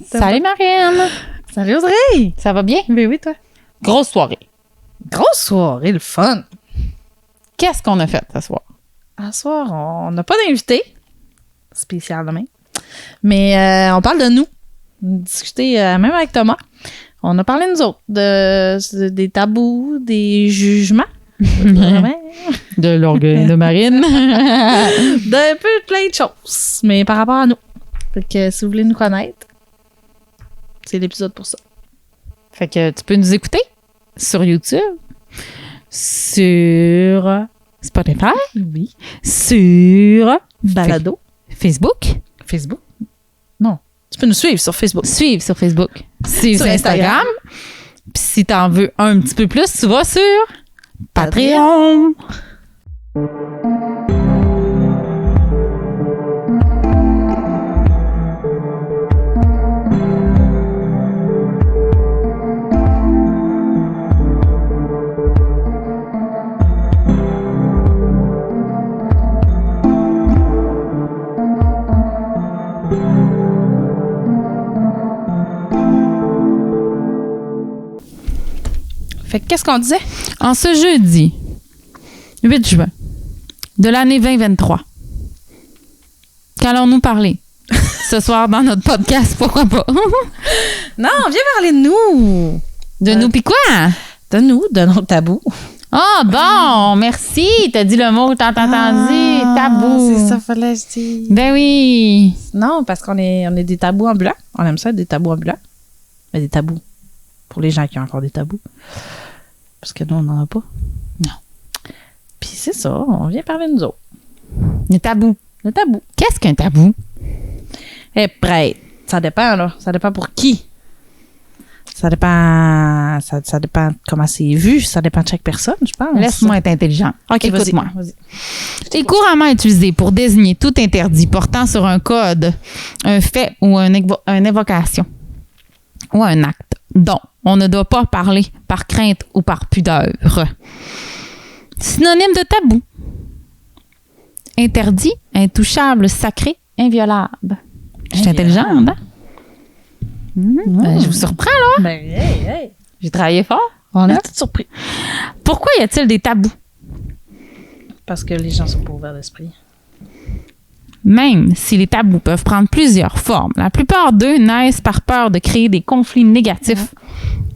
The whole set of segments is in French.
Salut Marianne! Salut Audrey! Ça va bien? Ben oui, toi. Grosse soirée. Grosse soirée, le fun. Qu'est-ce qu'on a fait ce soir? À ce soir, on n'a pas d'invité spécial demain. Mais on parle de nous. On a discuté même avec Thomas. On a parlé de nous autres, des tabous, des jugements. De l'orgueil de Marine. D'un peu plein de choses. Mais par rapport à nous. Fait que si vous voulez nous connaître, c'est l'épisode pour ça. Fait que tu peux nous écouter sur YouTube, sur Spotify, Oui. sur Balado. Facebook. Facebook? Non. Tu peux nous suivre sur Facebook. Suivre sur Facebook. Sur Instagram. Instagram. Puis si t'en veux un petit peu plus, tu vas sur Patreon. Fait que qu'est-ce qu'on disait? En ce jeudi 8 juin de l'année 2023, qu'allons-nous parler ce soir dans notre podcast? Pourquoi pas? Non, viens parler de nous. De nous pis quoi? De nous, de nos tabous. Ah, bon, merci. T'as dit le mot, t'as entendu. Tabou. C'est ça, fallait que je dise. Ben oui. Non, parce qu'on est des tabous ambulants. On aime ça, des tabous ambulants. Mais des tabous. Pour les gens qui ont encore des tabous. Parce que nous, on n'en a pas. Non. Puis c'est ça, on vient parler de nous autres. Le tabou. Le tabou. Qu'est-ce qu'un tabou? Eh, prête. Ça dépend, là. Ça dépend pour qui. Ça dépend comment c'est vu. Ça dépend de chaque personne, je pense. Laisse-moi être intelligent. OK, Écoute-moi. vas-y. C'est couramment utilisé pour désigner tout interdit portant sur un code, un fait ou une évocation ou un acte dont on ne doit pas parler par crainte ou par pudeur. Synonyme de tabou. Interdit, intouchable, sacré, inviolable. Je suis intelligente, hein? Ben, je vous surprends, là. Ben, hey. J'ai travaillé fort. On est tous surpris. Pourquoi y a-t-il des tabous? Parce que les gens sont pas ouverts d'esprit. Même si les tabous peuvent prendre plusieurs formes, la plupart d'eux naissent par peur de créer des conflits négatifs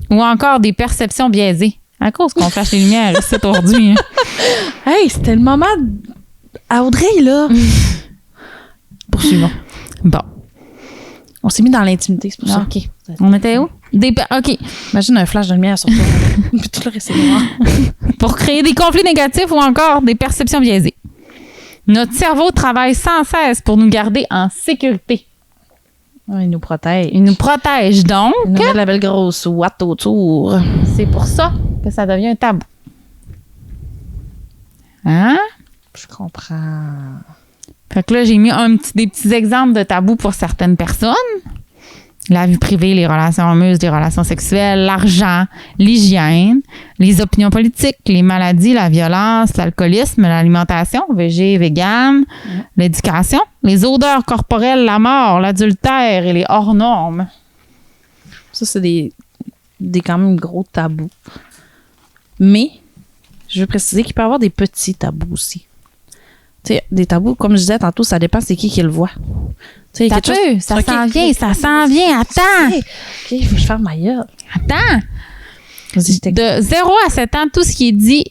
ou encore des perceptions biaisées. À cause qu'on flash les lumières, c'est aujourd'hui. Hein. Hey, c'était le moment à Audrey, là. Poursuivons. Bon. On s'est mis dans l'intimité, c'est pour ça. OK. On était où? OK. Imagine un flash de lumière sur toi. Puis tout le reste est noir. Pour créer des conflits négatifs ou encore des perceptions biaisées. Notre cerveau travaille sans cesse pour nous garder en sécurité. Il nous protège. Il nous protège donc. Il nous met de la belle grosse ouate autour. C'est pour ça que ça devient un tabou. Hein? Je comprends. Fait que là, j'ai mis des petits exemples de tabous pour certaines personnes. La vie privée, les relations amoureuses, les relations sexuelles, l'argent, l'hygiène, les opinions politiques, les maladies, la violence, l'alcoolisme, l'alimentation, végé, vegan, l'éducation, les odeurs corporelles, la mort, l'adultère et les hors normes. Ça, c'est des quand même gros tabous. Mais, je veux préciser qu'il peut y avoir des petits tabous aussi. Tu sais, des tabous, comme je disais tantôt, ça dépend c'est qui le voit. Tu sais, ça s'en vient, ça s'en vient. Attends. OK, il faut que je ferme ma gueule. Attends. Vas-y, je t'écoute. De 0 à 7 ans, tout ce qui est dit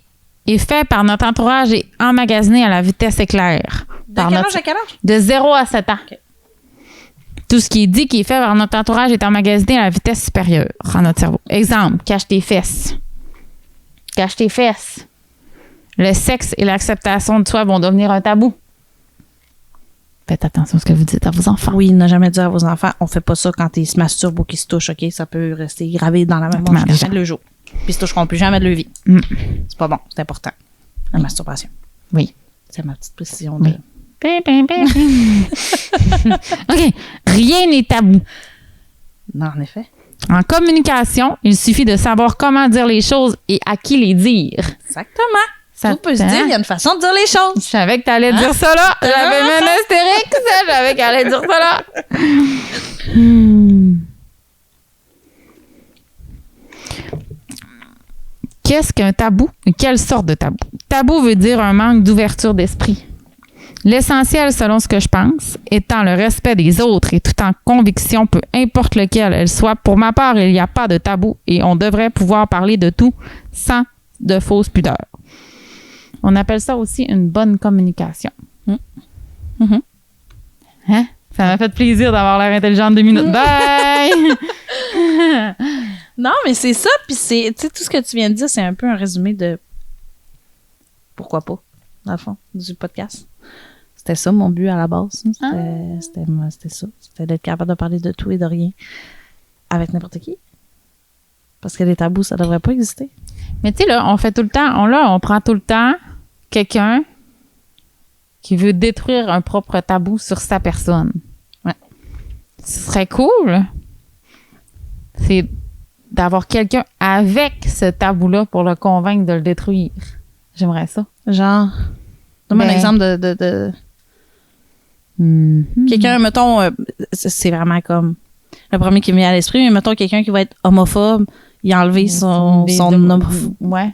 est fait par notre entourage et emmagasiné à la vitesse éclair. De quel âge à quel âge? De 0 à 7 ans. OK. Tout ce qui est dit qui est fait par notre entourage est emmagasiné à la vitesse supérieure à notre cerveau. Exemple, cache tes fesses. Cache tes fesses. Le sexe et l'acceptation de soi vont devenir un tabou. Faites attention à ce que vous dites à vos enfants. Oui, n'a jamais dit à vos enfants, on fait pas ça quand ils se masturbent ou qu'ils se touchent, OK? Ça peut rester gravé dans la mémoire jusqu'à la fin de le jour. Puis ils se toucheront plus jamais de leur vie. C'est pas bon, c'est important. La masturbation. Oui. C'est ma petite précision. Oui. OK. Rien n'est tabou. Non, en effet. En communication, il suffit de savoir comment dire les choses et à qui les dire. Exactement. Ça Tout peut se dire, il y a une façon de dire les choses. Je savais que t'allais dire ça là. J'avais mis un astérix, je savais qu'elle allait dire ça là. Qu'est-ce qu'un tabou? Quelle sorte de tabou? Tabou veut dire un manque d'ouverture d'esprit. L'essentiel, selon ce que je pense, étant le respect des autres et tout en conviction, peu importe lequel elle soit. Pour ma part, il n'y a pas de tabou et on devrait pouvoir parler de tout sans de fausses pudeurs. On appelle ça aussi une bonne communication. Mm-hmm. Hein? Ça m'a fait plaisir d'avoir l'air intelligente 2 minutes. Bye! Non, mais c'est ça, puis c'est, tu sais, tout ce que tu viens de dire, c'est un peu un résumé de pourquoi pas, dans le fond, du podcast. C'était ça mon but à la base. C'était ça. C'était d'être capable de parler de tout et de rien avec n'importe qui. Parce que les tabous, ça devrait pas exister. Mais tu sais, là, on fait tout le temps, on prend tout le temps quelqu'un qui veut détruire un propre tabou sur sa personne. Ouais. Ce serait cool, c'est d'avoir quelqu'un avec ce tabou-là pour le convaincre de le détruire. J'aimerais ça. Genre, donne-moi un exemple de quelqu'un, mettons, c'est vraiment comme le premier qui me vient à l'esprit, mais mettons quelqu'un qui va être homophobe, il a enlevé son homophobie. Ouais.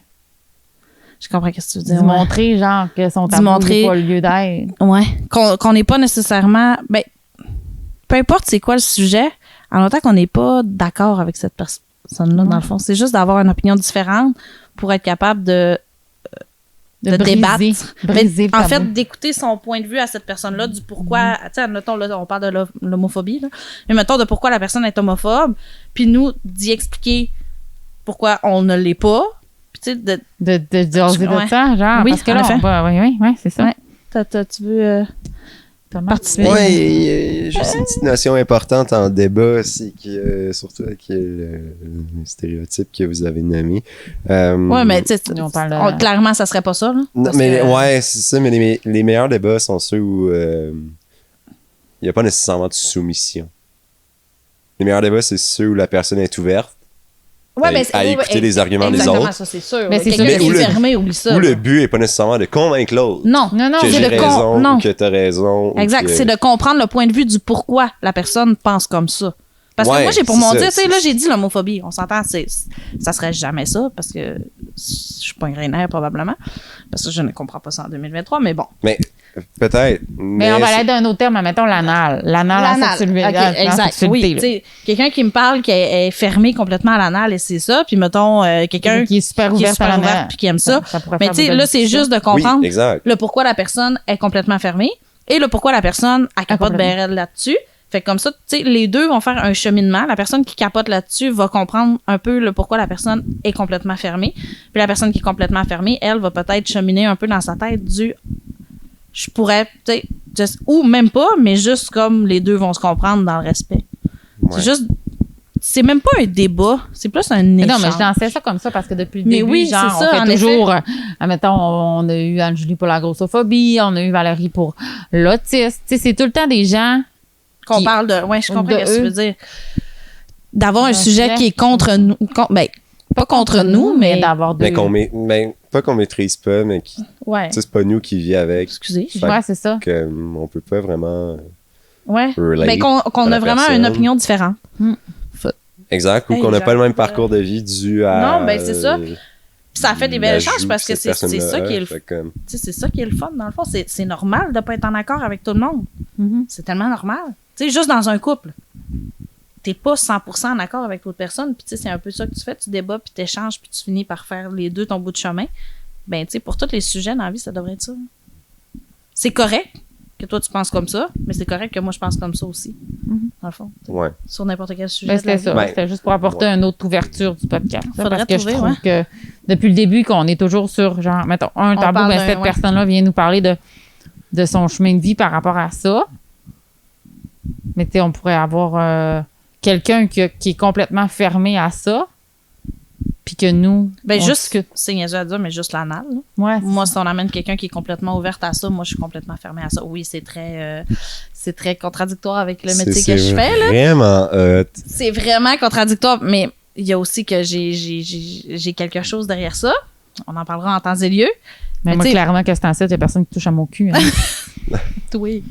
Je comprends ce que tu veux dire. Montrer, genre, que son tabou n'est pas le lieu d'être. Ouais. Qu'on n'est pas nécessairement... Ben, peu importe c'est quoi le sujet, en autant qu'on n'est pas d'accord avec cette personne-là, dans le fond. C'est juste d'avoir une opinion différente pour être capable de débattre. Briser en fait, d'écouter son point de vue à cette personne-là, du pourquoi... Tu sais, mettons, là, on parle de l'homophobie, là. Mais mettons, de pourquoi la personne est homophobe, puis nous, d'y expliquer pourquoi on ne l'est pas. Puis tu sais, de jaser de ça, genre. Oui, parce que là, oui, c'est ça. Ouais. Tu veux participer? Oui, il y a juste une petite notion importante en débat, c'est que, surtout avec le stéréotype que vous avez nommé. Oui, mais tu sais, clairement, ça serait pas ça. Là, non, mais ouais, c'est ça, mais les meilleurs débats sont ceux où il n'y a pas nécessairement de soumission. Les meilleurs débats, c'est ceux où la personne est ouverte. Ouais, mais à écouter les arguments des autres. Ça, c'est sûr. Mais c'est sûr quelqu'un qui est fermé, oublie ça. Où le but n'est pas nécessairement de convaincre l'autre. Non, que j'ai raison, ou que t'as raison. Exact, c'est de comprendre le point de vue du pourquoi la personne pense comme ça. Parce que moi, j'ai pour mon dire, tu sais, là, j'ai dit l'homophobie. On s'entend, ça serait jamais ça, parce que je suis pas un grainaire, probablement. Parce que je ne comprends pas ça en 2023, mais bon. Mais peut-être. Mais on va aller d'un autre terme, mettons l'anal. L'anal en sexualité. Okay, exact. Oui, tu sais, quelqu'un qui me parle qui est fermé complètement à l'anal et c'est ça, puis mettons quelqu'un qui est super ouvert à l'anal puis qui aime ça. Mais tu sais, là, c'est discussion. juste de comprendre le pourquoi la personne est complètement fermée et le pourquoi la personne a capote BRL là-dessus. Fait que comme ça, tu sais, les deux vont faire un cheminement. La personne qui capote là-dessus va comprendre un peu le pourquoi la personne est complètement fermée. Puis la personne qui est complètement fermée, elle va peut-être cheminer un peu dans sa tête je pourrais, tu sais, ou même pas, mais juste comme les deux vont se comprendre dans le respect. Ouais. C'est même pas un débat, c'est plus un échange. Non, mais je dansais ça comme ça parce que depuis le début, oui, genre, ça, on fait toujours, admettons, on a eu Anne-Julie pour la grossophobie, on a eu Valérie pour l'autisme. Tu sais, c'est tout le temps des gens qu'on parle de... Ouais, je comprends ce que tu veux dire. D'avoir un sujet qui est contre nous. Pas contre nous, mais d'avoir deux... Pas qu'on maîtrise pas, mais qui... Ouais. C'est pas nous qui vit avec. Excusez. Ouais, c'est ça. On peut pas vraiment... Ouais. Mais qu'on a vraiment une opinion différente. Exact. Ou qu'on n'a pas le même parcours de vie dû à... Non, ben c'est ça. Puis ça fait des belles échanges parce que c'est ça qui est c'est ça qui est le fun, dans le fond. C'est normal de pas être en accord avec tout le monde. C'est tellement normal. Tu sais, juste dans un couple, t'es pas 100% en accord avec l'autre personne, puis tu sais, c'est un peu ça que tu fais, tu débats, puis t'échanges, puis tu finis par faire les deux ton bout de chemin. Ben, tu sais, pour tous les sujets dans la vie, ça devrait être ça. C'est correct que toi, tu penses comme ça, mais c'est correct que moi, je pense comme ça aussi, dans le fond. Ouais. Sur n'importe quel sujet. Ben, c'était ça. C'était juste pour apporter une autre ouverture du podcast. Faudrait parce que je trouve que depuis le début, qu'on est toujours sur, genre, mettons, un tabou, ben, cette personne-là vient nous parler de son chemin de vie par rapport à ça. Mais tu sais, on pourrait avoir quelqu'un qui est complètement fermé à ça. Puis que nous... Ben juste, c'est niaiseux à dire, mais juste l'anal. Ouais, moi, si on amène quelqu'un qui est complètement ouverte à ça, moi, je suis complètement fermée à ça. Oui, c'est très contradictoire avec le métier que je fais. C'est vraiment c'est vraiment contradictoire, mais il y a aussi que j'ai quelque chose derrière ça. On en parlera en temps et lieu. Mais moi, tu sais- clairement, que c'est en il y a personne qui touche à mon cul. Hein. Oui.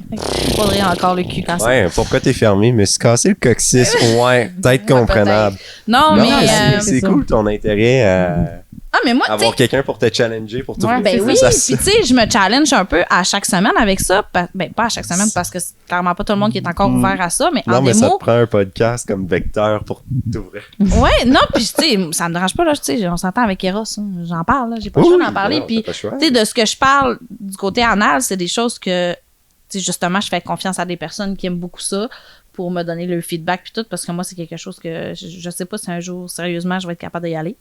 Faudrait encore le cul quand ça. Ouais, pourquoi t'es fermé? Mais se casser le coccyx, ouais, peut-être comprenable. Non, Non, mais. c'est ça. cool ton intérêt à Ah, mais moi, tu sais. avoir quelqu'un pour te challenger, pour trouver Ouais, Ben plus oui, à puis ça. tu sais, je me challenge un peu à chaque semaine avec ça. Ben, pas à chaque semaine parce que c'est clairement pas tout le monde qui est encore ouvert à ça, mais Non, en mais ça démo. te prend un podcast comme vecteur pour t'ouvrir. Ouais, non, puis tu sais, ça me dérange pas, là, tu sais, on s'entend avec Eros, hein, j'en parle, là, j'ai pas le choix d'en parler. Non, Puis, t'as pas le choix. tu sais, de ce que je parle du côté anal, c'est des choses que, tu sais, justement, je fais confiance à des personnes qui aiment beaucoup ça pour me donner le feedback puis tout, parce que moi, c'est quelque chose que je sais pas si un jour, sérieusement, je vais être capable d'y aller.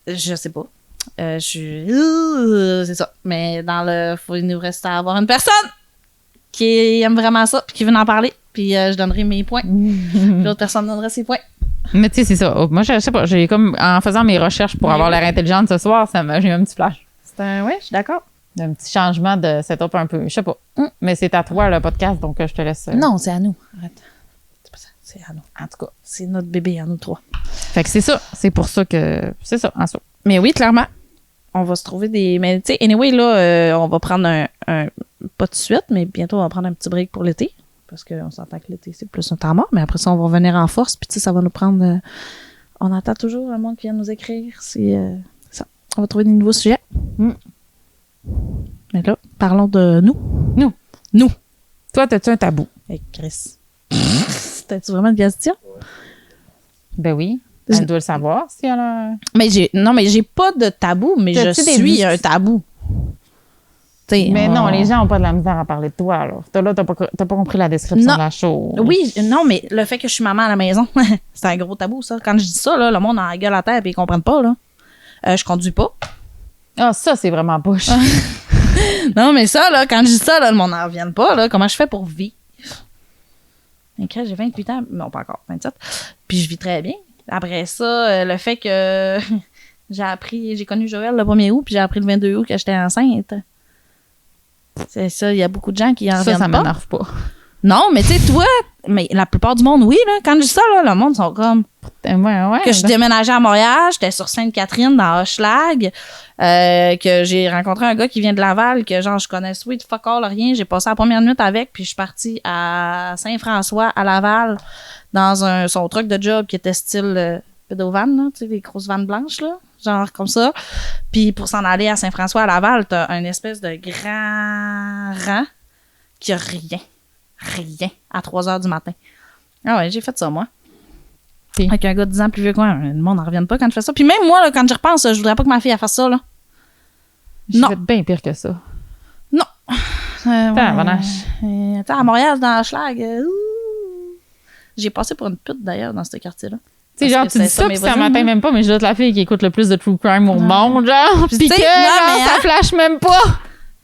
Je sais pas. C'est ça. Mais il nous reste à avoir une personne qui aime vraiment ça puis qui veut en parler. Puis je donnerai mes points. Puis l'autre personne donnerait ses points. Mais tu sais, c'est ça. Moi, je sais pas. J'ai comme, en faisant mes recherches pour Oui, avoir oui. l'air intelligente ce soir, j'ai eu un petit flash. Ouais, je suis d'accord. Un petit changement de setup un peu. Je sais pas. Mais c'est à toi, le podcast, donc je te laisse. Non, c'est à nous. Arrête. C'est pas ça. C'est à nous. En tout cas. C'est notre bébé à nous trois. Fait que c'est ça. C'est pour ça que. C'est ça, en soi. Mais oui, clairement. On va se trouver des. Mais tu sais, anyway, là, on va prendre un. Pas de suite, mais bientôt, on va prendre un petit break pour l'été. Parce qu'on s'entend que l'été, c'est plus un temps mort. Mais après ça, on va revenir en force. Puis tu sais, ça va nous prendre. On attend toujours un monde qui vient nous écrire. C'est ça. On va trouver des nouveaux sujets. Mais là, parlons de nous. Toi, as-tu un tabou? Hey, Chris. T'as-tu vraiment une question? Ben oui. Je- Elle doit le savoir si elle a. Mais j'ai pas de tabou, mais je T'as-tu des suis dis- un tabou. T'sais, Mais on- non, les gens n'ont pas de la misère à parler de toi, là. Là, t'as pas compris la description Non. de la chose. Oui, non, mais le fait que je suis maman à la maison, c'est un gros tabou, ça. Quand je dis ça, là, le monde a la gueule à terre et ils comprennent pas, là. Je conduis pas. Ah, ça, c'est vraiment poche. Non, mais ça, là, quand je dis ça, là, le monde n'en revient pas, là. Comment je fais pour vivre? Okay, j'ai 28 ans. Non, pas encore, 27. Puis je vis très bien. Après ça, le fait que j'ai connu Joël le 1er août, puis j'ai appris le 22 août que j'étais enceinte. C'est ça, il y a beaucoup de gens qui en Ça, reviennent ça pas. m'énerve pas. Non, mais tu sais, toi, mais la plupart du monde, oui, là. Quand je dis ça, là, le monde sont comme. Ouais. Que je déménageais à Montréal, j'étais sur Sainte-Catherine dans Hochelag, que j'ai rencontré un gars qui vient de Laval, que genre je connais sweet fuck all rien, j'ai passé la première minute avec, puis je suis partie à Saint-François à Laval dans son truck de job qui était style pédovan, là, tu sais, les grosses vannes blanches là, genre comme ça. Puis pour s'en aller à Saint-François à Laval, t'as un espèce de grand rang qui a rien à 3h du matin. Ah ouais, j'ai fait ça moi. Puis? Avec un gars de 10 ans plus vieux que moi, le monde n'en revient pas quand je fais ça. Puis même moi, là, quand j'y repense, je voudrais pas que ma fille elle fasse ça. Là. J'ai Non. fait bien pire que ça. Tabarnache. Tu sais, à Montréal, dans Hochelag, j'ai passé pour une pute d'ailleurs dans ce quartier-là. Tu sais, Parce genre, que tu dis c'est ça, ça, mes puis ça voisins, m'atteint là. même pas, mais je dois être la fille qui écoute le plus de true crime au monde, genre. Puis tu que, sais, non, genre, mais, ça hein. flash même pas.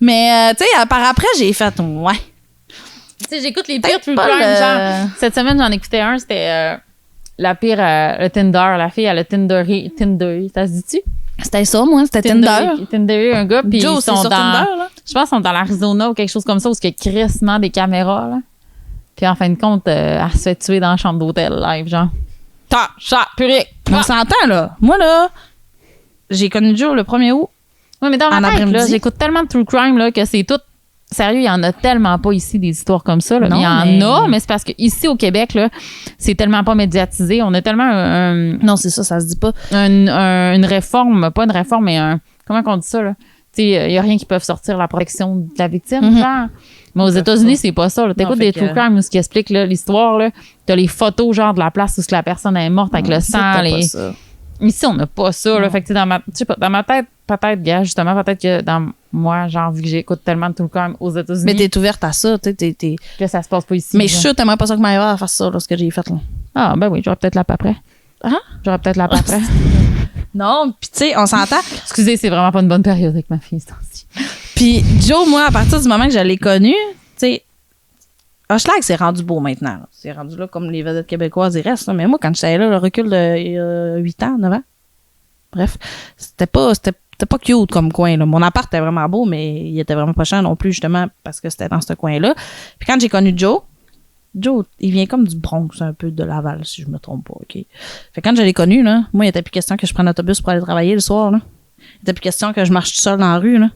Mais, tu sais, par après, j'ai fait, ouais. Tu sais, j'écoute les Peut-être pires true pas crime, le- genre. Cette semaine, j'en écoutais un, c'était la pire, le Tinder. La fille, elle a Tinder, ça se dit-tu? C'était ça, moi, c'était Tinder. Tinder, un gars, puis Joe, ils c'est sont sur dans... Tinder, là. Je pense qu'ils sont dans l'Arizona ou quelque chose comme ça, où il y a crissement des caméras, là. Puis en fin de compte, elle se fait tuer dans la chambre d'hôtel, live, genre. Ta, chat, purée. On s'entend, là. Moi, là, j'ai connu Joe le 1er août. Oui, mais dans En ma tête, là, après-midi. j'écoute tellement de true crime là, que c'est tout. Sérieux, il y en a tellement pas ici des histoires comme ça. Là. Non, Il y en mais- a, mais c'est parce que ici au Québec, là, c'est tellement pas médiatisé. On a tellement Non, c'est ça, ça se dit pas. une réforme, pas une réforme, mais comment qu'on dit ça, là? Tu sais, il y a rien qui peut sortir la protection de la victime, Mhm. genre. Mais aux Ils peuvent États-Unis, pas. c'est pas ça. T'écoutes fait des que- true crime où ce qui explique là, l'histoire, là. T'as les photos, genre, de la place où la personne est morte avec le sang. C'était pas les- ça. Ici, on n'a pas ça. Là. Non. Fait que, tu sais, je sais pas, dans ma tête, peut-être, gars, justement, peut-être que dans moi, genre, vu que j'écoute tellement de true crime aux Mais États-Unis, t'es ouverte à ça, tu sais, que ça se passe pas ici. Mais je genre. suis sûre que t'aimerais pas ça que ma mère fasse ça, là, ce que j'ai fait, là. Ah, ben oui, j'aurais peut-être la après. Hein? J'aurais peut-être la après. Non, pis tu sais, on s'entend. Excusez, c'est vraiment pas une bonne période avec ma fille, ce temps-ci. Puis Joe, moi, à partir du moment que je l'ai connu, tu sais, Hochelag, c'est rendu beau maintenant. Là. C'est rendu là comme les vedettes québécoises, ils restent. Là. Mais moi, quand j'étais là, le recul de 8 ans, 9 ans, bref, c'était pas cute comme coin. Là. Mon appart était vraiment beau, mais il était vraiment pas cher non plus, justement, parce que c'était dans ce coin-là. Puis quand j'ai connu Joe, il vient comme du Bronx, un peu de Laval, si je me trompe pas, OK? Fait que quand je l'ai connu, là, moi, il était plus question que je prenne l'autobus pour aller travailler le soir, là. Il était plus question que je marche tout seul dans la rue, là.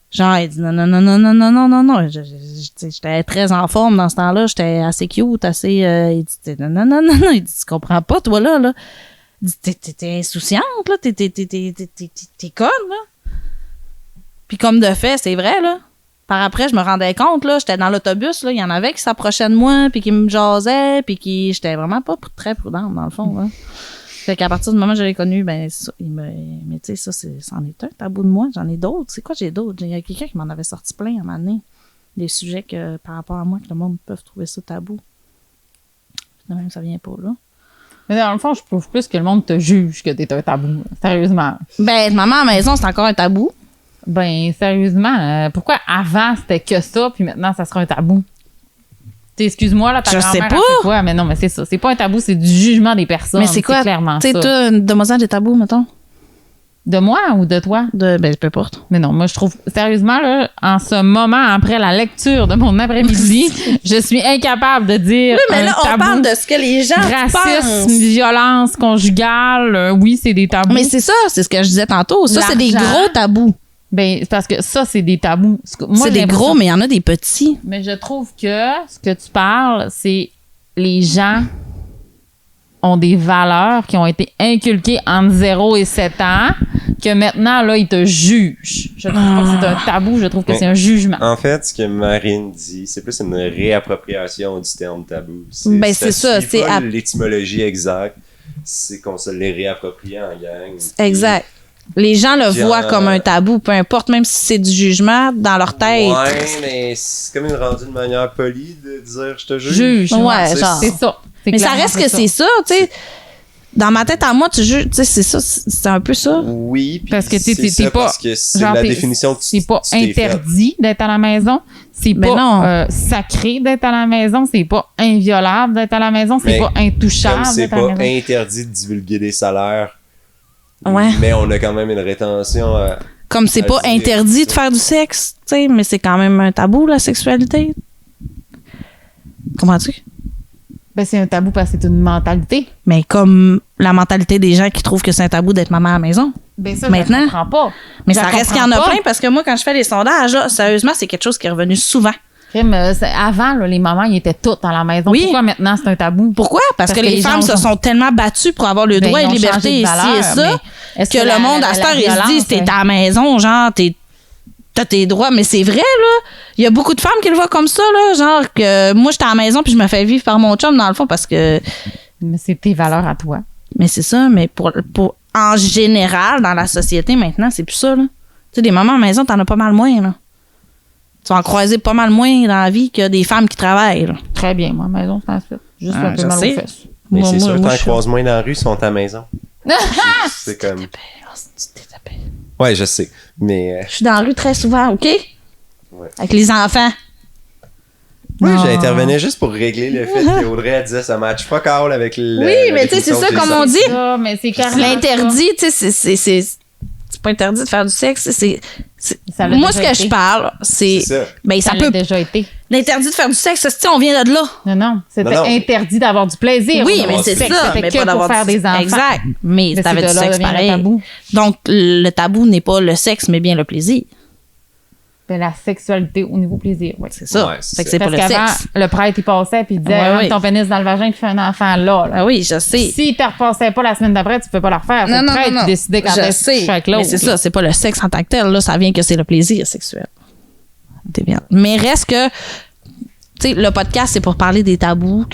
Genre, il dit non. J'étais très en forme dans ce temps-là. J'étais assez cute, assez... il dit non. Il dit, tu comprends pas, toi, là. Il dit, t'es insouciante, là. T'es conne, là. Puis comme de fait, c'est vrai, là. Par après, je me rendais compte, là, j'étais dans l'autobus, là, il y en avait qui s'approchaient de moi, puis qui me jasaient, puis qui... J'étais vraiment pas très prudente, dans le fond, là. Fait qu'à partir du moment où je l'ai connu, ben, ça, mais tu sais, ça, c'en est un tabou de moi. J'en ai d'autres. C'est quoi, j'ai d'autres? Il y a quelqu'un qui m'en avait sorti plein à un moment donné. Des sujets que, par rapport à moi, que le monde peut trouver ça tabou. De même, ça vient pas, là. Mais dans le fond, je trouve plus que le monde te juge que t'es un tabou. Sérieusement. Ben, maman à la maison, c'est encore un tabou. Ben, sérieusement, pourquoi avant c'était que ça, puis maintenant ça sera un tabou? Excuse-moi, là, ta je grand-mère, sais pas. c'est quoi? Mais non, mais c'est ça. C'est pas un tabou, c'est du jugement des personnes. Mais c'est quoi? Clairement Tu sais, ça. toi, donne-moi des tabous, mettons. De moi ou de toi? Ben, peu importe. Mais non, moi, je trouve, sérieusement, là, en ce moment, après la lecture de mon après-midi, je suis incapable de dire. Oui, mais là, tabou, on parle de ce que les gens racisme, pensent. violence conjugale, oui, c'est des tabous. Mais c'est ça, c'est ce que je disais tantôt. Ça, c'est des L'argent. gros tabous. Ben, c'est parce que ça, c'est des tabous. Moi, C'est des gros, mais il y en a des petits. Mais je trouve que ce que tu parles, c'est les gens ont des valeurs qui ont été inculquées entre 0 et 7 ans, que maintenant, là, ils te jugent. Je trouve pas que c'est un tabou, je trouve que Mais c'est un jugement. En fait, ce que Marine dit, c'est plus une réappropriation du terme tabou. Ben, c'est ça, suit c'est pas l'étymologie exacte. C'est qu'on se l'est réapproprié en gang. Exact. Les gens le Genre, voient comme un tabou, peu importe, même si c'est du jugement dans leur tête. Ouais, mais c'est comme une rendue de manière polie de dire je te juge. Juge. Ouais, c'est genre. C'est ça. C'est Mais ça clairement reste que c'est ça, tu sais. Dans ma tête à moi, tu juges, tu sais, c'est ça, c'est un peu ça. Oui, puis Parce que c'est t'es ça, pas- parce que c'est genre, la t'es- définition que C'est pas tu t'es faite. interdit d'être à la maison. C'est Ben pas non. sacré d'être à la maison. C'est pas inviolable d'être à la maison. C'est Mais pas intouchable Comme c'est d'être à la pas maison. interdit de divulguer des salaires, Ouais. mais on a quand même une rétention à... Comme c'est à pas dire, interdit de ça. faire du sexe, tu sais, mais c'est quand même un tabou, la sexualité. Comprends-tu? Ben, c'est un tabou parce que c'est une mentalité. Mais comme la mentalité des gens qui trouvent que c'est un tabou d'être maman à la maison. Ben, ça, Maintenant. je comprends pas. Mais Je ça reste qu'il y en comprends a pas. plein parce que moi, quand je fais les sondages, là, sérieusement, c'est quelque chose qui est revenu souvent. Crime, avant, là, les mamans, ils étaient toutes à la maison. Oui. Pourquoi maintenant c'est un tabou? Pourquoi? Parce que les femmes gens se sont tellement battues pour avoir le Ben, droit et ils ont liberté changé de ici valeur, et ça, mais est-ce que le monde à cette heure, ils se disent, t'es à la maison, genre, t'as tes droits. Mais c'est vrai, là. Il y a beaucoup de femmes qui le voient comme ça, là. Genre, que moi, j'étais à la maison puis je me fais vivre par mon chum, dans le fond, parce que... Mais c'est tes valeurs à toi. Mais c'est ça, mais pour en général, dans la société, maintenant, c'est plus ça, là. Tu sais, des mamans à la maison, t'en as pas mal moins, là. Tu vas en croiser pas mal moins dans la vie que des femmes qui travaillent, là. Très bien, moi, maison, c'est ensuite. Juste Ah, un peu je mal aux sais. fesses. Mais c'est sûr, moi, t'en je suis- croises moins dans la rue, ils sont à la maison. C'est comme... Ouais, je sais, mais... Je suis dans la rue très souvent, OK? Ouais. Avec les enfants. Oui, Non. j'intervenais juste pour régler le fait qu'Audrey elle disait ça match pas all avec le. Oui, mais tu sais, c'est ça, comme on dit. Ça, mais c'est carrément L'interdit, tu sais, c'est pas interdit de faire du sexe. Ça l'a Moi, déjà ce que été. je parle, c'est. C'est ça. Ben, Ça ça l'a peut. déjà été. L'interdit de faire du sexe, ça, on vient de là. Non, c'était Non, non. interdit d'avoir du plaisir. Oui, au mais niveau c'est du sexe. ça. C'était Mais que pas d'avoir pour faire des enfants. Exact. Mais Mais t'avais c'est du de là sexe devient le pareil. tabou. Donc, le tabou n'est pas le sexe, mais bien le plaisir. Ben, la sexualité au niveau plaisir, oui. C'est ça. Ouais, Fait que c'est c'est pas Parce le qu'avant, sexe. le prêtre, il passait puis il disait Ouais, ouais. ton pénis dans le vagin, tu fais un enfant là. Ah oui, je sais. Si tu ne repassais pas la semaine d'après, tu ne peux pas le refaire. C'est le prêtre qui décidait quand Je est-ce que tu sais. couchais avec l'autre. Mais c'est ça, c'est pas le sexe en tant que tel. Là, ça vient que c'est le plaisir sexuel. T'es bien. Mais reste que, tu sais, le podcast, c'est pour parler des tabous,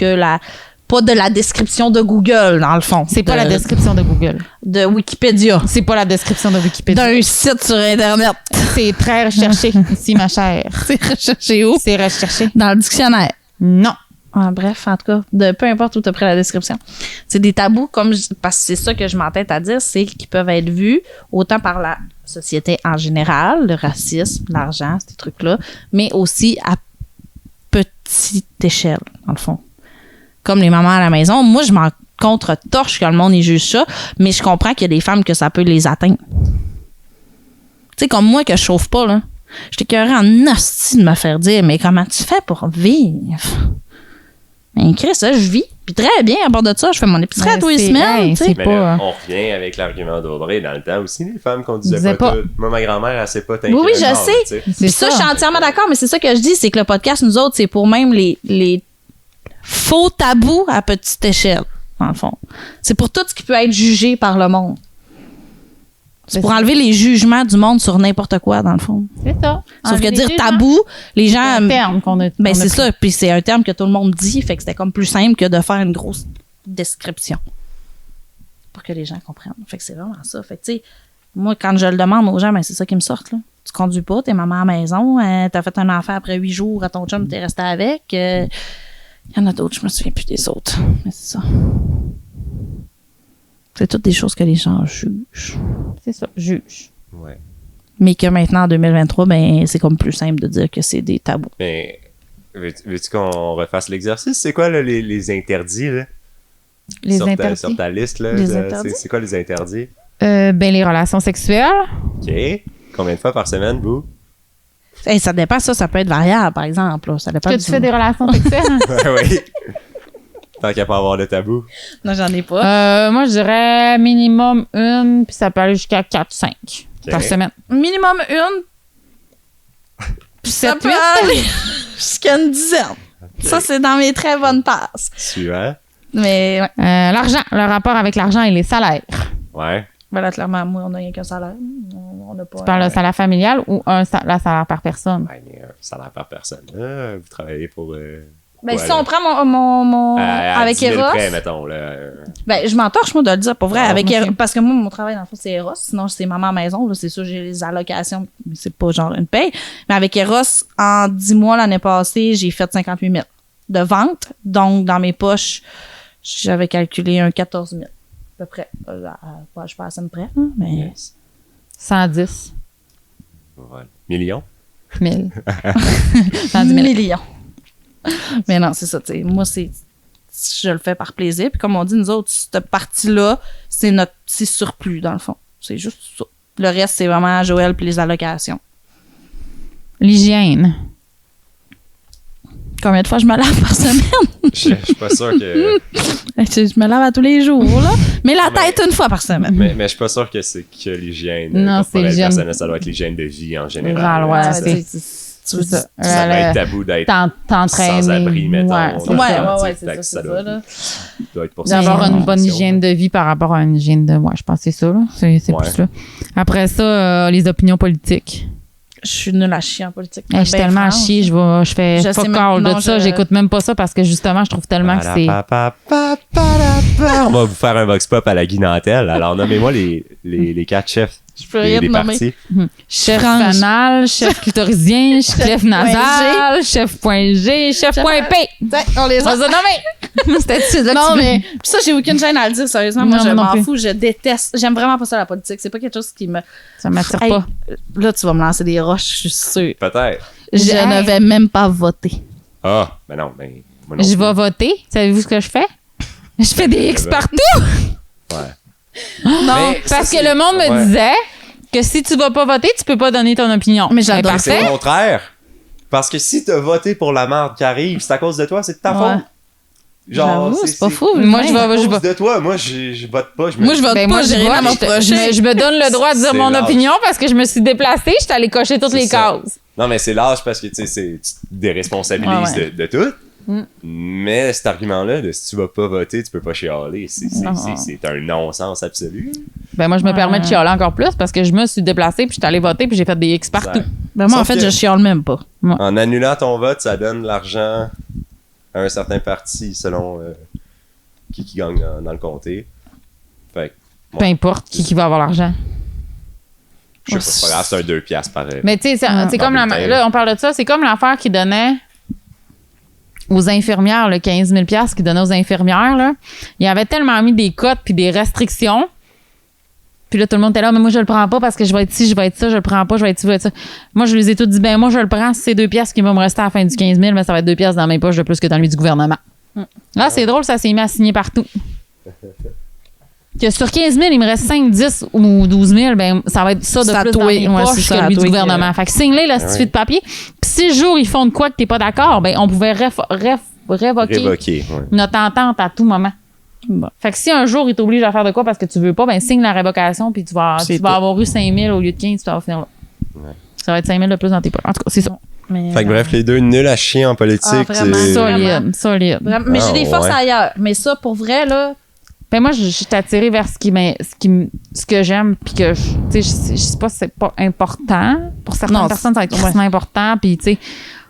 pas de la description de Google, dans le fond. C'est pas la description de Google. De Wikipédia. C'est pas la description de Wikipédia. D'un site sur Internet. C'est très recherché ici, ma chère. C'est recherché où? C'est recherché. Dans le dictionnaire. Non. Ah, bref, en tout cas, peu importe où tu as pris la description. C'est des tabous, parce que c'est ça que je m'entête à dire, c'est qu'ils peuvent être vus autant par la société en général, le racisme, l'argent, ces trucs-là, mais aussi à petite échelle, dans le fond. Comme les mamans à la maison, moi, je m'en contre-torche que le monde y juge ça, mais je comprends qu'il y a des femmes que ça peut les atteindre. Tu sais, comme moi, que je chauffe pas, là. J'étais curée en hostie de me faire dire, mais comment tu fais pour vivre? Mais Chris, ça, je vis. Puis très bien à bord de ça. Je fais mon épicerie à tous les c'est- semaines. hey, tu sais. c'est Mais pas. là, on revient avec l'argument d'Audrey. Dans le temps aussi, les femmes qu'on disait Disait pas, pas. tout. Moi, ma grand-mère, elle sait pas t'inquiéter. Oui, je sais. C'est Puis ça, je suis entièrement d'accord, mais c'est ça que je dis, c'est que le podcast, nous autres, c'est pour même les faux tabous à petite échelle, dans le fond. C'est pour tout ce qui peut être jugé par le monde. C'est pour enlever les jugements du monde sur n'importe quoi, dans le fond. C'est ça. Sauf que Enlever dire les jugements, tabou, les c'est gens... un terme qu'on a. Ben qu'on a c'est pris. ça, puis c'est un terme que tout le monde dit, fait que c'était comme plus simple que de faire une grosse description pour que les gens comprennent. Fait que c'est vraiment ça. Fait que tu sais, moi quand je le demande aux gens, ben c'est ça qui me sort là. Tu conduis pas, t'es maman à la maison, t'as fait un enfant après 8 jours à ton chum, t'es resté avec. Il y en a d'autres, je me souviens plus des autres. Mais c'est ça. C'est toutes des choses que les gens jugent. C'est ça. Juge. Ouais. Mais que maintenant, en 2023, ben c'est comme plus simple de dire que c'est des tabous. Mais veux-tu qu'on refasse l'exercice? C'est quoi là, les interdits, là? Les sur interdits. sur ta liste, là. Les interdits? C'est quoi les interdits? Ben, les relations sexuelles. OK. Combien de fois par semaine, vous? Hey, ça dépend, ça peut être variable, par exemple. Là. Ça dépend Que tu fais des relations sexuelles? Oui. Tant qu'à pas avoir de tabou. Non, j'en ai pas. Moi, je dirais minimum une, puis ça peut aller jusqu'à 4-5 par semaine. Minimum une. Puis ça 7, peut 8. aller jusqu'à une dizaine. Ça, c'est dans mes très bonnes passes. Suivant. Mais ouais. L'argent, le rapport avec l'argent et les salaires. Ouais. Voilà, clairement, moi, on n'a rien qu'un salaire. On n'a pas. Tu parles de salaire familial ou le salaire par personne? Ouais, mais salaire par personne. Ah, vous travaillez pour... Ben, ouais, si on prend mon à avec 10 000 Eros, près, mettons. Là. ben, je m'entorche, moi, de le dire, pour vrai. Ah, avec moi aussi. Eros, parce que moi, mon travail, dans le fond, c'est Eros. Sinon, c'est maman à la maison. Là, c'est sûr, j'ai les allocations, mais c'est pas genre une paye. Mais avec Eros, en 10 mois, l'année passée, j'ai fait 58 000 de vente. Donc, dans mes poches, j'avais calculé un 14 000 à peu près. Je suis pas à ça près, là, mais... Yes. 110 Voilà. Millions? 000. 110 000. millions. Mais non, c'est ça, tu sais. Moi, je le fais par plaisir. Puis comme on dit, nous autres, cette partie-là, c'est notre petit surplus, dans le fond. C'est juste ça. Le reste, c'est vraiment Joël puis les allocations. L'hygiène. Combien de fois je me lave par semaine? Je suis pas sûr que... Je me lave à tous les jours, là. Mais la tête, une fois par semaine. mais je suis pas sûr que c'est que l'hygiène Non, c'est corporelle l'hygiène. personnelle. Ça doit être l'hygiène de vie en général. Général, ouais, là, c'est- tu veux C'est ça. dire- Ça doit être tabou d'être T'entraîner. sans abri, mettons. Ouais, c'est Ouais, ça. ouais, Fait c'est que ça, doit- là. doit être pour ça. D'avoir une bonne Formation. hygiène de vie par rapport à une hygiène de... Ouais, je pense que c'est ça, là. C'est Ouais. plus ça. Après ça, les opinions politiques. Je suis nulle à chier en politique. Je suis Ben tellement à franche. chier, je fais Je sais fuck même- all non, de ça. je- J'écoute même pas ça parce que justement, je trouve tellement que c'est... On va vous faire un vox pop à la Guy Nantel. Alors, nommez-moi les 4 chefs Je peux rien des te nommer. partis. Chef Frange. anal, chef clitoridien, chef nasal, chef point G, chef point P. On les On a. les a nommés. C'était là que Non, tu- mais pis ça, j'ai aucune gêne à le dire, sérieusement. Moi, Non, je moi non m'en plus. fous, je déteste. J'aime vraiment pas ça, la politique. C'est pas quelque chose qui me. Ça m'attire Hey, pas. là, tu vas me lancer des roches, je suis sûre. Peut-être. Je Hey. ne vais même pas voter. Ah, ben non, ben. moi non Je plus. vais voter. Savez-vous ce que je fais? Je fais des X partout. Ouais. Non, Mais ça, Parce que c'est- le monde me ouais. disait que si tu vas pas voter, tu peux pas donner ton opinion. Mais j'adore Mais c'est parfait. au contraire. Parce que si t'as voté pour la merde qui arrive, c'est à cause de toi, c'est de ta Ouais. faute. Genre, J'avoue, c'est pas fou. Moi, Ouais. je vais- à cause de toi. Moi, je vote pas. Moi, je vote Ben, pas, moi, j'ai je rien à vote, mon projet. je me donne le droit de dire C'est mon large. opinion parce que je me suis déplacée, je suis allée cocher toutes C'est les ça. cases. Non, mais c'est lâche parce que tu sais, tu te déresponsabilises Ouais, ouais. de tout. Mm. Mais cet argument-là, de si tu vas pas voter, tu peux pas chialer, Non. c'est un non-sens absolu. Ben moi, je me Ouais. permets de chialer encore plus parce que je me suis déplacée puis je suis allée voter puis j'ai fait des X partout. Ça- Ben, moi, en Sauf fait, que- je chiale même pas. En annulant ton vote, ça donne l'argent à un certain parti selon qui gagne dans le comté. Fait que, Peu importe qui va avoir l'argent. je sais pas, c'est pas grave, c'est un 2 piastres par Mais tu sais, c'est comme Dans le bulletin. là, on parle de ça, c'est comme l'affaire qui donnait aux infirmières, le 15 000 $ qu'ils donnaient aux infirmières. Là. Ils avaient tellement mis des cotes puis des restrictions. Puis là, tout le monde était là, mais moi, je le prends pas parce que je vais être ci, je vais être ça, je le prends pas, je vais être ci, je vais être ça. Moi, je les ai tous dit, ben moi, je le prends si c'est 2 piastres qui vont me rester à la fin du 15 000, mais ça va être 2 piastres dans mes poches de plus que dans lui du gouvernement. Là, c'est drôle, ça s'est mis à signer partout. Que sur 15 000, il me reste 5, 10 ou 12 000, ben ça va être ça de C'est à plus dans toi, mes ouais, poches c'est ça, que à lui du toi gouvernement. Fait que signe-les, là, Ah si ouais. de papier. Puis si le jour, ils font de quoi que t'es pas d'accord, ben on pouvait révoquer Révoqué, ouais. notre entente à tout moment. Bon. Fait que si un jour, il t'oblige à faire de quoi parce que tu veux pas, ben signe la révocation puis tu vas C'est tout. avoir eu 5 000 au lieu de 15, tu vas finir là. Ouais. Ça va être 5 000 de plus dans tes poches. En tout cas, c'est ça. Mais, Fait que bref, les deux nuls à chier en politique. Ah, vraiment. c'est- Solide. Vraiment. Mais j'ai des forces ouais. ailleurs. Mais ça, pour vrai, là, Ben moi, je suis attirée vers ce que j'aime puis que, tu sais, je sais pas si c'est pas important. Pour certaines Non, personnes, ça va être extrêmement important puis, tu sais,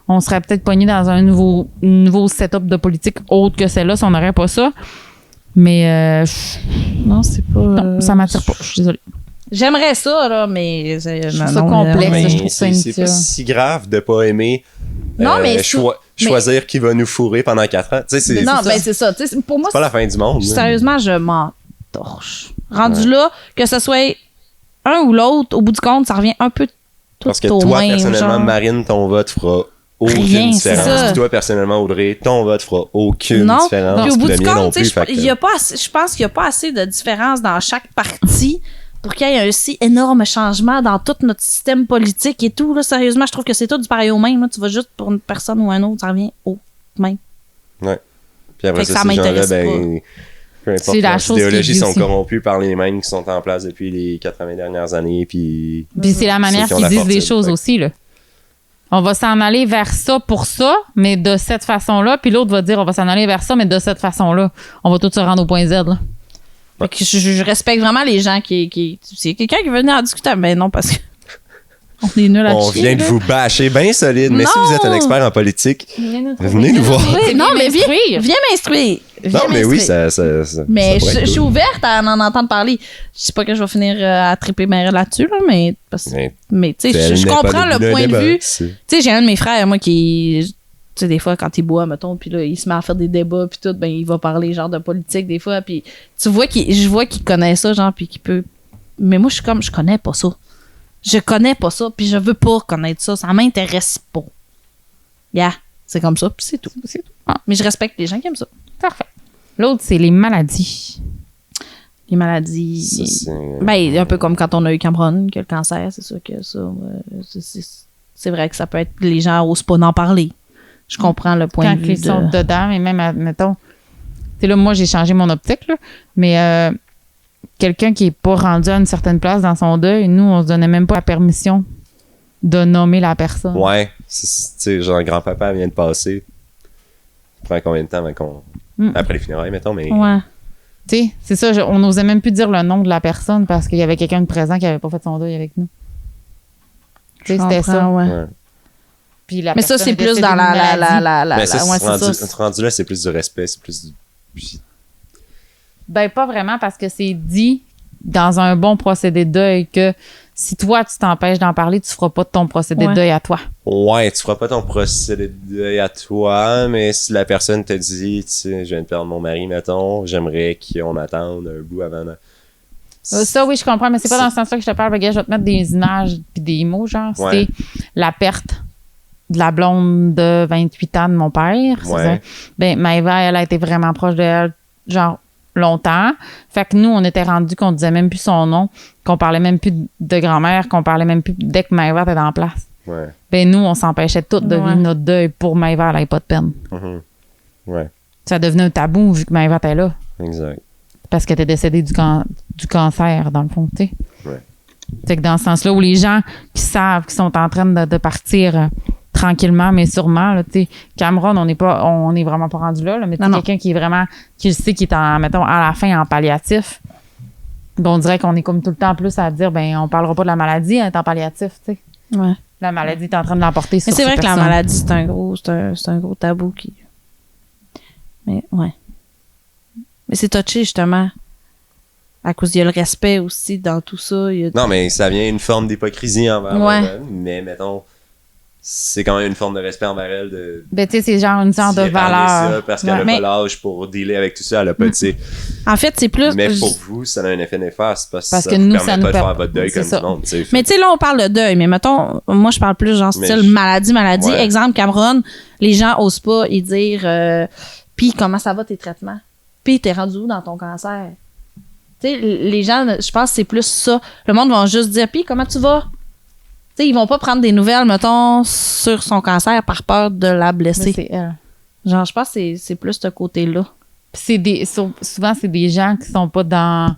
on serait peut-être pogné dans un nouveau setup de politique autre que celle-là si on n'aurait pas ça. Mais non, c'est pas. non, ça m'attire pas. Je suis désolée. J'aimerais ça, là, mais. Je trouve ça complexe. Mais je trouve ça c'est inutile. pas si grave de pas aimer Non, mais choisir qui va nous fourrer pendant 4 ans. Tu sais, c'est Non, c'est ben ça. c'est ça. Tu sais, pour moi, pas la fin du monde. là. sérieusement, je m'en torche. Rendu là, que ce soit un ou l'autre, au bout du compte, ça revient un peu tout Parce que au toi, même, personnellement, genre. Marine, ton vote fera aucune Rien, c'est différence. ça. Puis toi, personnellement, Audrey, ton vote fera aucune Non. différence. Puis au bout Puis du le mien non compte, tu plus. sais, Fait que- je pense qu'il n'y a pas assez de différence dans chaque parti pour qu'il y ait un si énorme changement dans tout notre système politique et tout. Là, sérieusement, je trouve que c'est tout du pareil au même. Là. Tu vas juste pour une personne ou un autre, ça revient au même. Puis après Fait que ça, ça ces gens-là, m'intéresse ben, peu importe, C'est la leurs chose qui idéologies est sont aussi. corrompues par les mêmes qui sont en place depuis les 80 dernières années. Puis Puis c'est la manière qui ont qu'ils la disent fortune, les choses fait que- aussi, là. On va s'en aller vers ça pour ça, mais de cette façon-là. Puis l'autre va dire, on va s'en aller vers ça, mais de cette façon-là. On va tous se rendre au point Z, là. Fait que je respecte vraiment les gens qui c'est quelqu'un qui veut venir en discuter. Mais non, parce que on est nuls à on chier, vient de là. vous bâcher bien solide. Mais si Non! vous êtes un expert en politique, venez nous voir. Oui, non, mais viens m'instruire. m'instruire. Non, mais oui, m'instruire. ça Mais pourrait être je suis cool. ouverte à en entendre parler. Je sais pas que je vais finir à triper ma là-dessus, là, mais, mais tu sais, Tel je n'est comprends pas le but d'un point de débat, vue. c'est- Tu sais, j'ai un de mes frères, moi, qui, tu sais, des fois, quand il boit, mettons, puis là, il se met à faire des débats, puis tout, ben, il va parler, genre, de politique, des fois, puis je vois qu'il connaît ça, genre, puis qu'il peut. Mais moi, je suis comme, je connais pas ça. Je connais pas ça, puis je veux pas connaître ça. Ça m'intéresse pas. C'est comme ça, puis c'est tout. Ah. Mais je respecte les gens qui aiment ça. Parfait. L'autre, c'est les maladies. Les maladies. Ça, c'est- Ben, un peu comme quand on a eu Cameron, que le cancer, c'est sûr que ça. C'est vrai que ça peut être. Les gens n'osent pas en parler. Je comprends le point Quand de vue. ils sont dedans, mais même, mettons, tu sais, là, moi, j'ai changé mon optique, là, mais quelqu'un qui est pas rendu à une certaine place dans son deuil, nous, on se donnait même pas la permission de nommer la personne. Ouais, tu sais, genre, grand-papa vient de passer. Ça prend combien de temps avant qu'on. Après les funérailles, mettons, mais. Ouais. Tu sais, c'est ça, on n'osait même plus dire le nom de la personne parce qu'il y avait quelqu'un de présent qui avait pas fait son deuil avec nous. Tu sais, c'était ça. Ouais. Ouais. Puis la Mais ça, personne c'est était plus décédée dans d'une maladie. Mais ça, ouais, rendu, c'est ça. rendu là, c'est plus du respect, c'est plus du. Puis- Ben, pas vraiment parce que c'est dit dans un bon procédé de deuil que si toi, tu t'empêches d'en parler, tu feras pas de ton procédé Ouais. de deuil à toi. Ouais, tu feras pas ton procédé de deuil à toi, mais si la personne te dit, tu sais, je viens de perdre mon mari, mettons, j'aimerais qu'on attende un bout avant. Ça, oui, je comprends, mais c'est pas dans ce sens-là que je te parle. Regarde, je vais te mettre des images puis des mots, genre. Ouais. C'était la perte de la blonde de 28 ans de mon père. c'est Ouais. ça. Ben, Maëva, elle a été vraiment proche d'elle, genre, longtemps. Fait que nous, on était rendus qu'on disait même plus son nom, qu'on parlait même plus de grand-mère, qu'on parlait même plus dès que Maëva était en place. Ouais. Ben, nous, on s'empêchait toutes de Ouais. vivre notre deuil pour Maëva, elle n'avait pas de peine. Mhm. Ouais, Ça devenait un tabou vu que Maëva était là. exact. Parce qu'elle était décédée du cancer, dans le fond, tu sais. Ouais. C'est que dans ce sens-là, où les gens qui savent qu'ils sont en train de partir tranquillement, mais sûrement, là, tu sais, Cameron, on est vraiment pas rendu là, mais tu sais, Non. quelqu'un qui est vraiment, qui le sait, qui est en, mettons, à la fin en palliatif, ben, on dirait qu'on est comme tout le temps plus à dire, ben, on parlera pas de la maladie, elle est en palliatif, tu sais. Ouais. La maladie est en train de l'emporter sur Mais c'est vrai cette que la personne. maladie, c'est un gros tabou qui. Mais ouais. Mais c'est touché, justement. À cause, il y a le respect aussi dans tout ça. Il y a- Non, mais ça vient une forme d'hypocrisie envers Ouais. elle, mais mettons, c'est quand même une forme de respect envers elle de. Ben, tu sais, c'est genre une sorte de d'épargner valeur. ça parce qu'elle Ouais. a Mais- pas l'âge pour dealer avec tout ça, elle a pas, tu sais. En fait, c'est plus. Mais pour vous, ça a un effet néfaste parce Parce que que ça vous nous, permet ça nous pas de per- faire votre deuil c'est comme ça. tout le monde, tu sais. Mais tu sais, là, on parle de deuil, mais mettons, moi, je parle plus genre Mais style maladie. Ouais. Exemple, Cameron, les gens osent pas y dire puis comment ça va tes traitements? Puis t'es rendu où dans ton cancer? Tu sais, les gens, je pense que c'est plus ça. Le monde va juste dire, puis comment tu vas? Tu sais, ils vont pas prendre des nouvelles, mettons, sur son cancer par peur de la Mais blesser. c'est elle. Genre, je pense que c'est plus ce côté-là. Puis souvent, c'est des gens qui sont pas dans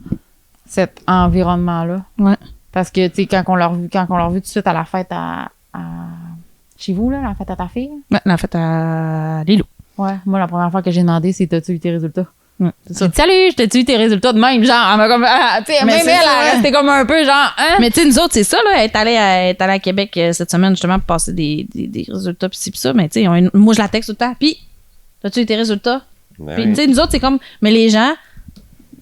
cet environnement-là. Ouais. Parce que, tu sais, quand on l'a vu tout de suite à la fête à chez vous, là, la fête à ta fille. Ouais, la fête à Lilou. Ouais. Moi, la première fois que j'ai demandé, c'est t'as-tu eu tes résultats? Ouais, c'est ça. Salut, je t'ai-tu eu tes résultats de même? Genre, elle m'a comme, tu sais, même elle a resté comme un peu genre, hein? Mais tu sais, nous autres, c'est ça, là. Elle est allée à Québec cette semaine, justement, pour passer des résultats, pis ci, pis ça. Mais tu sais, moi, je la texte tout le temps. Puis, as-tu eu tes résultats? Ben Puis, tu sais, nous autres, c'est comme, mais les gens,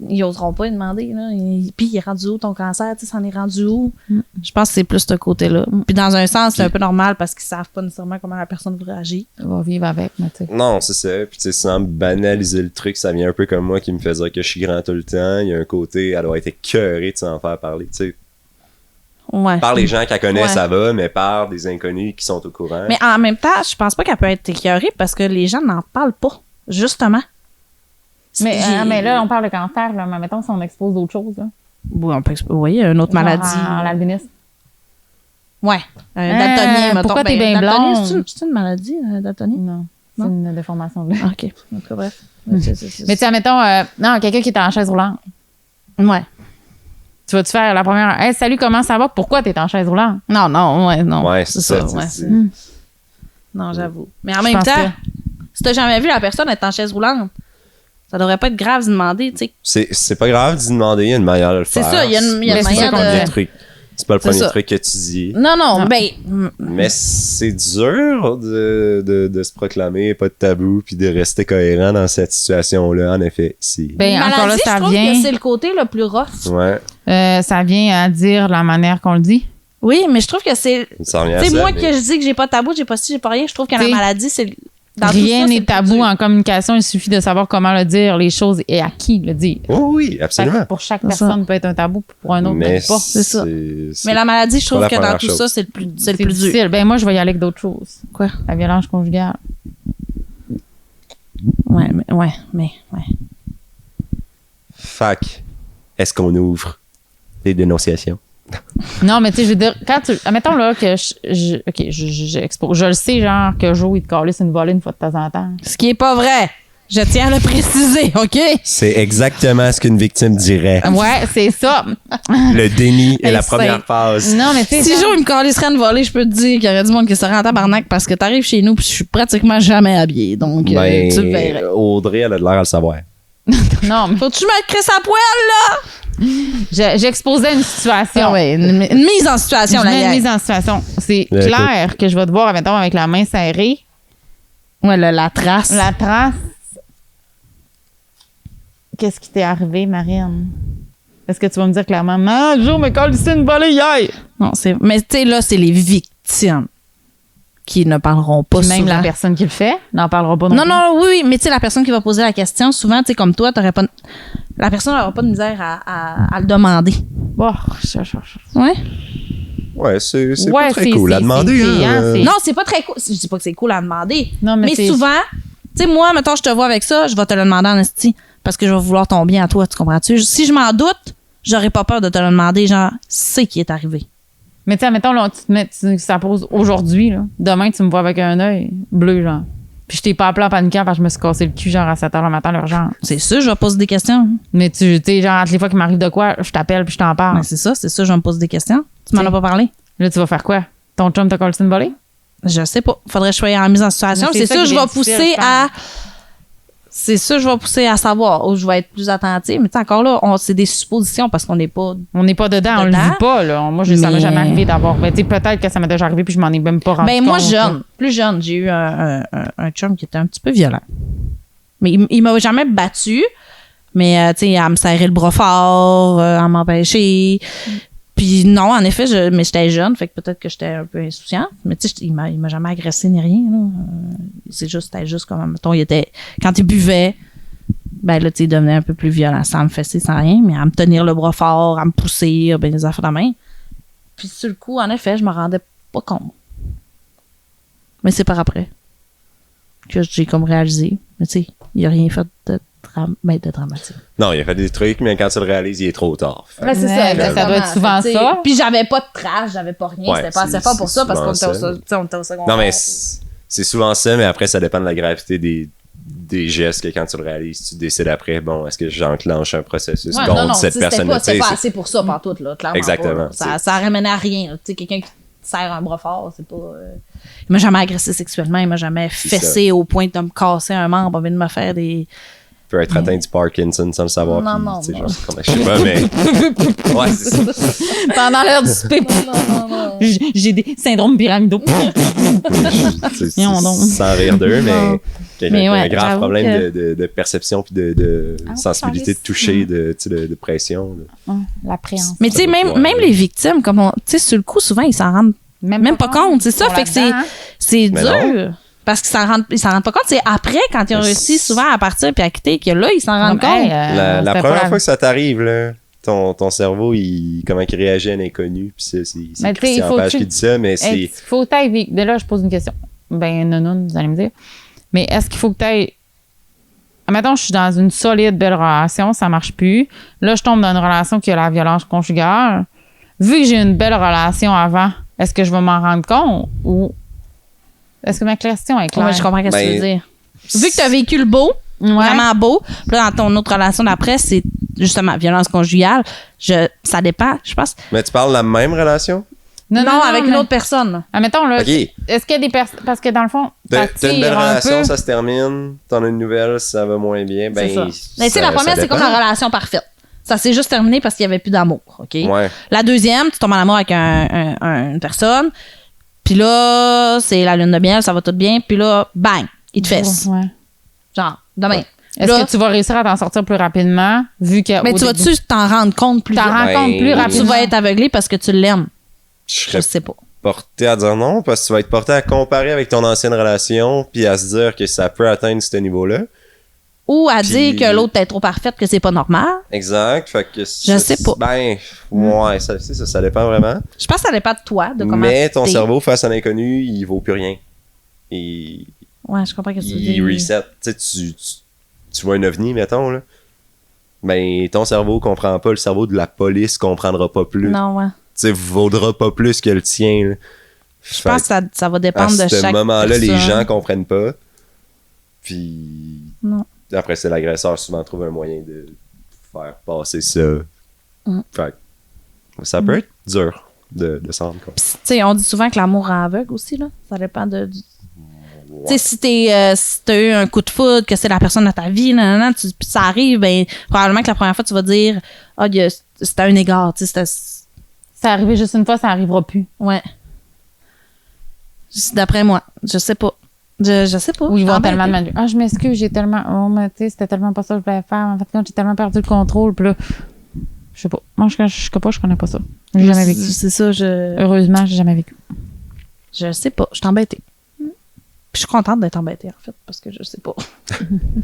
ils oseront pas y demander, là. Puis, il est rendu où ton cancer? Tu sais, ça en est rendu où? Je pense que c'est plus ce côté-là. Puis, dans un sens, c'est un peu normal parce qu'ils savent pas nécessairement comment la personne va réagir. On va vivre avec, mais tu sais. Non, c'est ça. Puis, tu sais, sans banaliser le truc, ça vient un peu comme moi qui me fait dire que je suis grand tout le temps. Il y a un côté, elle doit être écœurée de s'en faire parler, tu sais. Ouais. Par les gens qu'elle connaît, Ouais. ça va, mais par des inconnus qui sont au courant. Mais en même temps, je pense pas qu'elle peut être écœurée parce que les gens n'en parlent pas, justement. Mais là, on parle de cancer, là. Mais mettons, si on expose d'autres choses, là. Oui, oui, une autre maladie. L'albinisme. Ouais. Daltonien, mettons. pourquoi t'es bien daltonien, blonde? C'est une maladie, daltonien? Non. C'est Non? une déformation de l'œil. Ah, OK. En tout cas, bref. Mais tu sais, mettons, non, quelqu'un qui est en chaise roulante. Ouais. Tu vas-tu faire la première. Hey, salut, comment ça va? Pourquoi t'es en chaise roulante? Non, non. Ouais, c'est ça. tu Ouais, sais, Non, j'avoue. Mais en Je même pense temps, si t'as jamais vu la personne être en chaise roulante, ça devrait pas être grave de demander, tu sais. c'est pas grave d'y demander, il y a une manière de le C'est faire. ça, il y a une Mais c'est manière ça qu'on Le de... truc. C'est pas le C'est premier ça. truc que tu dis. Non, ben... Mais c'est dur de se proclamer, pas de tabou, puis de rester cohérent dans cette situation-là, en effet. Si. Ben, encore là, maladie, ça je trouve vient. que c'est le côté le plus rough. Ouais, Ça vient à dire la manière qu'on le dit. Oui, mais je trouve que c'est... ça revient à Tu sais, ça, moi, mais- que je dis que j'ai pas de tabou, j'ai pas ci, j'ai pas rien, je trouve que la T'sais, maladie, c'est... dans tout Rien ça, c'est n'est le plus tabou dur. en communication. Il suffit de savoir comment le dire, les choses et à qui le dire. Oh oui, Fait absolument. que pour chaque C'est personne, peut être un tabou, puis pour un autre, Mais peut-être pas. c'est ça. c'est- Mais la maladie, je trouve pas la que dans première tout chose. ça, c'est le plus C'est dur. difficile. Ben, moi, je vais y aller avec d'autres choses. Quoi? La violence conjugale. Ouais. Fac, est-ce qu'on ouvre les dénonciations? Non, mais tu sais, je veux dire, quand tu. Admettons là que j'expose. Je le sais, genre, que Joe, il te calisse une volée une fois de temps en temps. Ce qui est pas vrai. Je tiens à le préciser, OK? C'est exactement ce qu'une victime dirait. Ouais, c'est ça. Le déni est Hey, la c'est- première phase. Non, mais tu sais. Si genre- Joe, il me calisserait une volée, je peux te dire qu'il y aurait du monde qui serait en tabarnak parce que t'arrives chez nous puis je suis pratiquement jamais habillée. Donc, Ben, tu le verrais. Audrey, elle a de l'air à le savoir. Non, mais Faut-tu mettre Chris à poil, là? j'exposais une situation. Ah ouais, une mise en situation, Je là. mets une gang. mise en situation. C'est Ouais, clair que je vais te voir, mettons, avec la main serrée. Ouais, la trace. La trace. Qu'est-ce qui t'est arrivé, Marine? Est-ce que tu vas me dire clairement, non, Joe me colle ici une volée hier? Non, c'est... Mais tu sais, là, c'est les victimes qui ne parleront pas Puis même souvent. la personne qui le fait n'en parlera pas Non, plus. non, oui, mais tu sais, la personne qui va poser la question, souvent, tu sais, comme toi, t'aurais pas... La personne n'aura pas de misère à le demander. Oh, Ouais? Ouais, c'est Ouais, pas très cool à c'est demander. payant, hein. c'est- Non, c'est pas très cool. Je dis pas que c'est cool à demander. Non, mais c'est- souvent, tu sais, moi, mettons, je te vois avec ça, je vais te le demander en esti parce que je vais vouloir ton bien à toi, tu comprends-tu? Si je m'en doute, j'aurais pas peur de te le demander, genre, c'est qui est arrivé. Mais tu sais, mettons, là, ça pose aujourd'hui, là. Demain, tu me vois avec un œil bleu, genre. Puis je t'ai pas appelé en paniquant parce que je me suis cassé le cul, genre, à 7h le matin, l'urgence. C'est sûr, je vais poser des questions. Mais tu sais, genre, entre les fois qu'il m'arrive de quoi, je t'appelle puis je t'en parle. Ben, c'est ça, je vais me poser des questions. Tu m'en T'sais. as pas parlé? Là, tu vas faire quoi? Ton chum t'a collé une volée? Je sais pas. Faudrait que je sois en mise en situation. Mais C'est c'est ça sûr, qui je est vais difficile, pousser je pense. à. C'est sûr, je vais pousser à savoir où je vais être plus attentive. Mais tu sais, encore là, c'est des suppositions parce qu'on n'est pas. On n'est pas dedans, on le Dedans. vit pas, là. Moi, ça m'est Mais- jamais arrivé d'avoir. Ben, tu sais, peut-être que ça m'est déjà arrivé puis je m'en ai même pas rendu Ben, moi, compte, là. plus jeune, j'ai eu un chum qui était un petit peu violent. Mais il m'a jamais battu. Mais, tu sais, à me serrer le bras fort, à m'empêcher. Puis non, en effet, mais j'étais jeune, fait que peut-être que j'étais un peu insouciante. Mais tu sais, il m'a jamais agressé ni rien. Là. C'était juste comme, mettons, quand il buvait, ben là, tu sais, il devenait un peu plus violent, sans me fesser, sans rien, mais à me tenir le bras fort, à me pousser, ben les affaires de la main. Puis sur le coup, en effet, je me rendais pas compte. Mais c'est par après que j'ai comme réalisé. Mais tu sais, il a rien fait de dramatique. Non, il a fait des trucs, mais quand tu le réalises, il est trop tard. Fait Ben, c'est Ouais, ça, ben, ça doit être souvent Fait que, ça. Puis j'avais pas de trash, j'avais pas rien. Ouais, c'était pas assez c'est- fort pour c'est ça parce qu'on souvent était ça. on était au secondaire. Non, mais c'est souvent ça, mais après, ça dépend de la gravité des gestes que quand tu le réalises, tu décides après, bon, est-ce que j'enclenche un processus Ouais, contre non, cette personne-là? C'est pas assez pour ça, pantoute, là, clairement. Exactement. Pas, là. Ça ramène à rien. Tu sais, quelqu'un qui te serre un bras fort, c'est pas. Il m'a jamais agressé sexuellement, il m'a jamais fessé au point de me casser un membre, de me faire des. Peut être atteint du Parkinson sans le savoir. Non, puis, non. Genre, je sais pas, mais. Ouais, c'est ça. Pendant l'heure du souper, Non. j'ai des syndromes pyramidaux. Sans rire d'eux, mais quelqu'un qui a un grave j'avoue problème de perception puis de sensibilité de toucher, de pression. Là. L'appréhension. Mais tu sais, même les victimes, comme tu sais, sur le coup, souvent, ils s'en rendent même pas compte. C'est ça, fait que c'est Mais dur. non. Parce qu'ils s'en rendent pas compte. C'est après, quand ils ont réussi souvent à partir puis à quitter, que là, ils s'en rendent compte. La première fois que ça t'arrive, là, ton cerveau, comment il réagit à l'inconnu. Puis c'est Christian Page qui dit ça, mais c'est... Il faut que tu ailles... De là, je pose une question. Ben, non, vous allez me dire. Mais est-ce qu'il faut que tu ailles... Admettons, je suis dans une solide, belle relation, ça marche plus. Là, je tombe dans une relation qui a la violence conjugale. Vu que j'ai une belle relation avant, est-ce que je vais m'en rendre compte ou... Est-ce que ma question est claire? Oui, je comprends ce que tu veux dire. Vu que tu as vécu le beau, vraiment beau, puis là, dans ton autre relation d'après, c'est justement violence conjugale. Ça dépend, je pense. Mais tu parles de la même relation? Non, avec une autre personne. Admettons, là, OK. est-ce qu'il y a des personnes... Parce que dans le fond, T'as une belle relation, peu. ça se termine. T'en as une nouvelle, ça va moins bien. Ben, C'est ça. Mais tu sais, la première, c'est comme la relation parfaite. Ça s'est juste terminé parce qu'il n'y avait plus d'amour, OK? Ouais. La deuxième, tu tombes en amour avec une personne, puis là, c'est la lune de miel, ça va tout bien, puis là, bang, il te fesse. Ouais. Genre, demain. Ouais. Est-ce que tu vas réussir à t'en sortir plus rapidement, vu que... Mais tu vas-tu t'en rendre compte plus t'en rapidement? rends compte plus Ben, rapidement? Tu vas être aveuglé parce que tu l'aimes. Je Je serais sais pas. porté à dire non, parce que tu vas être porté à comparer avec ton ancienne relation, puis à se dire que ça peut atteindre ce niveau-là. Ou à Puis- dire que l'autre est trop parfaite, que c'est pas normal. Exact. Fait que Je sais pas. Ben, ouais, ça dépend vraiment. Je pense que ça dépend de toi, de comment Mais ton t'es. cerveau, face à l'inconnu, il vaut plus rien. Et Ouais, je comprends ce que tu veux il dire. reset. Tu sais, tu vois un ovni, mettons, là. Ben, ton cerveau comprend pas, le cerveau de la police comprendra pas plus. Non, ouais. Tu sais, vaudra pas plus que le tien, là. Je pense que ça va dépendre de à chaque ce moment-là, personne. les gens comprennent pas. Puis Non. après, c'est l'agresseur souvent trouve un moyen de faire passer ça. Fait que ça peut être dur de s'en rendre compte. Puis, tu sais, on dit souvent que l'amour rend aveugle aussi, là. Ça dépend de... Ouais. Tu sais, si t'as eu un coup de foudre, que c'est la personne de ta vie, puis ça arrive, ben, probablement que la première fois, tu vas dire, c'était un égard, tu sais, C'est arrivé juste une fois, ça n'arrivera plus. ouais. D'après moi, je sais pas. Je sais pas. Ou ils vont Embêté. tellement demander, je m'excuse, j'ai tellement... Oh, mais tu sais, c'était tellement pas ça que je voulais faire. En fait, quand j'ai tellement perdu le contrôle, puis là... Je sais pas. Moi, je connais pas ça. J'ai jamais vécu. C'est ça, Heureusement, j'ai jamais vécu. je sais pas. Je suis embêtée. Puis je suis contente d'être embêtée, en fait, parce que je sais pas.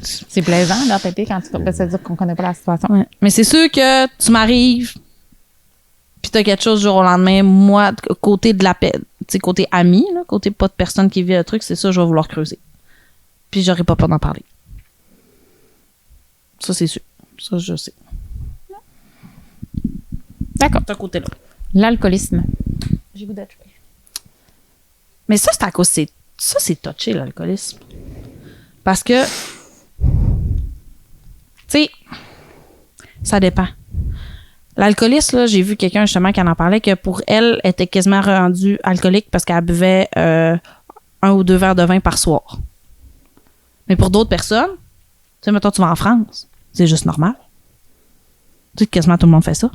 C'est plaisant d'entêter quand tu fais ça dire qu'on connaît pas la situation. Ouais. Mais c'est sûr que tu m'arrives, puis t'as quelque chose du jour au lendemain. Moi, côté de la paix, tu sais, côté ami, là, côté pas de personne qui vit le truc, c'est ça, je vais vouloir creuser. Puis j'aurai pas peur d'en parler. Ça, c'est sûr. Ça, je sais. D'accord. De ce côté-là. L'alcoolisme. J'ai goût d'être. Mais ça, c'est à cause. C'est touché, l'alcoolisme. Parce que. Tu sais, ça dépend. L'alcoolisme, là, j'ai vu quelqu'un justement qui en parlait que pour elle, elle était quasiment rendue alcoolique parce qu'elle buvait 1 ou 2 verres de vin par soir. Mais pour d'autres personnes, tu sais, mettons, tu vas en France, c'est juste normal. Tu sais, quasiment tout le monde fait ça.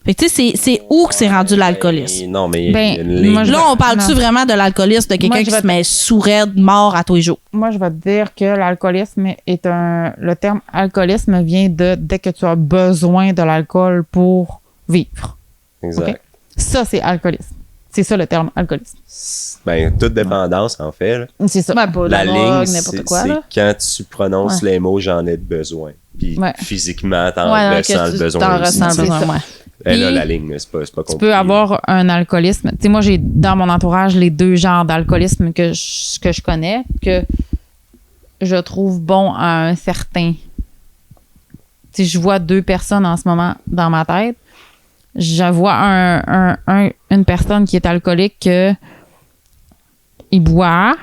Fait que tu sais, c'est où que c'est rendu l'alcoolisme? Non, mais il y a Ben, une ligne. moi, Là, on parle-tu Non. vraiment de l'alcoolisme de quelqu'un Moi, je qui vais se met sous-raide, mort à tous les jours? Moi, je vais te dire que l'alcoolisme est le terme alcoolisme vient de dès que tu as besoin de l'alcool pour vivre. Exact. OK? Ça, c'est alcoolisme. C'est ça le terme alcoolisme. Ben, toute dépendance, en fait. Là. C'est ça. Ben, pas de La drogue, ligne, n'importe c'est quoi, là. quand tu prononces les mots « j'en ai besoin ». Puis Ouais. physiquement, t'en Ouais, ressens le besoin t'en aussi. ressens le tu sais. besoin, ouais. Elle a Puis, la ligne, c'est pas compliqué. Tu peux avoir un alcoolisme. Tu sais, moi, j'ai dans mon entourage les 2 genres d'alcoolisme que je connais, que je trouve bon à un certain. Tu sais, je vois 2 personnes en ce moment dans ma tête. Je vois une personne qui est alcoolique que il boit,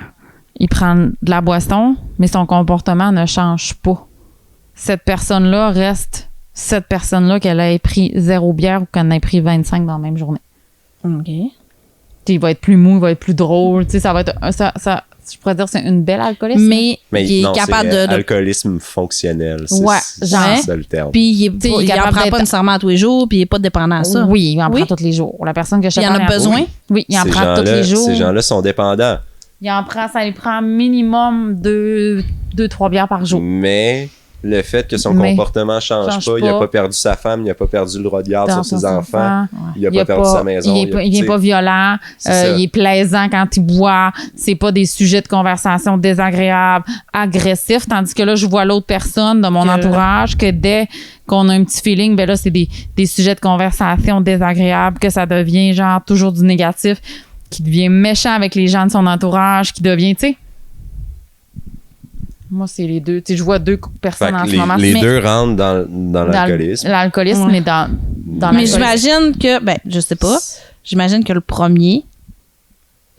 il prend de la boisson, mais son comportement ne change pas. Cette personne-là reste cette personne-là qu'elle ait pris 0 bière ou qu'elle en ait pris 25 dans la même journée. OK. T'sais, il va être plus mou, il va être plus drôle. Tu sais, ça va être... je pourrais dire que c'est une belle alcoolisme. Mais il est non, capable c'est de... alcoolisme fonctionnel. Ouais, c'est genre. ça le terme. Puis il en capable prend d'être- pas nécessairement à tous les jours, puis il est pas dépendant à ça. Oui, il en Oui. prend tous les jours. La personne que je Il en parle, a besoin? Oui, il en Ces prend tous gens-là- les jours. Ces gens-là sont dépendants. Il en prend, ça lui prend minimum 2-3 bières par jour. Mais le fait que son Mais comportement change change pas, il a pas. pas perdu sa femme, il a pas perdu le droit de garde Dans sur ses son enfants, il a Il pas perdu sa maison. Il est pas violent. C'est ça. Il est plaisant quand il boit. C'est pas des sujets de conversation désagréables, agressifs. Tandis que là, je vois l'autre personne de mon Que- entourage que dès qu'on a un petit feeling, ben là, c'est des sujets de conversation désagréables, que ça devient genre toujours du négatif, qui devient méchant avec les gens de son entourage, qui devient, tu sais. Moi, c'est les deux. Tu sais, je vois deux personnes en ce moment. les Mais- deux rentrent dans l'alcoolisme. L'alcoolisme, Ouais. mais dans Mais l'alcoolisme. j'imagine que... Ben, je sais pas. J'imagine que le premier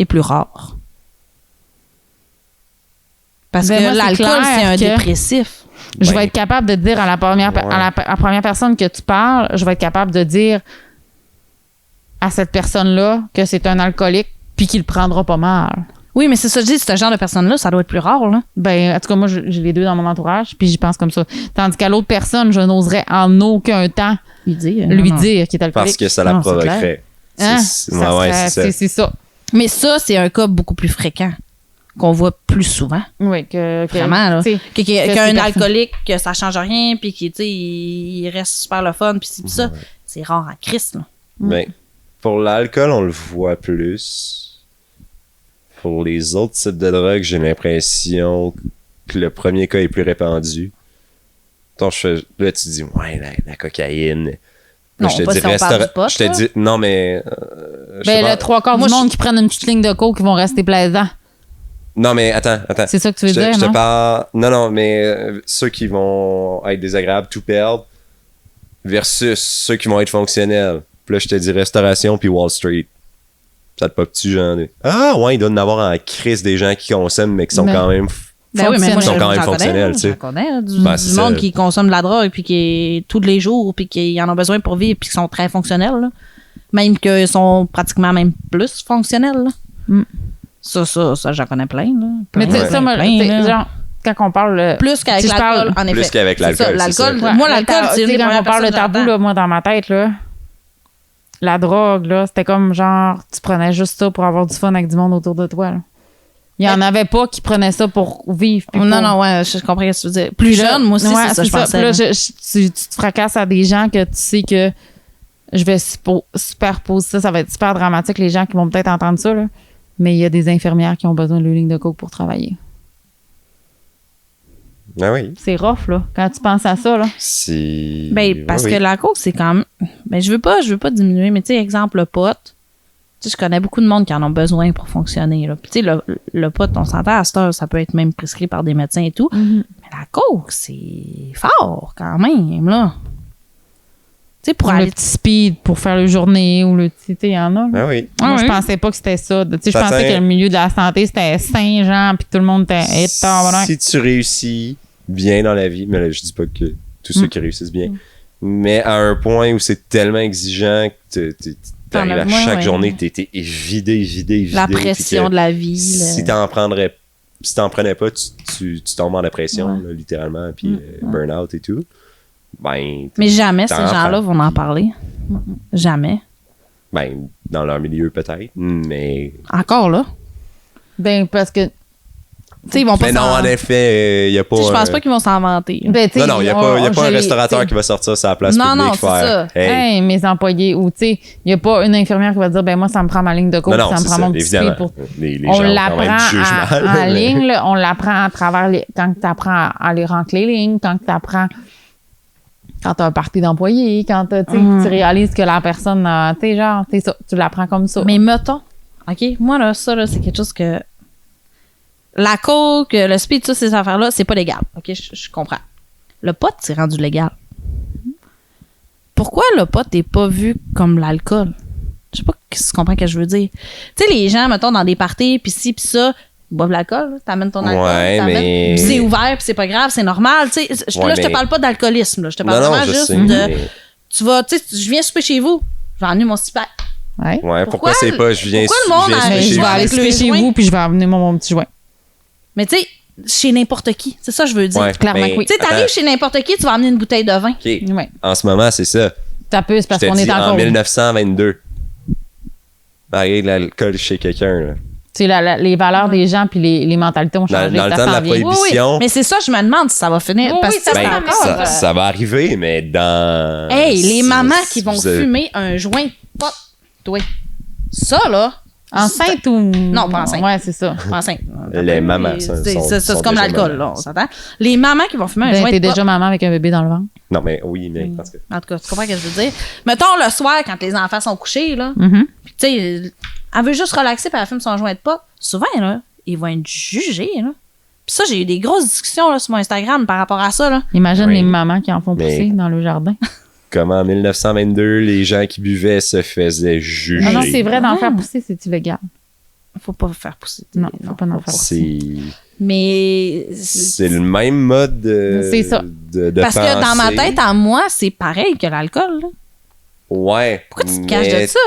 est plus rare. Parce Ben, que moi, c'est l'alcool, clair c'est un que- dépressif. Je Ouais. vais être capable de dire à la première, Ouais. à la première personne que tu parles, je vais être capable de dire à cette personne-là que c'est un alcoolique puis qu'il le prendra pas mal. Oui, mais c'est ça que je dis, ce genre de personne-là, ça doit être plus rare, là. Ben, en tout cas, moi, j'ai les deux dans mon entourage puis j'y pense comme ça. Tandis qu'à l'autre personne, je n'oserais en aucun temps Il dit... lui non. dire qu'il est alcoolique. Parce que ça la Non, c'est provoquerait. Hein? C'est Ça ouais, serait- c'est ça. c'est ça. Mais ça, c'est un cas beaucoup plus fréquent, qu'on voit plus souvent. Oui, que Vraiment, là. tu sais, Qu'un c'est personne. alcoolique, que ça change rien, puis qu'il, tu sais, il reste super le fun, puis c'est ça. Ouais. C'est rare en Christ, là. Mais pour l'alcool, on le voit plus. Pour les autres types de drogues, j'ai l'impression que le premier cas est plus répandu. Donc, là, tu dis, ouais, la cocaïne. Là, Non, je te pas dis, si on parle du pot, je te là. dis, non, mais. je sais ben, pas. le 3/4 Moi, du je- monde qui prennent une petite ligne de coke qui vont rester plaisants. Non, mais attends. C'est ça que tu veux dire, Je te non? parle. Non, mais ceux qui vont être désagréables, tout perdre, versus ceux qui vont être fonctionnels. Puis là, je te dis restauration puis Wall Street. Ça te pop-tu, genre. Ah, ouais, il doit y en avoir en crise des gens qui consomment, mais qui sont Mais- quand même. Ben oui, mais moi, Ils sont quand même j'en connais, fonctionnels, tu sais. J'en connais, du, Ben, du c'est monde ça. qui consomme de la drogue, puis qui est tous les jours, puis qui en ont besoin pour vivre, puis qui sont très fonctionnels, là. Même qu'ils sont pratiquement même plus fonctionnels, là. Mm. Ça, j'en connais plein, là. Mais tu sais, Ouais. ça, moi, Plein, tu sais, là. genre, quand on parle. Plus qu'avec Si je parle- l'alcool, en effet. Plus qu'avec C'est ça, l'alcool, c'est l'alcool, ça. moi, le l'alcool, ta- c'est tu sais, une des quand on premières parle de personnes que tabou, j'entends. là, moi, dans ma tête, là, la drogue, là, c'était comme genre, tu prenais juste ça pour avoir du fun avec du monde autour de toi, là. Il y en avait pas qui prenaient ça pour vivre. puis Non, pour- non, ouais, je comprends ce que tu veux dire. Plus Puis là, jeune, moi aussi, ouais, c'est ça, je pensais. Puis là, là. tu te fracasses à des gens que tu sais que je vais superposer ça. Ça va être super dramatique, les gens qui vont peut-être entendre ça, là. Mais il y a des infirmières qui ont besoin de leur ligne de coke pour travailler. Ah oui. C'est rough, là, quand tu penses à ça, là. C'est. Ben, parce oui, que oui. la coke, c'est quand même. Ben, je veux pas diminuer, mais tu sais, exemple, le pot. Tu sais, je connais beaucoup de monde qui en ont besoin pour fonctionner, là. Puis, tu sais, le pot, on s'entend à cette heure, ça peut être même prescrit par des médecins et tout. Mais la coke, c'est fort, quand même, là. Tu sais, pour Pour le aller. petit speed, pour faire le journée ou le petit, tu sais, il y en a. là. Ah oui. Moi, je oui. pensais pas que c'était ça. Tu sais, je Ça pensais tient- que le milieu de la santé, c'était sain, genre, puis tout le monde était... Hey, tabarnak. Si tu réussis bien dans la vie, mais là, je dis pas que tous ceux qui réussissent bien, mais à un point où c'est tellement exigeant que t'arrives T'en as à moins, chaque ouais. journée, t'es vidé. La puis que pression de la vie. Si t'en prenais pas, tu tombes en dépression, Ouais. là, littéralement, puis burn-out et tout. Ben, Mais jamais ces T'en gens-là prends. vont en parler. Jamais. ben, dans leur milieu peut-être, mais. Encore là. Ben, parce que... Tu sais, ils vont pas Mais non, s'en- en effet, il y a pas. Tu sais, je pense pas qu'ils vont s'en vanter. Ben, tu sais, Non, il y a on- pas un je l'ai- restaurateur tu sais, qui va sortir sa place Non, publique non, c'est faire. ça. Hey, Hey, mes employés, ou tu sais, il n'y a pas une infirmière qui va dire, ben moi, ça me prend ma ligne de coke, non, non, ça me c'est prend ça, mon petit évidemment. speed pour... Les On gens ont quand même l'apprend du jugement. en ligne, là, on l'apprend à travers les... Quand tu apprends à aller rentrer les lignes, quand tu apprends... Quand tu as un party d'employés, quand tu réalises que la personne, tu sais, genre, t'es ça, tu l'apprends comme ça. Mais mettons, OK, moi, là, ça, là, c'est quelque chose que. La coke, le speed, ça, ces affaires-là, c'est pas légal. OK, je comprends. Le pot, c'est rendu légal. Pourquoi le pot n'est pas vu comme l'alcool? Je sais pas si tu comprends ce que je veux dire. Tu sais, les gens, mettons, dans des parties, pis ci, pis ça, boivent de l'alcool. T'amènes ton alcool. Ouais, mais- Puis c'est ouvert, puis c'est pas grave, c'est normal. Tu sais, Ouais, là, je te mais- parle pas d'alcoolisme. Là. Je te parle Non, non, vraiment je juste sais, de. mais- Tu vas, tu sais, je viens souper chez vous. J'ai emmené mon six-pack. Ouais. Ouais, pourquoi c'est pas je viens pourquoi le monde je viens a- souper Mais chez je chez vais vous? aller avec souper le chez joint. vous, puis je vais amener mon petit joint. Mais tu sais, chez n'importe qui. C'est ça que je veux dire. Ouais, Clairement mais- que oui. Tu sais, t'arrives Attends, chez n'importe qui, tu vas amener une bouteille de vin. OK. Ouais. En ce moment, c'est ça. Ça peut, c'est parce Je te qu'on est dis, encore. en 1922. Marier de l'alcool chez quelqu'un, là. Tu sais, les valeurs des gens puis les mentalités ont changé. Dans le ça temps de s'en la vient. prohibition. Mais c'est ça, je me demande si ça va finir. Oui, parce oui, que ça c'est se Ben, passe. encore. encore, ça va arriver, mais dans... Hey, les ça- mamans qui vont vous avez- fumer un joint de pot. Toi. Ça, là. Enceinte ou. Non, pas enceinte. Ouais, c'est ça. Enceinte. Les mamans, C'est sont c'est comme déjà l'alcool, mamans. là, on s'entend. Les mamans qui vont fumer un Ben, joint t'es de pot. déjà maman avec un bébé dans le ventre. Non, mais oui, mais... parce que- En tout cas, tu comprends ce que je veux dire? Mettons le soir, quand les enfants sont couchés, là, Mhm. puis tu sais, elle veut juste relaxer puis elle fume son joint de pot. Souvent, là, ils vont être jugés, là. Puis ça, j'ai eu des grosses discussions là, sur mon Instagram par rapport à ça, là. Imagine Oui. les mamans qui en font Mais- pousser dans le jardin. Comment en 1922, les gens qui buvaient se faisaient juger. Ah non, c'est vrai, d'en Ah. faire pousser, c'est illégal. Faut pas faire pousser. Non, faut pas en faire pousser. C'est... Mais. C'est le même mode C'est ça. de Parce que dans ma pensée. tête, à moi, c'est pareil que l'alcool, là. Ouais. Pourquoi tu te caches mais- de ça?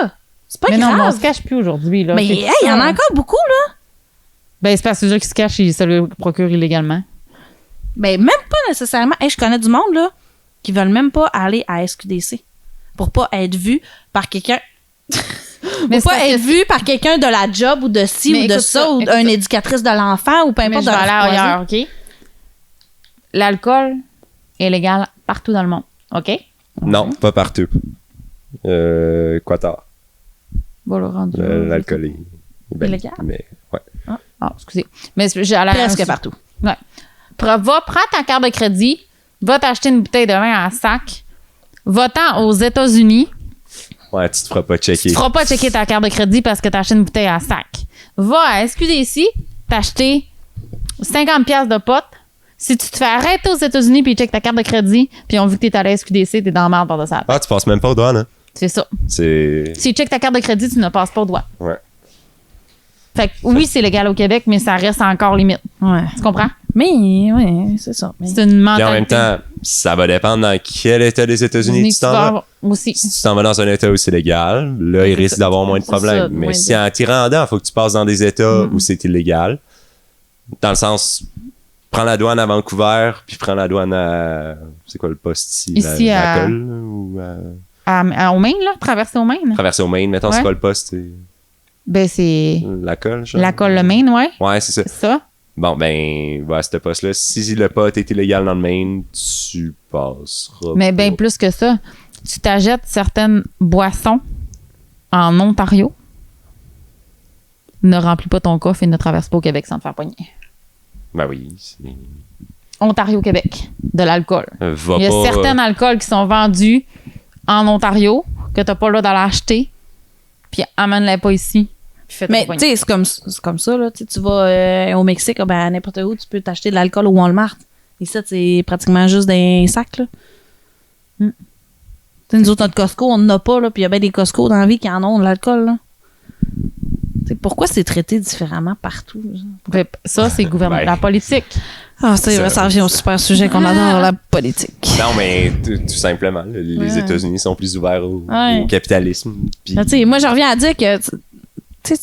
C'est pas Mais non, mais on grave. se cache plus aujourd'hui. Là. Mais C'est hey, tout il y ça. en a encore beaucoup, là. Ben, c'est parce que ceux qui se cachent, ils se le procurent illégalement. Ben, même pas nécessairement. Hey, je connais du monde, là, qui veulent même pas aller à SQDC pour pas être vu par quelqu'un. Mais Pour c'est pas parce être que- vu par quelqu'un de la job ou de ci Mais ou de écoute ça, ça, ou écoute d'une ça. éducatrice de l'enfant ou peu Mais importe je de vais leur aller voisin. ailleurs, OK? L'alcool est légal partout dans le monde, OK? Non, pas partout. Quator. Bon, le rendu. L'alcool est Illégal? Mais, ouais. Ah, excusez. Mais j'ai à la Presque partout. Ouais. Va, prends ta carte de crédit, va t'acheter une bouteille de vin en sac, va-t'en aux États-Unis. Ouais, tu te feras pas checker. Tu ne feras pas checker ta carte de crédit parce que t'as acheté une bouteille en sac. Va à SQDC, t'acheter 50$ piastres de potes. Si tu te fais arrêter aux États-Unis puis ils checkent ta carte de crédit puis ils ont vu que t'es allé à SQDC, t'es dans la merde par de ça. Ah, tu passes même pas aux douanes, hein? C'est ça. C'est... S'ils checkent ta carte de crédit, tu ne passes pas au doigt. Ouais. Fait que oui, c'est légal au Québec, mais ça reste encore limite. Ouais. Tu comprends? Mais, ouais, c'est ça. Mais- C'est une Puis mentalité. en même temps, ça va dépendre dans quel état des États-Unis tu tu t'en vas vas. avoir aussi. Si tu t'en vas dans un état où c'est légal, là, il risque d'avoir moins de C'est ça, problèmes. Mais moins si de- en tirant en dedans, il faut que tu passes dans des états où c'est illégal, dans le sens, prends la douane à Vancouver, puis prends la douane à... C'est quoi le poste ici? Ici, à- Cole, ou Au Maine, là, traverser au Maine. traverser au Maine. Mettons, c'est Ouais. quoi le poste? C'est Ben, c'est la colle, genre? la colle le Maine, ouais. Ouais, c'est ça. C'est ça. Bon, ben, à ce poste-là, si le pot est illégal dans le Maine, tu passeras Mais bien pas. plus que ça. Tu t'achètes certaines boissons en Ontario. Ne remplis pas ton coffre et ne traverse pas au Québec sans te faire pogner. Ben oui, c'est... Ontario-Québec, de l'alcool. Va Il y a pas... certains alcools qui sont vendus en Ontario que tu n'as pas le droit d'aller acheter, puis amène-les pas ici. Puis fais-toi Mais, pogner. tu sais, c'est comme ça, là. Tu sais, tu vas au Mexique, ben, à n'importe où, tu peux t'acheter de l'alcool au Walmart. Et ça, c'est pratiquement juste des sacs, là. Mm. Tu sais, nous autres, notre Costco, on n'en a pas, là. Puis il y a bien des Costco dans la vie qui en ont de l'alcool, là. Tu sais, pourquoi c'est traité différemment partout? Genre? Fait, ça, c'est gouvernement. Ben. La politique. Ah, c'est vrai, ça revient au super sujet qu'on adore, la politique. Non, mais tout simplement, là, les Ouais. États-Unis sont plus ouverts au Ouais. capitalisme. Puis, Tu sais, moi, je reviens à dire que, tu sais,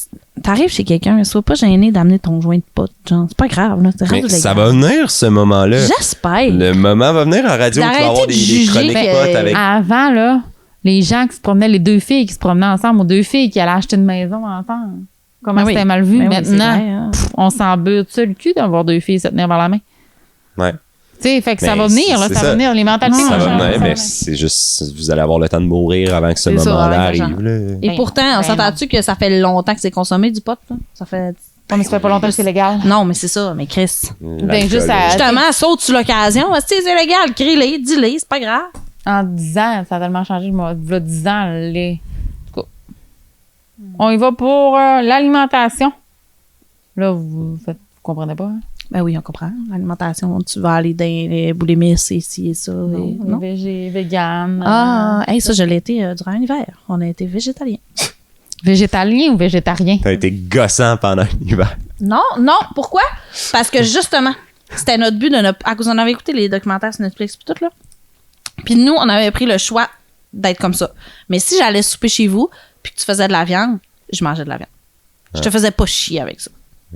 t'arrives chez quelqu'un, sois pas gêné d'amener ton joint de pote, genre, c'est pas grave, là. C'est mais rendu ça légal. va venir, ce moment-là. J'espère. Le moment va venir en radio, tu vas D'arrêter avoir de des juger chroniques que- potes avec... Avant, là, les gens qui se promenaient, les deux filles qui se promenaient ensemble, ou deux filles qui allaient acheter une maison ensemble. Comment Ben oui. c'était mal vu. Ben oui, c'est Maintenant, vrai, hein. on s'en bute le cul d'avoir deux filles se tenir par la main. Ouais. Tu sais, fait que ça Mais va venir, là, c'est ça va ça. venir. Les mentalités Ça vont va changer, venir, ça mais va c'est juste... Vous allez avoir le temps de mourir avant que ce C'est ça, moment-là avec arrive. Là. Et Ben, pourtant, on ben s'entend-tu que ça fait longtemps que c'est consommé du pot, là? Ça fait... venir. Mais ça fait pas longtemps que c'est légal. Non, mais c'est ça, mais Chris. L'alcool, juste à- Justement, saute sur l'occasion. Si c'est légal, crie-les, dis-les, c'est pas grave. En 10 ans, ça a tellement changé. Moi, il y a 10 ans, les... En tout cas, on y va pour l'alimentation. Là, vous comprenez pas, hein? Ben oui, on comprend. L'alimentation, tu vas aller dans les boulimies, c'est ci et ça. et- Non, végane. Ah, hey, ça, je l'ai été durant l'hiver. On a été végétalien. Végétalien ou végétarien? T'as été gossant pendant l'hiver. Non, pourquoi? Parce que justement, c'était notre but à cause on avait écouté les documentaires sur Netflix puis tout là. Puis nous, on avait pris le choix d'être comme ça. Mais si j'allais souper chez vous puis que tu faisais de la viande, je mangeais de la viande. Je te faisais pas chier avec ça.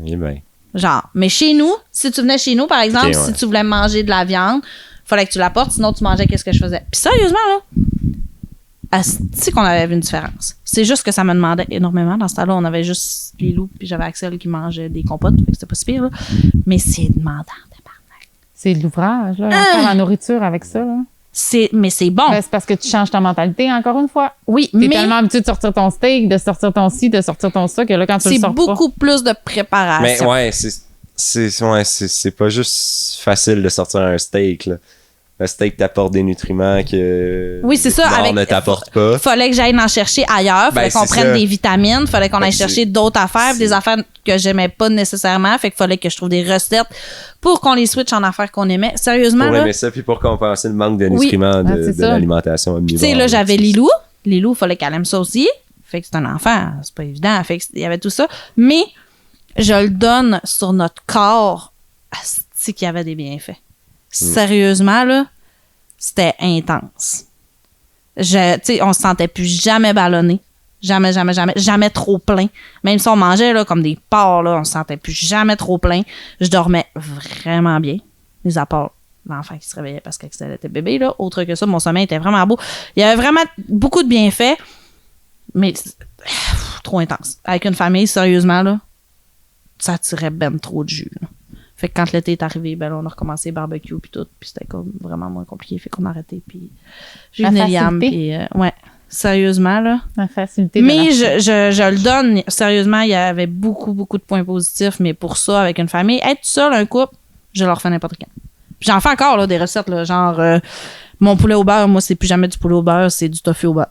Eh ben. Genre, mais chez nous, si tu venais chez nous, par exemple, Ok, ouais. si tu voulais manger de la viande, fallait que tu l'apportes, sinon tu mangeais qu'est-ce que je faisais. Puis sérieusement, là, c'est qu'on avait vu une différence. C'est juste que ça me demandait énormément. Dans ce temps-là, on avait juste les loups, puis j'avais Axel qui mangeait des compotes, fait que c'était pas si pire, là. Mais c'est demandant, tabarnak. C'est de l'ouvrage, là. Faire la nourriture avec ça, là. Mais c'est bon. Ben, c'est parce que tu changes ta mentalité, encore une fois. Oui, T'es mais tellement habitué de sortir ton steak, de sortir ton ci, de sortir ton ça, que là, quand tu le c'est sors beaucoup plus de préparation. Mais ouais, c'est pas juste facile de sortir un steak, là. Le steak t'apporte des nutriments que Oui, c'est ça, le avec- ne t'apporte pas. Fallait que j'aille en chercher ailleurs. Fallait Ben, qu'on c'est prenne ça. des vitamines. Fallait qu'on Fait aille que chercher d'autres affaires. Des affaires que j'aimais pas nécessairement. Fait qu'il fallait que je trouve des recettes pour qu'on les switch en affaires qu'on aimait. Sérieusement, Pour là. aimer ça, puis pour compenser le manque de Oui. nutriments Ah, de c'est ça. l'alimentation omnivore. Tu sais, là, j'avais Lilou. Lilou, il fallait qu'elle aime ça aussi. Fait que c'est un enfant. C'est pas évident. Fait qu'il y avait tout ça. Mais je le donne sur notre corps. Asti qu'il y avait des bienfaits. Sérieusement, là, c'était intense. Tu sais, on se sentait plus jamais ballonné. Jamais, jamais, jamais. Jamais trop plein. Même si on mangeait là, comme des porcs, là, on se sentait plus jamais trop plein. Je dormais vraiment bien. Mis à part l'enfant qui se réveillait parce qu'Axel était bébé. Là. Autre que ça, mon sommeil était vraiment beau. Il y avait vraiment beaucoup de bienfaits, mais trop intense. Avec une famille, sérieusement, là, ça tirait ben trop de jus. Là. Fait que quand l'été est arrivé, ben là, on a recommencé le barbecue puis tout, puis c'était comme vraiment moins compliqué. Fait qu'on a arrêté, puis j'ai La eu Néliam, facilité. puis ouais, sérieusement, là. La facilité de Mais marcher. je le donne, sérieusement, il y avait beaucoup, beaucoup de points positifs, mais pour ça, avec une famille, être seul, un couple, je leur fais n'importe quand. Puis j'en fais encore, là, des recettes, là, genre, mon poulet au beurre, moi, c'est plus jamais du poulet au beurre, c'est du tofu au beurre.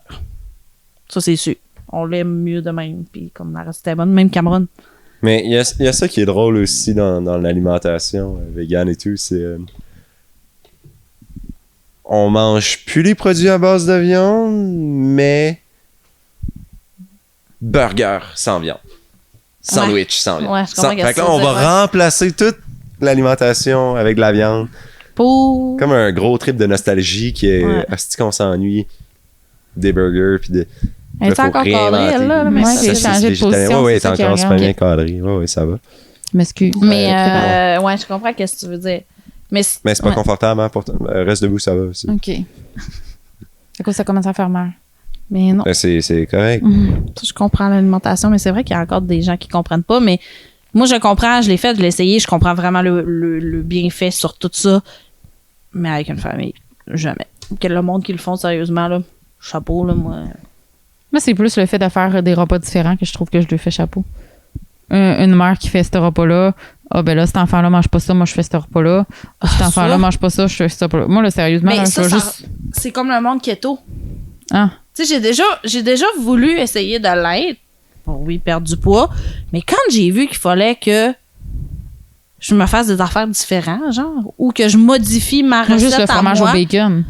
Ça, c'est sûr. On l'aime mieux de même, puis comme la recette est bonne, même Cameroun. Mais il y a ça qui est drôle aussi dans l'alimentation vegan et tout, c'est on mange plus les produits à base de viande, mais burger sans viande. Sandwich sans viande. Ouais, je comprends Fait qu'est-ce que là, que on tu veux va dire, remplacer toute l'alimentation avec de la viande. Pour... Comme un gros trip de nostalgie qui est Ouais. asti qu'on s'ennuie des burgers puis de Elle est faut encore cadrée, réinventer. elle, là, mais Ouais, ça, j'ai c'est- changé de végétalien. position, Ouais, c'est t'es ça qui encore super regarde. bien cadré. Ouais, ça va. Je m'excuse. Mais, ouais, je comprends ce que tu veux dire. Mais Mais c'est pas ouais. confortable, hein, pour reste debout, ça va aussi. OK. C'est quoi, ça commence à faire mal? Mais non. C'est correct. Je comprends l'alimentation, mais c'est vrai qu'il y a encore des gens qui comprennent pas. Mais moi, je comprends, je l'ai fait, je l'ai essayé, je comprends vraiment le bienfait sur tout ça. Mais avec une famille, jamais. Le monde qui le font sérieusement, là, chapeau, là, moi. Moi, c'est plus le fait de faire des repas différents que je trouve que je lui fais chapeau. Une mère qui fait ce repas-là, ah ben là, cet enfant-là mange pas ça, moi je fais ce repas-là. Ah, cet enfant-là ça? mange pas ça, je fais ce repas-là. Moi, là, sérieusement, Mais là, ça, je ça- vais juste... c'est comme le monde keto. Ah, Tu sais, j'ai déjà voulu essayer de l'être pour, oui, perdre du poids. Mais quand j'ai vu qu'il fallait que je me fasse des affaires différentes, genre, ou que je modifie ma moi, recette juste le à fromage moi. au bacon.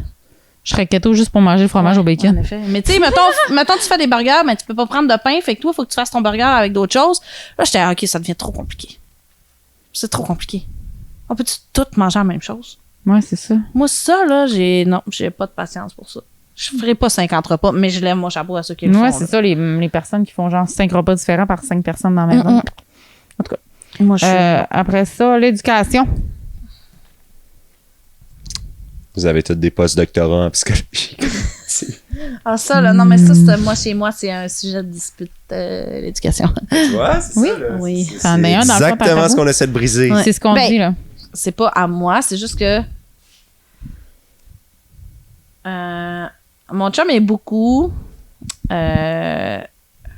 Je serais keto juste pour manger le fromage au En bacon. effet. Mais tu sais, mettons, tu fais des burgers, mais tu peux pas prendre de pain, fait que toi, il faut que tu fasses ton burger avec d'autres choses. Là, j'étais, OK, ça devient trop compliqué. C'est trop compliqué. On peut-tu tout manger la même chose? Ouais, c'est ça. Moi, ça, là, j'ai pas de patience pour ça. Je ferai pas 50 repas, mais je lève mon chapeau à ceux qui le font. Ouais, là. c'est ça, les personnes qui font genre 5 repas différents par 5 personnes dans la maison. En tout cas. Moi, je suis... Après ça, l'éducation. Vous avez tous des post-doctorats en psychologie. Ah, ça, là, non, mais ça, chez moi, c'est un sujet de dispute, l'éducation. Tu vois, c'est Oui. ça, là. Oui. C'est Ça en est un dans le fond, exactement par ce qu'on essaie de briser. Ouais. C'est ce qu'on Ben, dit, là. C'est pas à moi, c'est juste que mon chum est beaucoup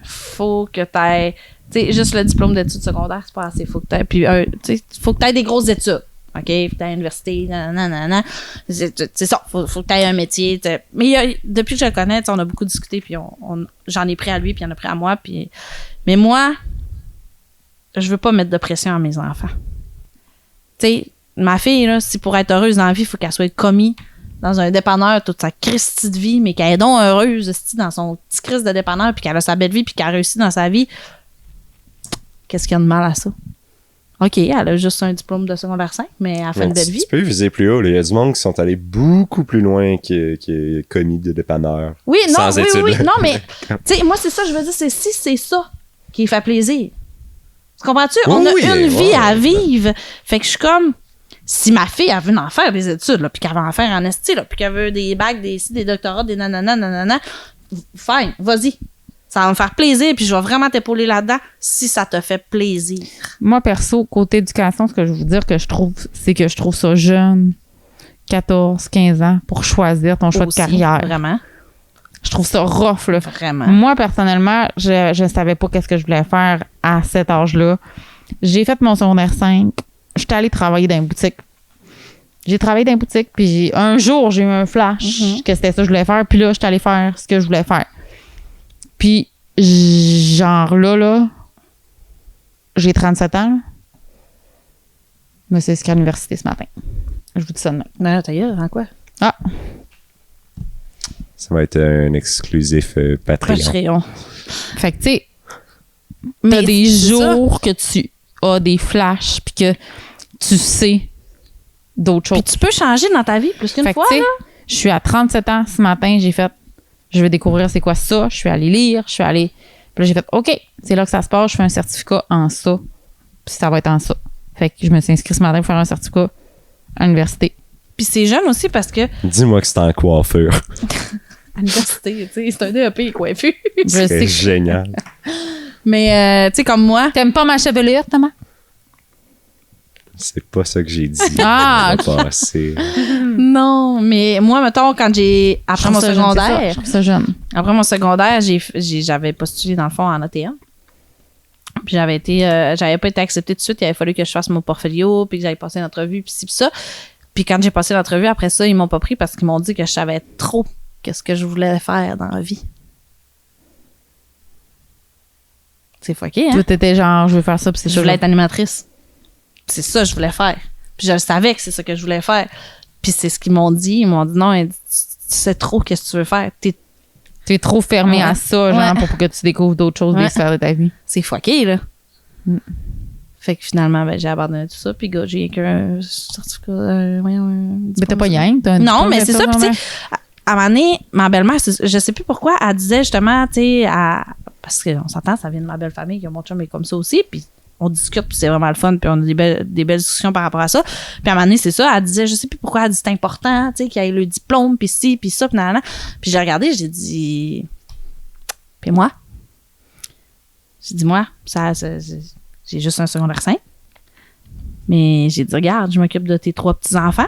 faut que t'aies tu sais juste le diplôme d'études secondaires c'est pas assez faut que t'aies puis tu sais faut que t'aies des grosses études OK, faut que t'aies à l'université nanana c'est ça faut que t'aies un métier mais depuis que je le connais on a beaucoup discuté puis j'en ai pris à lui puis il en a pris à moi puis mais moi je veux pas mettre de pression à mes enfants. Tu sais, ma fille, là, si pour être heureuse dans la vie, il faut qu'elle soit commis dans un dépanneur toute sa Christie de vie, mais qu'elle est donc heureuse dans son petit Christ de dépanneur, puis qu'elle a sa belle vie, puis qu'elle a réussi dans sa vie, qu'est-ce qu'il y a de mal à ça? OK, elle a juste un diplôme de secondaire 5, mais elle a fait une belle vie. Tu peux viser plus haut. Il y a du monde qui sont allés beaucoup plus loin que commis de dépanneur. Oui, non, sans études. oui. Non, mais, tu sais, moi, c'est ça, je veux dire, c'est si c'est ça qui fait plaisir. Tu comprends-tu? Oui, On a oui, une vie ouais. à vivre. Fait que je suis comme, si ma fille, elle veut en faire des études, là, puis qu'elle veut en faire en esti, là, puis qu'elle veut des bacs, des doctorats, des nanana, fine, vas-y. Ça va me faire plaisir, puis je vais vraiment t'épauler là-dedans si ça te fait plaisir. Moi, perso, côté éducation, ce que je veux dire que je trouve, c'est que je trouve ça jeune, 14, 15 ans, pour choisir ton choix Aussi, de carrière. Vraiment. Je trouve ça rough, là. Vraiment. Moi, personnellement, je ne savais pas qu'est-ce que je voulais faire à cet âge-là. J'ai fait mon secondaire 5. J'étais allée travailler dans une boutique. J'ai travaillé dans une boutique, puis un jour, j'ai eu un flash que c'était ça que je voulais faire. Puis là, j'étais allée faire ce que je voulais faire. Puis, genre là, j'ai 37 ans. Là. Je me suis inscrite à l'université ce matin. Je vous dis ça de même. Non, ta gueule, en quoi? Ah, Ça va être un exclusif Patreon. Patreon. fait que tu sais, Mais t'as des c'est jours que tu as des flashs puis que tu sais d'autres choses. Puis tu peux changer dans ta vie plus qu'une Fait que, fois, tu sais, là. je suis à 37 ans ce matin, j'ai fait, je vais découvrir c'est quoi ça, je suis allée lire, je suis allée, puis là j'ai fait, OK, c'est là que ça se passe, je fais un certificat en ça, puis ça va être en ça. Fait que je me suis inscrite ce matin pour faire un certificat à l'université. Puis c'est jeune aussi parce que Dis-moi que c'est en coiffure. à l'université, tu sais, c'est un DEP coiffure. Je sais C'est que génial. Mais, tu sais, comme moi, t'aimes pas ma chevelure, Thomas? C'est pas ça que j'ai dit. Ah, Ça va passer. non, mais moi, mettons, quand j'ai, Je après trouve mon ça jeune, c'est ça, secondaire, je trouve ça jeune. après mon secondaire, j'avais postulé dans le fond en ATA. Puis j'avais pas été acceptée tout de suite. Il avait fallu que je fasse mon portfolio, puis que j'aille passer l'entrevue, puis ci, puis ça. Puis quand j'ai passé l'entrevue, après ça, ils m'ont pas pris parce qu'ils m'ont dit que je savais trop qu'est-ce que je voulais faire dans la vie. C'est fucké, hein? Toi, t'étais genre, je veux faire ça, puis c'est Je ça. voulais être animatrice. C'est ça que je voulais faire. Puis je le savais que c'est ça que je voulais faire. Puis c'est ce qu'ils m'ont dit. Ils m'ont dit non, tu sais trop qu'est-ce que tu veux faire. T'es trop fermé Ouais. à ça, genre, Ouais. pour que tu découvres d'autres choses, Ouais. des sphères de ta vie. C'est fucké, là. Mm. Fait que finalement, ben, j'ai abandonné tout ça. Puis gars, j'ai écrit un certificat. Mais t'as pas rien. T'as un Non, diplôme mais de c'est ça. Puis tu sais, à un moment donné, ma belle-mère, je sais plus pourquoi, elle disait justement, tu sais, parce qu'on s'entend, ça vient de ma belle famille, que mon chum est comme ça aussi. Puis on discute, puis c'est vraiment le fun, puis on a des belles discussions par rapport à ça. Puis à un moment donné, c'est ça, elle disait, je sais plus pourquoi, elle dit c'est important, tu sais, qu'il y ait le diplôme, puis ci, puis ça, puis nanana. Puis j'ai regardé, j'ai dit, puis moi? J'ai dit, moi, j'ai juste un secondaire 5. Mais j'ai dit, regarde, je m'occupe de tes 3 petits-enfants.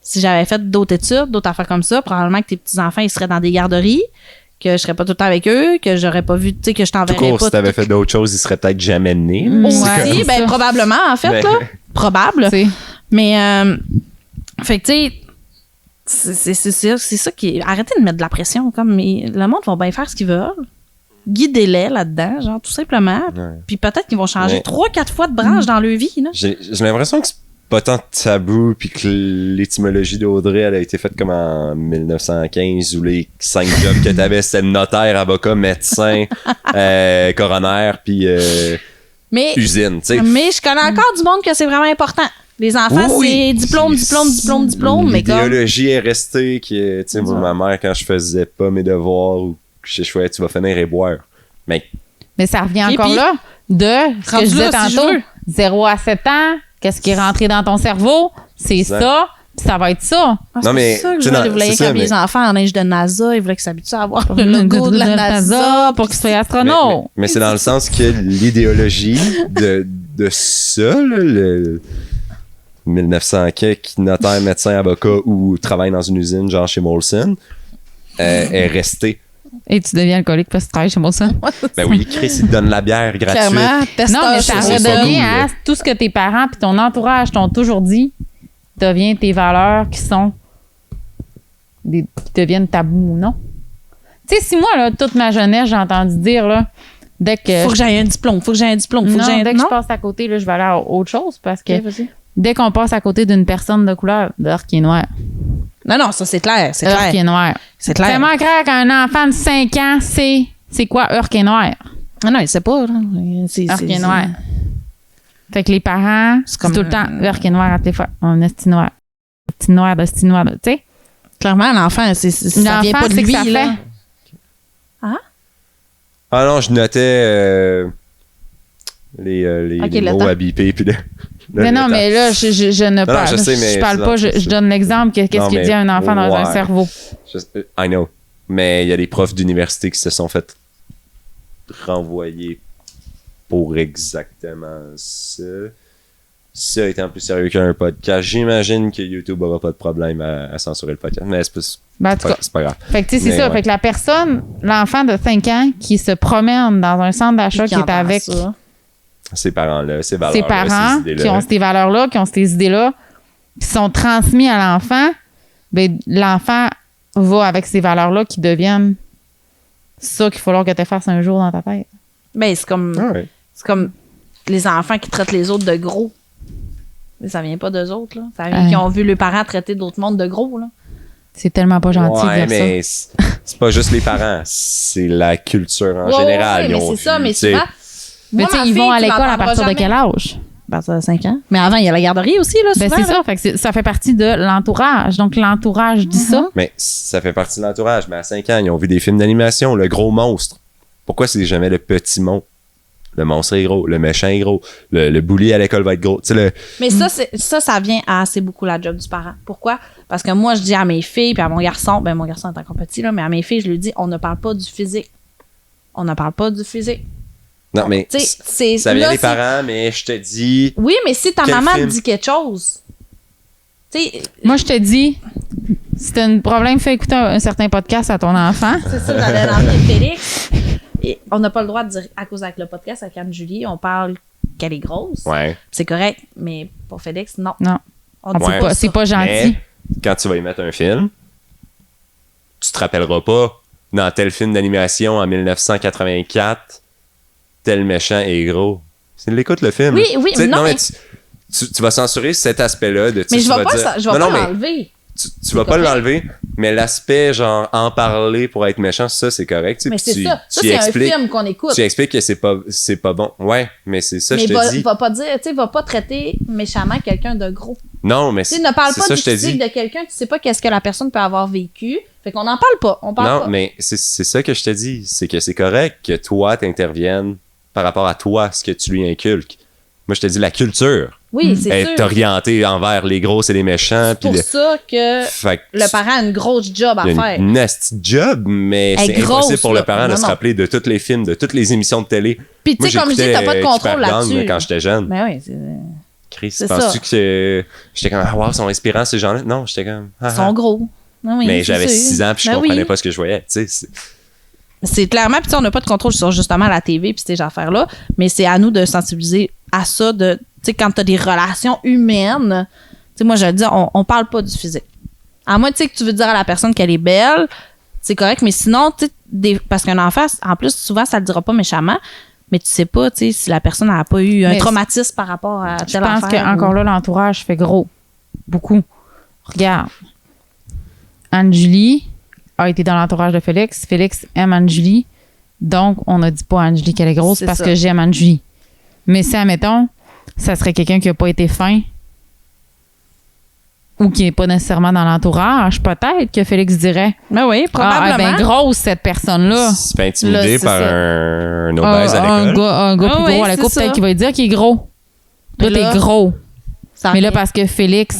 Si j'avais fait d'autres études, d'autres affaires comme ça, probablement que tes petits-enfants, ils seraient dans des garderies, que je serais pas tout le temps avec eux, que j'aurais pas vu, tu sais, que je Tout t'enverrais court, pas. si t'avais fait d'autres choses, il serait peut-être jamais né. là. Ouais. C'est Aussi, comme- ben, ça. probablement, en fait, Mais- là. Probable. Tu sais, Mais, fait que, tu sais, c'est ça qui est. Arrêtez de mettre de la pression, comme, mais le monde va bien faire ce qu'ils veulent. Guidez-les là-dedans, genre, tout simplement. Ouais. Puis peut-être qu'ils vont changer Mais- 3-4 fois de branche dans leur vie, là. J'ai l'impression que c'est pas tant tabou, puis que l'étymologie d'Audrey, elle a été faite comme en 1915, où les 5 jobs que t'avais, c'était notaire, avocat, médecin, coroner, puis Mais, usine, tu sais. mais je connais encore du monde que c'est vraiment important. Les enfants, Oui, c'est diplôme, mais comme. L'idéologie est restée, qui est, tu sais, moi, ma mère, quand je faisais pas mes devoirs, ou que je choisissais, tu vas finir et boire. Mais mais ça revient Et encore puis, là de ce que rendu je disais là, si je tantôt. veux. 0 à 7 ans, qu'est-ce qui est rentré dans ton cerveau? C'est Exact. ça, puis ça va être ça. Ah, Non, mais, c'est ça que tu je sais, voulais. non, Voulais c'est ça, que les mais- enfants en linge de NASA, ils voulaient qu'ils s'habituent à avoir le logo de la NASA. pour qu'il soit astronaute. mais c'est dans le sens que l'idéologie de ça, là, le 1900 qui notaire, médecin, avocat ou travaille dans une usine, genre chez Molson, est restée. Et tu deviens alcoolique parce que tu travailles chez moi, ça. Ben oui, Chris, il te donne la bière gratuite. Clairement, Non, mais testage. ça c'est pas revient cool, à là. tout ce que tes parents puis ton entourage t'ont toujours dit devient tes valeurs qui sont qui deviennent tabous ou non. Tu sais, si moi, là, toute ma jeunesse, j'ai entendu dire, là, dès que... Faut que j'aille un diplôme, faut que j'aille un diplôme, faut que Non, j'aille un... dès que je passe à côté, là, je vais aller à autre chose parce que Ok, vas-y. dès qu'on passe à côté d'une personne de couleur, d'ailleurs qui est noire, Non, ça, c'est clair. C'est Heurk et clair. noir. C'est clair. Tellement clair qu'un enfant de 5 ans sait c'est quoi Heurk et noir. Non, il sait pas. Là. Heurk et noir. Fait que les parents, c'est comme, tout le temps Heurk et noir à tes fois. On a esti noir. Petit noir de esti noir, tu sais. Clairement, l'enfant, ça vient pas de c'est que lui. ça Là. fait. Ah non, je notais les Ok, le mots temps. à biper. Puis Mais non, mais là, je ne parle je sais, mais je parle c'est pas, dans- je donne l'exemple que qu'est-ce Non, qu'il mais- dit à un enfant dans un ouais. cerveau. I know. Mais il y a des profs d'université qui se sont fait renvoyer pour exactement ça. Ça étant plus sérieux qu'un podcast, j'imagine que YouTube aura pas de problème à censurer le podcast. Mais Ben, en tout cas, c'est pas grave. fait que tu sais, c'est Mais ça. ouais. Fait que la personne, l'enfant de 5 ans qui se promène dans un centre d'achat qui est avec Ces parents-là, ces valeurs-là, ses parents, ces idées-là. qui ont ces valeurs-là, qui ont ces idées-là, qui sont transmis à l'enfant, ben, l'enfant va avec ces valeurs-là qui deviennent ça qu'il faut falloir que tu fasses un jour dans ta tête. Ben, c'est comme les enfants qui traitent les autres de gros. Mais ça vient pas d'eux autres, là. Ça vient qui ont vu leurs parents traiter d'autres mondes de gros, là. C'est tellement pas gentil Ouais, de dire mais c'est pas juste les parents, c'est la culture en Ouais, général. ouais, Ils mais ont c'est ça, vu, mais tu sais. souvent. Mais Moi, tu sais, ma ils vont fille, à tu l'école à l'entendras partir de jamais. quel âge? À partir de 5 ans. Mais avant, il y a la garderie aussi, là, Ben, souvent. c'est là. ça. Fait que ça fait partie de l'entourage. Donc, l'entourage dit ça. Mais ça fait partie de l'entourage. Mais à 5 ans, ils ont vu des films d'animation, le gros monstre. Pourquoi c'est jamais le petit monstre? Le monstre est gros, le méchant est gros, le bully à l'école va être gros. Tu sais, Mais ça vient assez beaucoup la job du parent. Pourquoi? Parce que moi, je dis à mes filles, puis à mon garçon, ben mon garçon est encore petit, là, mais à mes filles, je lui dis, on ne parle pas du physique. On ne parle pas du physique. non, mais Tu sais, c'est ça vient là, des c'est- parents, mais je te dis... Oui, mais si ta Quel maman film? te dit quelque chose, tu sais, Moi, je te dis, si t'as un problème, fais écouter un certain podcast à ton enfant. c'est ça, j'allais lancer Félix. Et on n'a pas le droit de dire, à cause avec le podcast, avec Anne-Julie, on parle qu'elle est grosse. Ouais. C'est correct, mais pour Félix, non. Non. On C'est dit Ouais. pas, ça. c'est pas gentil. Mais quand tu vas y mettre un film, tu te rappelleras pas, dans tel film d'animation en 1984, tel méchant est gros. L'écoute le film. Oui, oui, Tu sais, non, mais- tu vas censurer cet aspect-là. De, tu sais, Mais je tu vais vas pas, dire- je vais Non, pas non, mais l'enlever. tu vas pas correct. l'enlever, mais l'aspect, genre, en parler pour être méchant, ça, c'est correct. tu sais, Mais puis c'est ça. Ça, tu c'est un expliques- film qu'on écoute. Tu expliques que c'est pas bon. Ouais, mais c'est ça, Mais je te dis. va pas dire, tu sais, va pas traiter méchamment quelqu'un de gros. Non, mais Tu sais, ne parle c'est pas ça, du je te physique dis. de quelqu'un, tu sais pas qu'est-ce que la personne peut avoir vécu. Fait qu'on n'en parle pas. On parle Non, pas. mais c'est ça que je te dis. C'est que c'est correct que toi, t'interviennes par rapport à toi, ce que tu lui inculques. Moi, je te dis, la culture Oui, c'est est sûr. orientée envers les grosses et les méchants. C'est puis pour le- ça que Fait que le parent a une grosse job à il y a faire. une nasty job, mais Elle est c'est grosse, impossible pour là. le parent de Non, se non. rappeler de tous les films, de toutes les émissions de télé. Puis tu Moi, sais, comme je dis, t'as j'écoutais, pas de contrôle Keeper Gang, là-dessus. quand j'étais jeune. Mais oui, c'est- Chris, c'est penses-tu ça. que j'étais comme, ah, wow, ils sont inspirants, ces gens-là? Non, j'étais comme, ah, ils sont gros. Ah oui, mais c'est j'avais sûr. 6 ans, puis je Ben comprenais oui. pas ce que je voyais. Tu sais, C'est clairement, puis tu sais, on n'a pas de contrôle sur justement la TV puis ces affaires-là, mais c'est à nous de sensibiliser à ça, de, tu sais, quand tu as des relations humaines, tu sais, moi, je dis, on parle pas du physique. À moins, tu sais, que tu veux dire à la personne qu'elle est belle, c'est correct, mais sinon, tu sais, parce qu'un enfant, en plus, souvent, ça le dira pas méchamment, mais tu sais pas, tu sais, si la personne n'a pas eu un Mais traumatisme par rapport à Je telle pense affaire. qu'encore ou- là, l'entourage fait gros. Beaucoup. Regarde. Anne-Julie a été dans l'entourage de Félix. Félix aime Anne-Julie. Donc, on ne dit pas à Anne-Julie qu'elle est grosse C'est parce ça. que j'aime Anne-Julie. Mais si, admettons, ça serait quelqu'un qui n'a pas été fin ou qui n'est pas nécessairement dans l'entourage, peut-être que Félix dirait Ben oui, probablement. ben grosse, cette personne-là. il se fait intimider Là, c'est par ça. un obèse à Un l'école. gars plus Ah gros oui, à l'école, c'est peut-être ça. qu'il va lui dire qu'il est gros. Toi, Mais là, t'es gros. Ça Mais là, revient. parce que Félix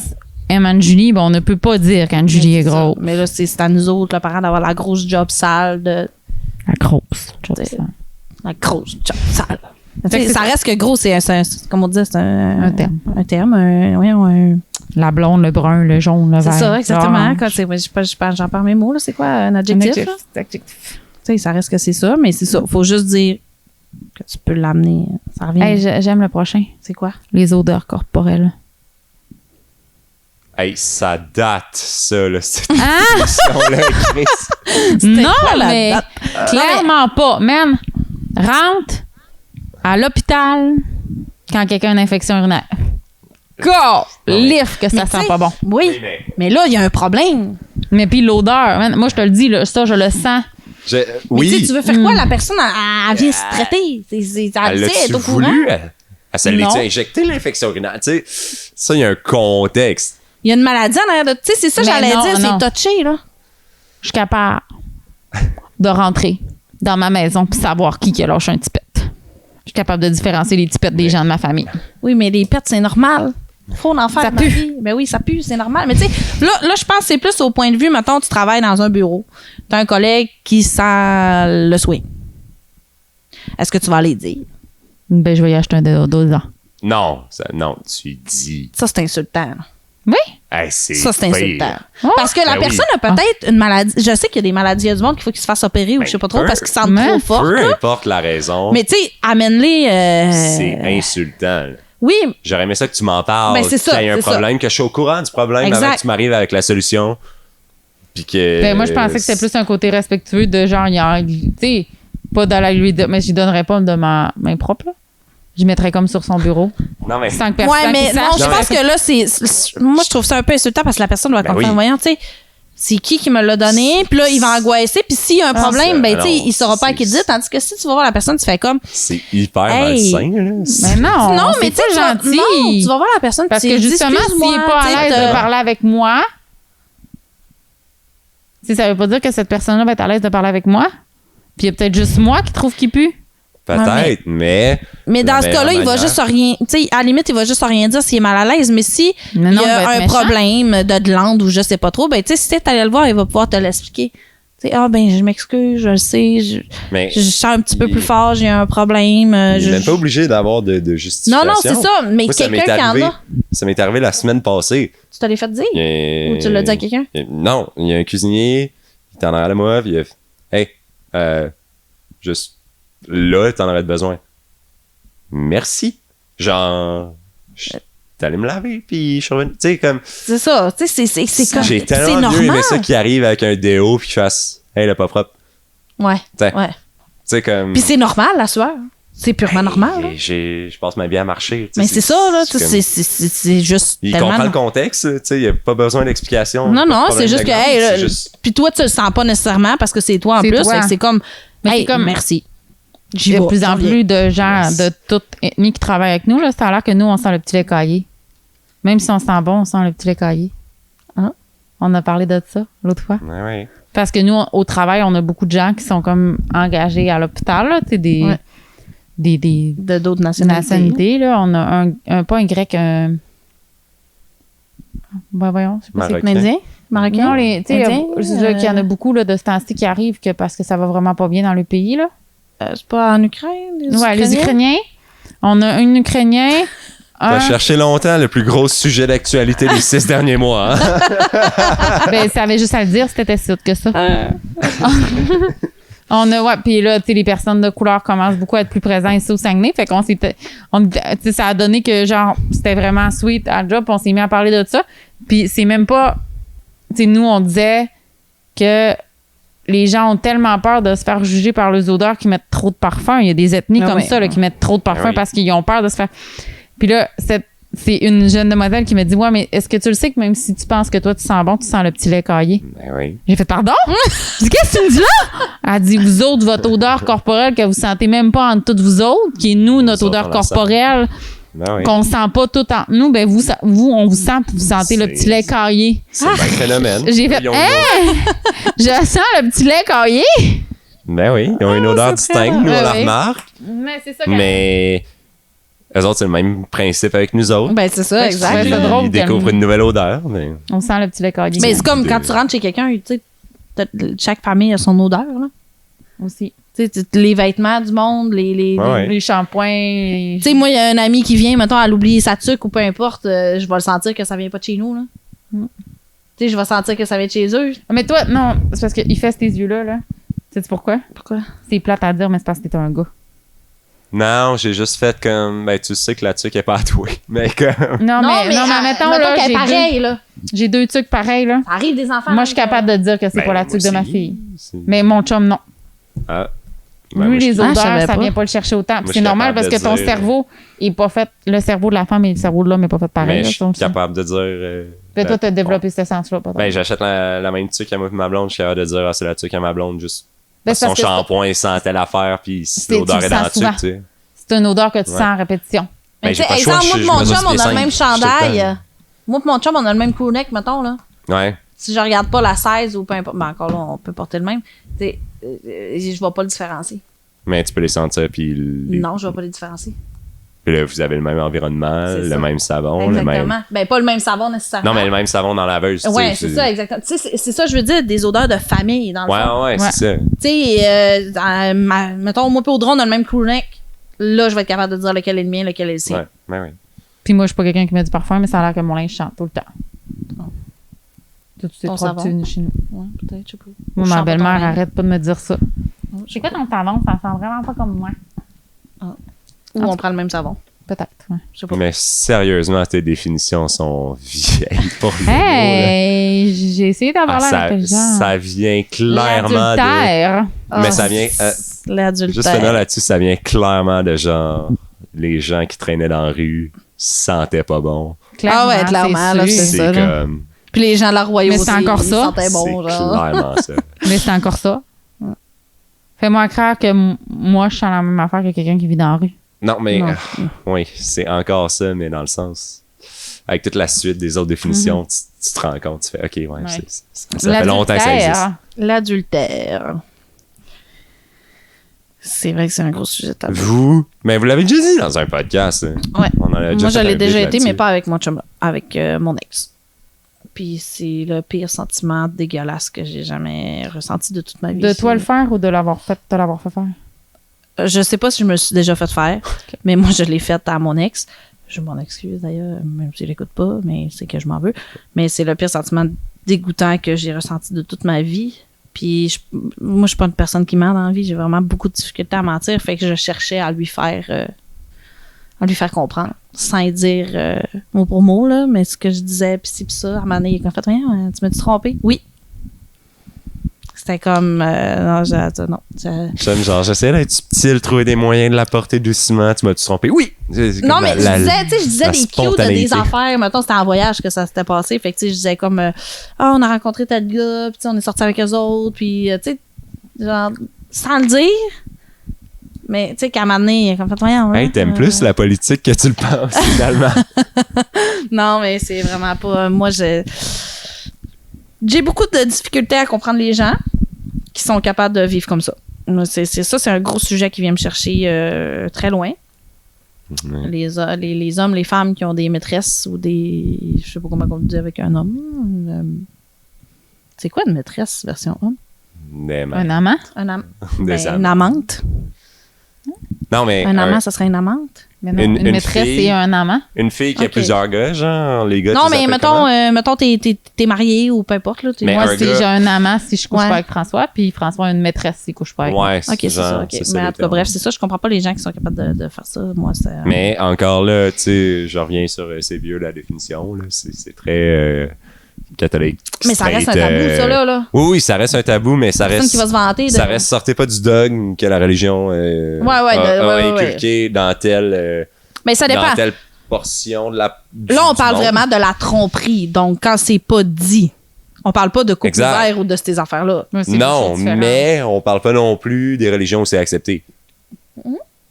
aime Anne-Julie, ben, on ne peut pas dire qu'Anne-Julie est C'est ça. grosse. Mais là, c'est à nous autres, le parent, d'avoir la grosse job sale, de La grosse. C'est- la grosse job sale. Fait que Tu sais, c'est ça ça. reste que gros, c'est comme on dit, c'est Un terme. Un terme, voyons, La blonde, le brun, le jaune, le c'est vert. ça, exactement. l'orange. Quand j'en parle mes mots, là, c'est quoi un adjectif? Adjectif. là? Tu sais, ça reste que c'est ça, mais c'est ça. Faut juste dire que tu peux l'amener. Ça revient. Hey, j'aime le prochain. C'est quoi? Les odeurs corporelles. Hey, ça date, ça, là, cette Ah! émission-là, Chris. Non, quoi, la mais date? clairement pas. Man, rentre à l'hôpital quand quelqu'un a une infection urinaire. Calif que ça Mais sent t'sais, pas bon. Oui, mais là, il y a un problème. Mais puis l'odeur, man, moi je te le dis, là, ça je le sens. Mais Oui. tu veux faire quoi? La personne, elle vient se traiter. Elle Elle est l'a-tu au courant. voulu? Elle se l'est-tu Non. injecté, l'infection urinaire? Tu sais, ça, il y a un contexte. Il y a une maladie en arrière de... Tu sais, c'est ça que Mais j'allais non, dire. non. C'est touché, là. Je suis capable de rentrer dans ma maison puis savoir qui a lâché un tipette. Je suis capable de différencier les tipettes des gens de ma famille. Oui, mais les pets, c'est normal. Faut en faire. Ça dans la pue. vie. Ben oui, ça pue, c'est normal. Mais tu sais, là, je pense que c'est plus au point de vue, mettons, tu travailles dans un bureau. T'as un collègue qui sent le swing. Est-ce que tu vas aller dire? Ben, je vais y acheter un déodorant. Non, non, tu dis. Ça, c'est insultant. là. Oui? Hey, c'est Ça, c'est pire. insultant. Oh. Parce que la Ben oui. personne a peut-être une maladie. Je sais qu'il y a des maladies, il y a du monde qu'il faut qu'il se fasse opérer ou Ben, je sais pas trop peu- parce qu'ils sentent mais trop fort. Peu là. importe la raison, Mais tu sais, amène-les. c'est insultant. là. Oui, J'aurais aimé ça que tu m'en parles. Ben, c'est ça, qu'il y a un c'est ça. problème, que je suis au courant du problème Exact. avant que tu m'arrives avec la solution. Puis que. Ben, moi, je pensais que c'était plus un côté respectueux de genre, tu sais, pas d'aller lui mais j'y donnerais pas de ma main propre, là. Je mettrais comme sur son bureau. Non, mais. Sans que personne ouais, mais qui non, sache. je Non, pense mais- que là, moi, je trouve ça un peu insultant parce que la personne doit Ben comme faire, oui. voyons, tu sais, c'est qui me l'a donné, puis là, il va angoisser, puis s'il y a un problème, ça, ben, tu sais, non, il saura pas à qui le c'est- dire, tandis que si tu vas voir la personne, tu fais comme, C'est hyper Hey. malsain, là. Mais non, non, mais c'est tu sais, pas tu vas- gentil. non, tu vas voir la personne, Parce puis que tu dis, justement, s'il excuse-moi, n'est pas tu sais, à l'aise t'as- de parler avec moi, tu sais, ça veut pas dire que cette personne-là va être à l'aise de parler avec moi. Puis il y a peut-être juste moi qui trouve qu'il pue. Peut-être, mais. Mais dans la ce meilleure cas-là, il va manière- juste rien. Tu sais, à la limite, il va juste rien dire s'il est mal à l'aise. Mais si Mais il non, y il va a être un méchant. problème de glande ou je sais pas trop, ben, tu sais, si t'es allé le voir, il va pouvoir te l'expliquer. Tu sais, ben, je m'excuse, je le sais, Mais je chante un petit peu il- plus fort, j'ai un problème. il est même pas obligé d'avoir de justification. Non, non, c'est ça. Mais Moi, ça m'est quelqu'un qui en arrivé- a, Ça m'est arrivé la semaine passée. tu te l'as fait dire? Ou Ou tu l'as dit à quelqu'un? Non, il y a un cuisinier, il était en arrière de moi, puis il a fait Hey, juste là, t'en aurais besoin. Merci. Genre, t'allais me laver, puis je suis revenu. Tu sais, comme. C'est ça. Tu sais, c'est comme. J'ai C'est tellement mieux aimé normal. ça qui arrive avec un déo, puis qu'il fasse Hey, le pas propre. Ouais. T'sais. Ouais. Tu sais, comme. Puis c'est normal, la sueur. C'est purement normal. là. Je passe ma vie à marcher. tu sais, Mais c'est ça, là. c'est comme- C'est juste. Il tellement comprend le contexte, tu sais, il n'y a pas besoin d'explication. Non, pas de non, problème c'est juste de que, grande, hey, c'est là, juste- puis toi, tu le sens pas nécessairement parce que c'est toi en C'est plus. toi. fait que c'est comme, Mais hey, c'est comme- merci. Il J'y y a vais, de plus en j'en viens. plus de gens Yes. de toute ethnie qui travaillent avec nous. Là. Ça a l'air que nous, on sent le petit lait caillé. Même si on sent bon, on sent le petit lait caillé. Hein? On a parlé de ça l'autre fois. Ouais, ouais. Parce que nous, au travail, on a beaucoup de gens qui sont comme engagés à l'hôpital, là, tu sais, des De d'autres nationalités. nationalités. Là. On a pas un grec, un. Ben voyons, je sais pas. C'est Marocain. canadien? Marocain? Non, tu sais, Indien, je veux dire qu'il y en a beaucoup là, de ce temps-ci qui arrivent que parce que ça va vraiment pas bien dans le pays. Là. C'est pas en Ukraine? Les Ukrainiens. On a un Ukrainien. T'as Un, cherché longtemps le plus gros sujet d'actualité des 6 derniers mois. Hein? ben, ça avait juste à le dire, c'était ça que ça. On a, ouais, puis là, tu sais, les personnes de couleur commencent beaucoup à être plus présentes ici au Saguenay. Fait qu'on s'est, tu sais, ça a donné que, genre, c'était vraiment sweet à la job, puis on s'est mis à parler de ça. Puis c'est même pas, tu sais, nous, on disait que les gens ont tellement peur de se faire juger par les odeurs qu'ils mettent trop de parfum. Il y a des ethnies Ah comme oui. ça, là, qui mettent trop de parfum Ah oui. parce qu'ils ont peur de se faire. Puis là, c'est une jeune demoiselle qui me dit, ouais, mais est-ce que tu le sais que même si tu penses que toi, tu sens bon, tu sens le petit lait caillé? Ben oui. J'ai fait pardon? J'ai dit, qu'est-ce que tu me dis là? Elle dit, vous autres, votre odeur corporelle que vous sentez même pas entre toutes vous autres, qui est nous, notre Nous autres, odeur on la sent. corporelle, Ben oui. qu'on sent pas tout entre nous, ben vous, on vous sent puis vous sentez le C'est- petit lait caillé. C'est un phénomène. J'ai fait, Ils ont- Je sens le petit lait caillé. Ben oui, ils ont une odeur c'est très distincte, nous, bon. on la Ouais, oui. remarque. Mais c'est ça Mais eux autres, c'est le même principe avec nous autres. Ben, c'est ça, Ouais, exact. ouais, c'est Ils drôle découvrent qu'elle- une nouvelle odeur. Mais... On sent le petit lait caillé. Mais c'est comme de- quand tu rentres chez quelqu'un, tu sais, chaque famille a son odeur, là. Aussi. Tu sais, les vêtements du monde, les Ouais, ouais. Les shampoings. Tu sais, moi, il y a un ami qui vient, mettons, elle oublie sa tuque ou peu importe, je vais le sentir que ça vient pas de chez nous, là. Mm. Tu sais, je vais sentir que ça vient de chez eux. Mais toi, non, c'est parce qu'il fait tes yeux-là. Là. Sais-tu pourquoi? Pourquoi? C'est plate à dire, mais c'est parce que t'es un gars. Non, j'ai juste fait comme. Ben, tu sais que la tuque est pas à toi. Mais comme. Non, mais mettons, là, qu'elle est pareille, là. j'ai deux trucs pareils, là. Ça arrive des enfants. Moi, je suis capable de dire que c'est Ben, pas la moi tuque de ma aussi. fille. C'est- Mais mon chum, non. Ah. Ben, Lui, moi, je- les Ah, je odeurs, savais ça pas. vient pas le chercher autant. Puis Moi, c'est je suis normal parce capable que ton de dire- cerveau est pas fait. Le cerveau de la femme et le cerveau de l'homme est pas fait pareil. Mais là, je ça, on suis le sait. capable de dire. Puis toi, t'as développé ce sens-là, peut-être. Ben, j'achète la même tuque à moi et ma blonde. Je suis capable de dire, ah, c'est la tuque à ma blonde, juste. Ben, Son parce que shampoing, il sent telle affaire, puis si Tu l'odeur le est dans sens la tuque, souvent. tu sais. c'est une odeur que tu Ouais. sens en répétition. Ben, Mais j'ai tu pas sais, le choix, exemple, moi je et mon mesure chum, on a le 6 même pieds 5, je suis tout le chandail. Moi et mon chum, on a le même crewneck, mettons, là. temps- Ouais. Si je regarde pas la 16 ou peu importe, ben encore là, on peut porter le même. Tu sais, je vois pas le différencier. Mais tu peux les sentir, puis Non, je vois pas les différencier. puis là, vous avez le même environnement, C'est le ça. même savon, le Exactement. même. Ben, pas le même savon nécessairement. Non, mais le même savon dans la laveuse. tu sais, Ouais, c'est ça, exactement. Tu sais, c'est ça, je veux dire, des odeurs de famille, dans le fond. Ouais, Ouais. c'est ça. Tu sais, mettons, moi et Audron, on a le même crewneck. Là, je vais être capable de dire lequel est le mien, lequel est le sien. Ouais, ouais. Puis moi, je suis pas quelqu'un qui met du parfum, mais ça a l'air que mon linge chante tout le temps. Oh. Tout c'est Ton trop savon? petit chez nous. Ouais, peut-être, je sais pas. Moi, Je ma sens pas belle-mère ton linge. arrête pas de me dire ça. Je sais C'est quoi ton savon? Ça sent vraiment pas comme moi. Ou on prend le même savon. Peut-être, ouais. Je sais pas. Mais sérieusement, tes définitions sont vieilles pour le mot, là. Hey! J'ai essayé d'avoir Ah, l'air intelligent. ça vient clairement de. L'adultère. Mais ça vient. Juste L'adultère. finir là-dessus, ça vient clairement de genre. Les gens qui traînaient dans la rue sentaient pas bon. Ah ouais, clairement, là, sûr. c'est ça, là. comme. Puis les gens de la royauté, Mais c'est encore ils ça. sentaient bon, c'est genre. clairement ça. Mais c'est encore ça. Fais-moi croire que moi, je sens la même affaire que quelqu'un qui vit dans la rue. Non, mais. Non. Oui, c'est encore ça, mais dans le sens. Avec toute la suite des autres définitions, tu te rends compte, tu fais, OK, ouais, Ouais. ça fait longtemps que ça existe. L'adultère. L'adultère. C'est vrai que c'est un gros sujet tabou. Mais vous l'avez déjà dit dans un podcast. hein. Ouais. On en a déjà Moi, je fait l'ai un déjà bit été, mais là-dessus. pas avec mon chum, avec mon ex. Puis c'est le pire sentiment dégueulasse que j'ai jamais ressenti de toute ma vie. De toi C'est- le faire ou de l'avoir fait faire? Je sais pas si je me suis déjà fait faire, mais moi, je l'ai fait à mon ex. Je m'en excuse d'ailleurs, même s'il l'écoute pas, mais c'est que je m'en veux. Mais c'est le pire sentiment dégoûtant que j'ai ressenti de toute ma vie. Puis moi, je suis pas une personne qui ment dans la vie. J'ai vraiment beaucoup de difficultés à mentir. Fait que je cherchais à lui faire comprendre, sans dire mot pour mot, là, mais ce que je disais, puis ci, puis ça. À un moment donné, il a fait, rien, tu m'as-tu trompé? Oui. C'était comme, non, J'aime genre, j'essaie d'être subtil, trouver des moyens de la porter doucement. Tu m'as-tu trompé? Oui! C'est Non, comme mais je disais la des cues de spontanéité. des affaires. Mettons, c'était en voyage que ça s'était passé. Fait que, tu sais, je disais comme, on a rencontré tel gars, puis tu sais, on est sorti avec eux autres, puis, tu sais, genre, sans le dire. Mais, tu sais, qu'à un moment donné, il a comme fait, voyons. Hey, t'aimes plus la politique que tu le penses, finalement. Non, mais c'est vraiment pas. Moi, j'ai beaucoup de difficultés à comprendre les gens qui sont capables de vivre comme ça. Moi, c'est un gros sujet qui vient me chercher très loin. Ouais. Les hommes, les femmes qui ont des maîtresses ou des. Je sais pas comment on dit avec un homme. C'est quoi une maîtresse version homme? Un amant? Un am- Des ben, amants. une amante. Non, mais Un amant, ça serait une amante. Mais non, Une une maîtresse fille- et un amant? une fille qui a Ok. plusieurs gars, genre, les gars, Non, tu les mais appelles comment? mettons, t'es marié ou peu importe. Là, Mais Moi, un si gars- j'ai un amant, si je couche Ouais. pas avec François, puis François a une maîtresse s'il couche pas avec moi. Ouais, Ok, c'est ça. genre, ok. c'est ça, Mais en les tout cas, termes. bref, c'est ça. Je comprends pas les gens qui sont capables de faire ça. Moi, c'est. Mais encore là, tu sais, je reviens sur c'est vieux la définition, là. C'est très catholique. Mais ça reste un straight, tabou, ça, là. Oui, ça reste un tabou, mais ça Personne reste. qui va se vanter de. Ça reste, sortez pas du dogme que la religion ouais, a ouais. inculqué dans telle, Mais ça dépend. dans telle portion de la. Là, on parle vraiment de la tromperie. Donc, quand c'est pas dit, on parle pas de couple Exact. ouvert ou de ces affaires-là. Ouais, c'est Non, différent. mais on parle pas non plus des religions où c'est accepté.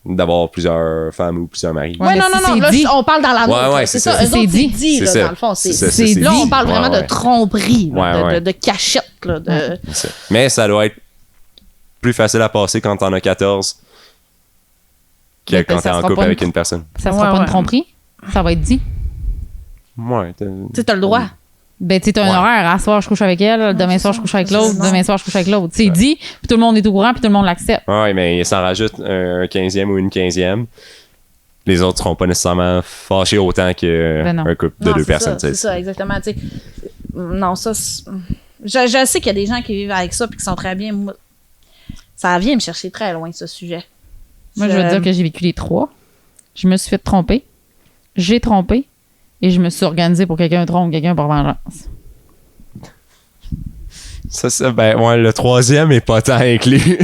D'avoir plusieurs femmes ou plusieurs maris. Ouais, Ouais, mais non, si non, non. c'est Là, dit- on parle dans la nôtre. Ouais, c'est c'est ça. ça. Eux C'est autres, dit. c'est dit, C'est là, ça. dans le fond. C'est ça, c'est Là, on dit. parle vraiment Ouais, de tromperie, là, Ouais, ouais. de cachette. Là, de... C'est ça. Mais ça doit être plus facile à passer quand t'en as 14 que Mais quand ça t'es en sera couple pas avec une- une personne. Ça sera Ouais, pas une ouais. tromperie? Ça va être dit. Ouais. Tu sais, t'as le droit. Ben, tu sais, t'as un Ouais. horaire. À soir, je couche avec elle. Demain c'est soir, ça. je couche avec C'est l'autre. ça. Demain soir, je couche avec l'autre. C'est dit, puis tout le monde est au courant, puis tout le monde l'accepte. Ouais, mais il s'en rajoute un 15e ou une 15e. Les autres seront pas nécessairement fâchés autant Ben non. qu'un couple de Non, deux c'est personnes. ça, c'est ça, exactement. Tu sais, non, ça, je sais qu'il y a des gens qui vivent avec ça et qui sont très bien. Moi, ça vient me chercher très loin, ce sujet. Moi, je veux dire que j'ai vécu les trois. Je me suis fait tromper. J'ai trompé. Et je me suis organisée pour quelqu'un trompe quelqu'un pour vengeance. Ben, ouais, le troisième est pas tant inclus.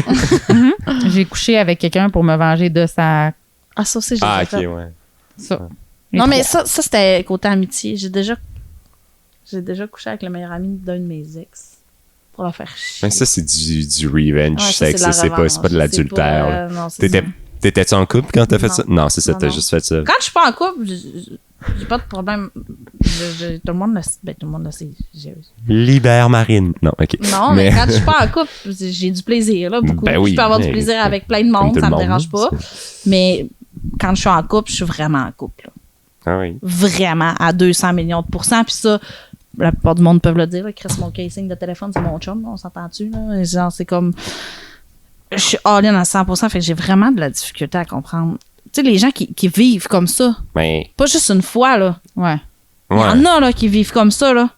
J'ai couché avec quelqu'un pour me venger de sa... Ah, ça aussi, j'ai Ah, fait. ok, ouais. Ça. Non, mais ça... ça c'était côté amitié. J'ai déjà couché avec le meilleur ami d'un de mes ex pour la faire chier. Mais ça, c'est du revenge Ouais, sex. ça, C'est pas de l'adultère. là. Non, c'est ça. T'étais-tu en couple quand t'as fait Non. ça? Non, c'est ça, Non, t'as non. juste fait ça. Quand je suis pas en couple, j'ai pas de problème. Tout le monde le sait. Ben, tout le monde le sait. Libère Marine. Non, ok. Non, mais quand je suis pas en couple, j'ai du plaisir, là, beaucoup. Ben oui, Je peux avoir du mais- plaisir avec plein de Comme monde, tout ça le me monde, dérange pas. Mais quand je suis en couple, je suis vraiment en couple. Là. Ah oui. Vraiment, à 200 millions de pourcents. Puis ça, la plupart du monde peuvent le dire. Là, Chris, mon casing de téléphone, c'est mon chum. Là, on s'entend-tu? Là? Genre, c'est comme... Je suis all-in à 100%. Fait que j'ai vraiment de la difficulté à comprendre. Tu sais, les gens qui vivent comme ça, Ben, pas juste une fois, là. Ouais. Il y en a là, qui vivent comme ça, là.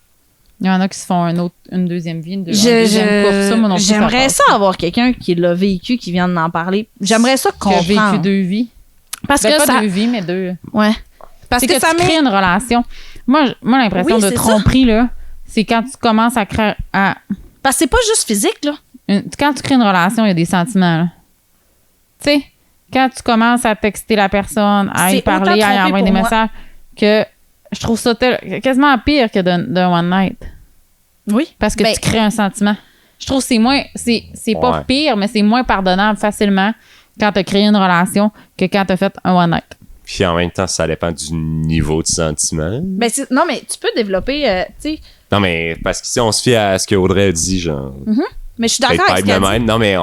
Il y en a qui se font une deuxième vie, un deuxième couple. Ça, moi non plus, J'aimerais passe. ça avoir quelqu'un qui l'a vécu, qui vient d'en parler. J'aimerais ça Qui a vécu comprendre. 2 vies. Parce Ben, que pas ça... 2 vies, mais 2. Ouais. Parce C'est que, ça tu crées met... une relation. Moi, l'impression Oui, de c'est tromperie, là, c'est quand tu commences à créer... Parce que c'est pas juste physique, là. Quand tu crées une relation, il y a des sentiments, là. Tu sais, quand tu commences à texter la personne, à y C'est parler, autant à y trompé envoyer des pour moi. messages, que je trouve ça quasiment pire que d'un one night. Oui. Parce que Ben, tu crées un sentiment. Je trouve que c'est moins... C'est pas Ouais. pire, mais c'est moins pardonnable facilement quand tu as créé une relation que quand tu as fait un one night. puis en même temps, ça dépend du niveau de sentiment. ben, non, mais tu peux développer, tu sais... Non, mais parce que si on se fie à ce que Audrey a dit, genre, Mais je suis peut-être d'accord pas avec être ce de qu'elle dit. même. Non, mais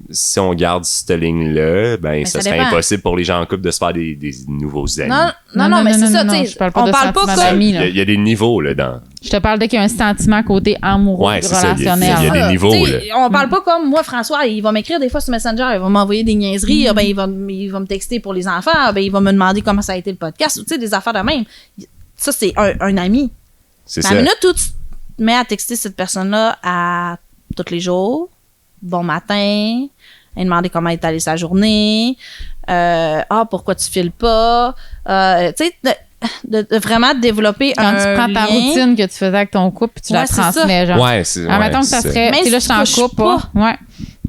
si on garde cette ligne-là, ben, ça ça serait dépend. impossible pour les gens en couple de se faire des nouveaux amis. Non, mais c'est ça, tu sais. Je parle pas On de parle pas sentiment comme... d'amis, Il là. y a des niveaux, là, dans. Je te parle dès qu'il y a un sentiment côté amoureux, Ouais, c'est ça, relationnel. il y a des Ah, niveaux, t'sais, on parle pas comme moi, François, il va m'écrire des fois sur Messenger, il va m'envoyer des niaiseries, ah ben, il va me texter pour les enfants, ah ben, il va me demander comment ça a été le podcast, tu sais, des affaires de même. Ça, c'est un ami. C'est Mais à ça. la minute où tu te mets à texter cette personne-là à tous les jours, bon matin, et demander comment est allée sa journée, pourquoi tu files pas, tu sais, de vraiment développer Quand tu prends ta lien. routine que tu faisais avec ton couple, puis tu la Ouais, c'est ça. transmets, genre. Ouais, c'est. Admettons ouais, que ça c'est serait. Même Tu sais, là, si je tu suis en couches couple, ouais.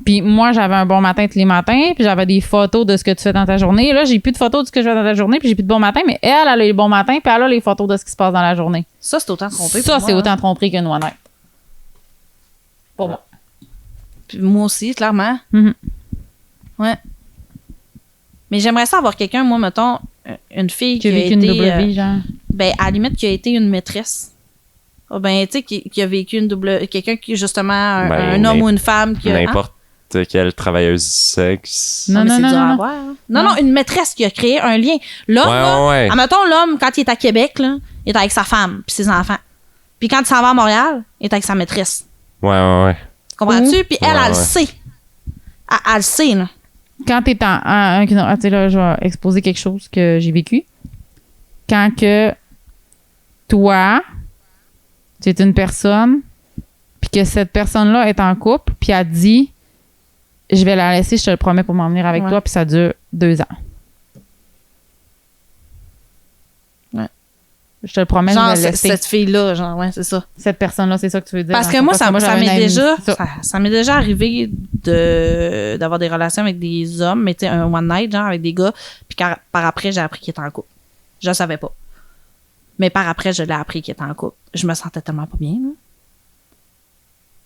Puis moi, j'avais un bon matin tous les matins, puis j'avais des photos de ce que tu fais dans ta journée. Là, j'ai plus de photos de ce que je fais dans ta journée, puis j'ai plus de bon matin, mais elle a les bons matins, puis elle a les photos de ce qui se passe dans la journée. Ça, c'est autant trompé. Ça, pour c'est moi, autant hein. tromperie qu'une one night. Pour moi. Puis moi aussi, clairement. Mhm. Ouais. Mais j'aimerais ça avoir quelqu'un, moi, mettons, une fille Qui qui a a vécu une été, double vie, genre. ben, à la limite, qui a été une maîtresse. Ah, ben, tu sais, qui a vécu une double... Quelqu'un qui, justement, un homme ou une femme qui a... hein? N'importe quelle travailleuse du sexe. Non, mais non, c'est non, dur à non. avoir, hein. Non, une maîtresse qui a créé un lien. L'homme, là, Ouais. admettons, l'homme, quand il est à Québec, là, il est avec sa femme puis ses enfants. Puis quand il s'en va à Montréal, il est avec sa maîtresse. Ouais. Comprends-tu? Puis elle, Ouais, elle le ouais. sait. Elle le sait, là. Quand t'es tu sais, là, je vais exposer quelque chose que j'ai vécu. Quand que toi, tu es une personne, puis que cette personne-là est en couple, puis elle dit, je vais la laisser, je te le promets, pour m'en venir avec Ouais. toi, puis ça dure 2 ans. Ouais. Je te le promets, Genre, je vais la laisser. cette fille-là, genre, ouais, c'est ça. Cette personne-là, c'est ça que tu veux dire. Parce dans que le moi, fond, ça j'avais m'est une amie, déjà, c'est ça. ça m'est déjà arrivé d'avoir des relations avec des hommes, mais tu sais, un one night, genre, avec des gars, puis par après, j'ai appris qu'il était en couple. Je le savais pas. Mais par après, je l'ai appris qu'il était en couple. Je me sentais tellement pas bien, là.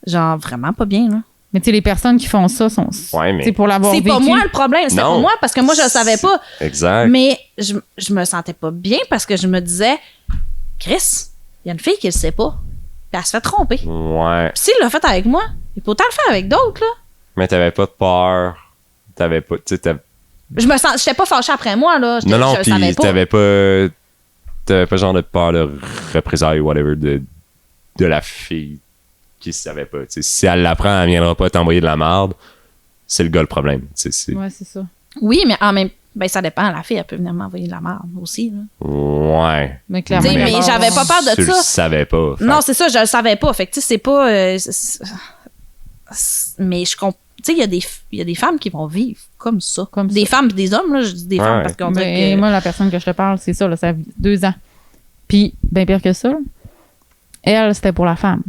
Genre, vraiment pas bien, là. Mais tu sais, les personnes qui font ça sont. Ouais, mais- Tu sais, pour l'avoir C'est vécu. pas moi le problème, c'est Non. pas moi, parce que moi, je le savais pas. Exact. Mais je me sentais pas bien parce que je me disais, Chris, il y a une fille qui le sait pas. Puis elle se fait tromper. Ouais. Puis s'il l'a fait avec moi, il peut autant le faire avec d'autres, là. Mais t'avais pas de peur. T'avais pas. Tu sais, J'étais pas fâchée après moi, là. non, je le savais puis pas. t'avais pas genre de peur de représailles ou whatever de la fille qui savait pas. T'sais, si elle l'apprend, elle viendra pas t'envoyer de la merde. C'est le gars le problème. C'est... Ouais, c'est ça. Oui, mais en même ben ça dépend. La fille, elle peut venir m'envoyer de la merde aussi, là. Ouais. Mais clairement. T'sais, mais j'avais pas peur de Tu ça. le savais pas. Fait Non, c'est ça, je le savais pas. Fait que, tu sais, c'est pas... mais je comprends. Tu sais, il y a des femmes qui vont vivre comme ça. Comme des ça. femmes et des hommes, là. Je dis des femmes Ouais. parce qu'on Ben, dirait que... moi, la personne que je te parle, c'est ça, là, ça a 2 ans. Puis, bien pire que ça, là, elle, c'était pour la femme.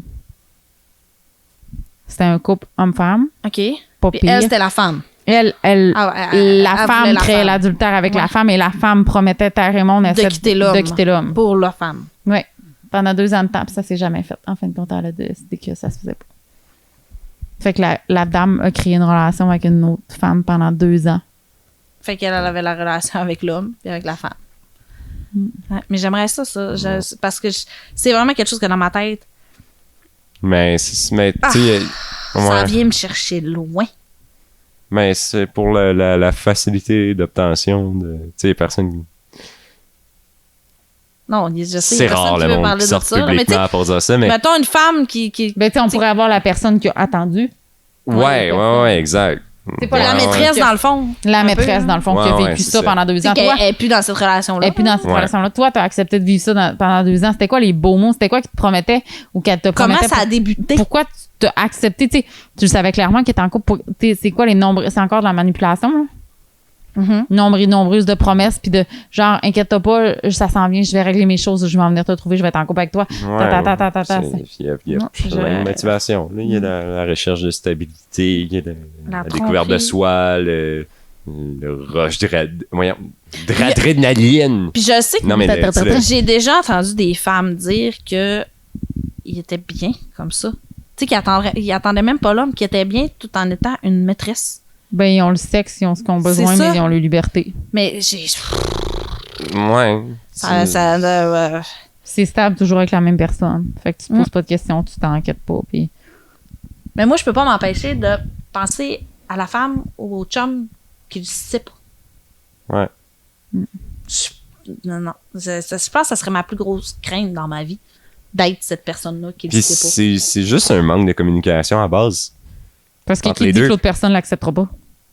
C'était un couple homme-femme. OK. Pas Puis pire. elle, c'était la femme. La elle femme voulait la créait femme. l'adultère avec Ouais. la femme et la femme promettait terre et monde De quitter l'homme. de quitter l'homme. Pour la femme. Oui. Pendant 2 ans de temps, puis ça s'est jamais fait. En fin de compte, elle a décidé que ça se faisait pas. Fait que la dame a créé une relation avec une autre femme pendant 2 ans. Fait qu'elle avait la relation avec l'homme et avec la femme. Ouais, mais j'aimerais ça. Parce que c'est vraiment quelque chose que dans ma tête, Mais, mais tu sais, ça ouais. vient me chercher loin. Mais c'est pour la facilité d'obtention de, tu sais, les personnes. Non, je sais, C'est il y a personne rare qui le veut monde parler qui de sort ça. là, mais tu sais, publiquement pour dire ça, mais. mettons une femme qui Ben, tu sais, on pourrait avoir la personne qui a attendu. Ouais, exact. C'est pas la Ouais, maîtresse, dans le fond. La Un maîtresse, peu, dans le fond, qui a Ouais, vécu c'est ça ça. pendant 2 ans. Qu'elle Toi, n'est plus dans cette relation-là. et puis dans cette Ouais. relation-là, toi, t'as accepté de vivre ça pendant 2 ans. C'était quoi les beaux mots? C'était quoi qui te promettait ou qu'elle te Comment promettait? ça a débuté? Pourquoi tu t'as accepté? Tu sais, tu le savais clairement qu'il était en couple. C'est quoi les nombres? C'est encore de la manipulation, là? Mhm. Nombreuse de promesses, puis de genre, inquiète-toi pas, ça s'en vient, je vais régler mes choses, je vais en venir te trouver, je vais être en couple avec toi. Il y a Non, plein de motivations. Là, il y a la recherche de stabilité, il y a la découverte de tromperie. soi, le rush d'adrénaline. Puis je sais que Non, mais j'ai déjà entendu des femmes dire que il était bien comme ça. Tu sais, qu'ils attendaient même pas l'homme, qui était bien tout en étant une maîtresse. Ben, ils ont le sexe, ils ont ce qu'ils ont besoin, C'est ça. mais ils ont la liberté. Mais Ouais. C'est stable toujours avec la même personne. Fait que tu te poses pas de questions, tu t'enquêtes pas. Puis... Mais moi, je peux pas m'empêcher de penser à la femme ou au chum qui ne sait pas. Ouais. Non. Je pense que ça serait ma plus grosse crainte dans ma vie, d'être cette personne-là qui ne Puis sait c'est juste un manque de communication à base. Parce que Entre qui les dit deux. que l'autre personne l'acceptera pas. pas.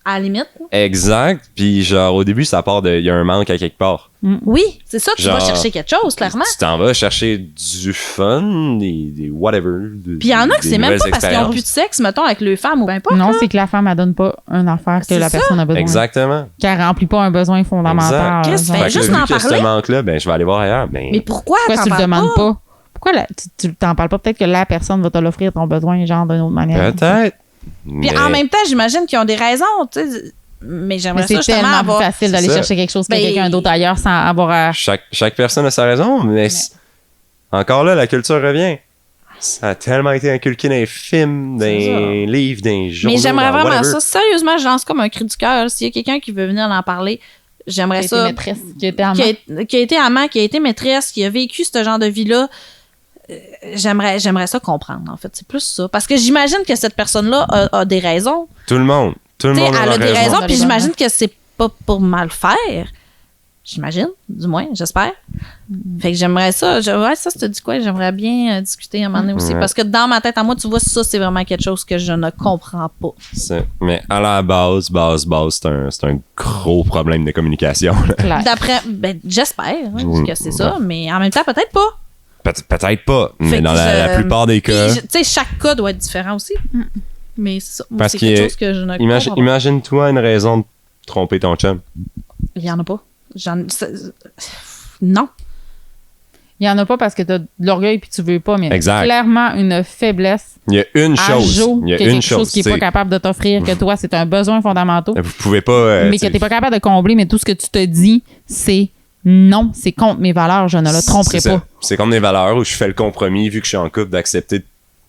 À la limite. Exact. Puis genre, au début, ça part de. Il y a un manque à quelque part. Oui, c'est ça, tu vas Genre, chercher quelque chose, clairement. Tu t'en vas chercher du fun, des whatever. Puis il y en a que c'est même pas parce qu'ils ont plus de sexe, mettons, avec le femme ou bien pas. Non, c'est que la femme, elle donne pas une affaire que C'est la ça. personne a besoin. Exactement. Qu'elle remplit pas un besoin fondamental. Exact. Qu'est-ce que genre. tu Fait que juste là, vu d'en qu'il y a ce parler. manque-là, ben, je vais aller voir ailleurs. Ben, Mais pourquoi Pourquoi t'en tu le parles demandes pas? Pourquoi tu t'en parles pas? Peut-être que la personne va te l'offrir ton besoin, genre, d'une autre manière. peut-être. Puis mais- en même temps, j'imagine qu'ils ont des raisons, tu sais. Mais j'aimerais Mais ça c'est justement tellement avoir... plus facile d'aller C'est ça. chercher quelque chose que Ben, quelqu'un d'autre ailleurs sans avoir à... Chaque personne a sa raison, mais encore là, la culture revient. Ça a tellement été inculqué dans les films, dans C'est les livres, dans les journaux. Mais j'aimerais dans vraiment whatever. ça. Sérieusement, je lance comme un cri du cœur. S'il y a quelqu'un qui veut venir en parler, j'aimerais Qui a été ça. maîtresse, qui a été amant. Qui a été amant, qui a été maîtresse, qui a vécu ce genre de vie-là. J'aimerais ça comprendre, en fait. C'est plus ça. Parce que j'imagine que cette personne-là a des raisons. Tout le monde. Tout le Tu sais, monde elle a des raison. raisons, Elle puis a j'imagine que c'est pas pour mal faire. J'imagine, du moins, j'espère. Fait que j'aimerais ça. Ouais, ça, tu dis quoi? J'aimerais bien discuter un moment donné aussi. Ouais. Parce que dans ma tête, à moi, tu vois, ça, c'est vraiment quelque chose que je ne comprends pas. Mais à la base, c'est un gros problème de communication. là. Claire. D'après, ben, j'espère que c'est ça, mais en même temps, peut-être pas. Peut-être pas, mais Fait dans que la plupart des Puis, cas. tu sais, chaque cas doit être différent aussi. Mais c'est ça. Moi, Parce c'est qu'il y quelque a- chose que je ne comprends pas. Imagine-toi une raison de tromper ton chum. Il y en a pas. Non. Il y en a pas parce que t'as de l'orgueil puis tu veux pas, mais Exact. clairement une faiblesse Il y a une à chose. jour Il y a que quelque une chose qui est tu pas sais. capable de t'offrir, que toi, c'est un besoin fondamental, Vous pouvez pas. mais que t'es pas capable de combler, mais tout ce que tu te dis, c'est non, c'est contre mes valeurs, je ne le tromperai C'est pas. ça. C'est comme des valeurs où je fais le compromis, vu que je suis en couple, d'accepter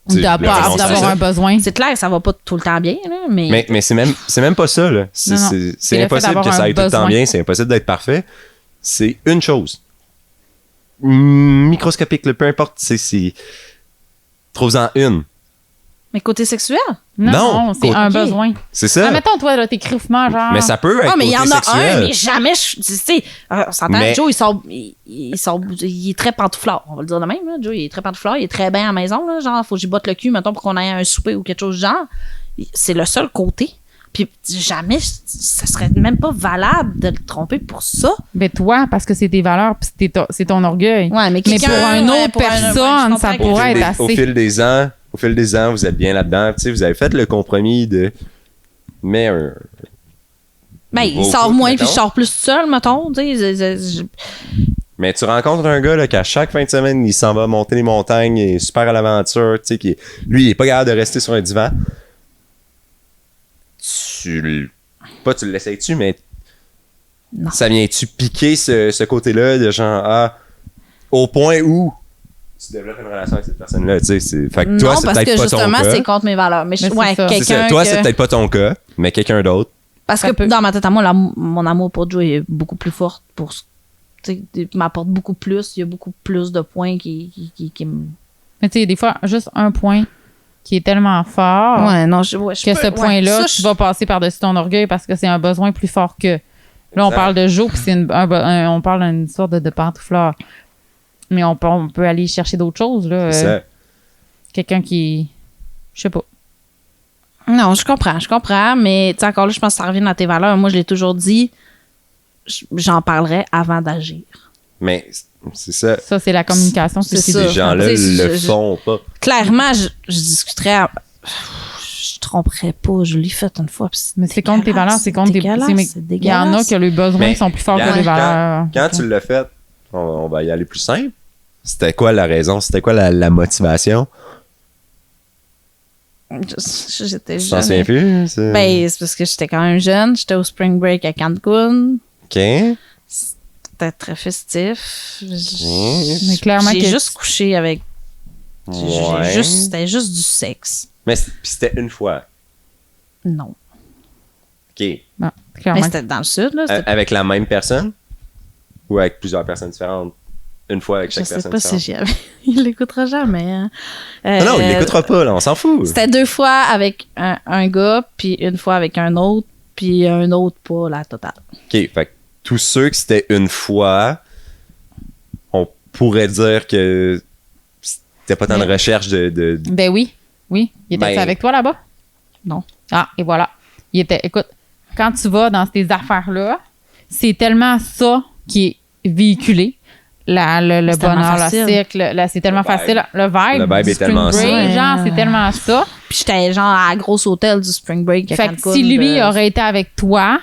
tu sais, D'avoir le renoncer à d'avoir ça. un besoin. C'est clair, ça va pas tout le temps bien, là, mais... Mais c'est même pas ça, là. Non, non. C'est C'est le impossible fait d'avoir que ça un aille tout le temps besoin. bien, c'est impossible d'être parfait. C'est une chose. Microscopique, là, peu importe, c'est. Trouve-en une. Mais côté sexuel? Non, c'est un ok. besoin. C'est ça. Ah, mettons, toi, là, t'es crivement, genre. Mais ça peut être Ah, mais il y en côté a sexuel. un, mais jamais, tu sais, on s'entend, Mais- Joe, il est très pantouflard, on va le dire de même, là. Joe, il est très pantouflard, il est très bien à la maison, là, genre, faut que j'y botte le cul, mettons, pour qu'on aille à un souper ou quelque chose du genre. C'est le seul côté. Puis jamais, ça serait même pas valable de le tromper pour ça. Mais toi, parce que c'est tes valeurs puis c'est ton orgueil. Ouais, mais Mais pour quelqu'un, une ouais, autre pour un- personne, ouais, je ça comprends pourrait que- être Au assez. fil des ans, vous êtes bien là-dedans. Tu sais, vous avez fait le compromis de. Mais un. Ben, il Nouveau sort couple, moins, mettons. puis je sors plus seul, mettons. Tu sais, Mais tu rencontres un gars là, qu'à chaque fin de semaine, il s'en va monter les montagnes, il est super à l'aventure, tu sais, lui, il est pas capable de rester sur un divan. Pas tu l'essayes-tu, mais Non. ça vient-tu piquer ce côté-là de genre, au point où tu développes une relation avec cette personne-là, tu sais. Fait que toi, Non, c'est parce peut-être que pas ton justement, cas. c'est contre mes valeurs. Mais, Mais c'est ouais, ça. C'est ça. quelqu'un Toi, que... c'est peut-être pas ton cas, mais quelqu'un d'autre. Parce Ça que peut. dans ma tête à moi, mon amour pour Joe est beaucoup plus fort pour... Tu sais, m'apporte beaucoup plus. Il y a beaucoup plus de points qui me... Mais tu sais, des fois, juste un point qui est tellement fort Ouais, non, je que peux- ce point-là, ça, tu vas passer par-dessus ton orgueil parce que c'est un besoin plus fort que. Là, on Exact. parle de Joe, puis c'est on parle d'une sorte de pantoufleur. Mais on peut aller chercher d'autres choses, là. C'est ça. Quelqu'un qui. Je sais pas. Non, je comprends, mais tu sais, encore là, je pense que ça revient dans tes valeurs. Moi, je l'ai toujours dit, j'en parlerai avant d'agir. Mais c'est ça. Ça, c'est la communication. C'est c'est ça. Ces gens-là Tu sais, le font pas. Clairement, je discuterais... Je tromperais pas, je l'ai fait une fois. puis Mais c'est contre tes dégueulasse, valeurs, c'est contre tes. dégueulasse, c'est- c'est Il y en a dégueulasse. que les besoins Mais sont plus forts que les valeurs. Quand tu l'as fait, on va y aller plus simple. C'était quoi la raison? C'était quoi la motivation? J'étais Tu t'en jeune. souviens plus? C'est- Ben, c'est parce que j'étais quand même jeune. J'étais au spring break à Cancun. OK. C'était très festif. Mais clairement J'ai que- juste couché avec... Ouais. C'était juste du sexe. Mais puis c'était une fois. Non. OK. Bon, Mais clairement. c'était dans le sud, là. c'était- Avec la même personne? Ou avec plusieurs personnes différentes? Une fois avec Je chaque sais personne pas si différente? Il l'écoutera jamais. Hein. Non, il Euh, l'écoutera pas, là. On s'en fout. C'était 2 fois avec un gars, puis une fois avec un autre, puis un autre pas la totale. OK. Fait que tous ceux que c'était une fois, on pourrait dire que c'était pas tant de Mais- recherche de... Ben oui. Oui. Il était Ben- avec toi là-bas? Non. Ah, et voilà. Il était. Écoute, quand tu vas dans ces affaires-là, c'est tellement ça qui est véhiculé. Le C'est tellement bonheur, le facile. cycle, c'est tellement Le vibe. facile. Le vibe. Le vibe du est tellement spring break, ça. genre, c'est tellement ça. Puis j'étais genre à la grosse hôtel du spring break à Fait que Cancun. si lui aurait été avec toi,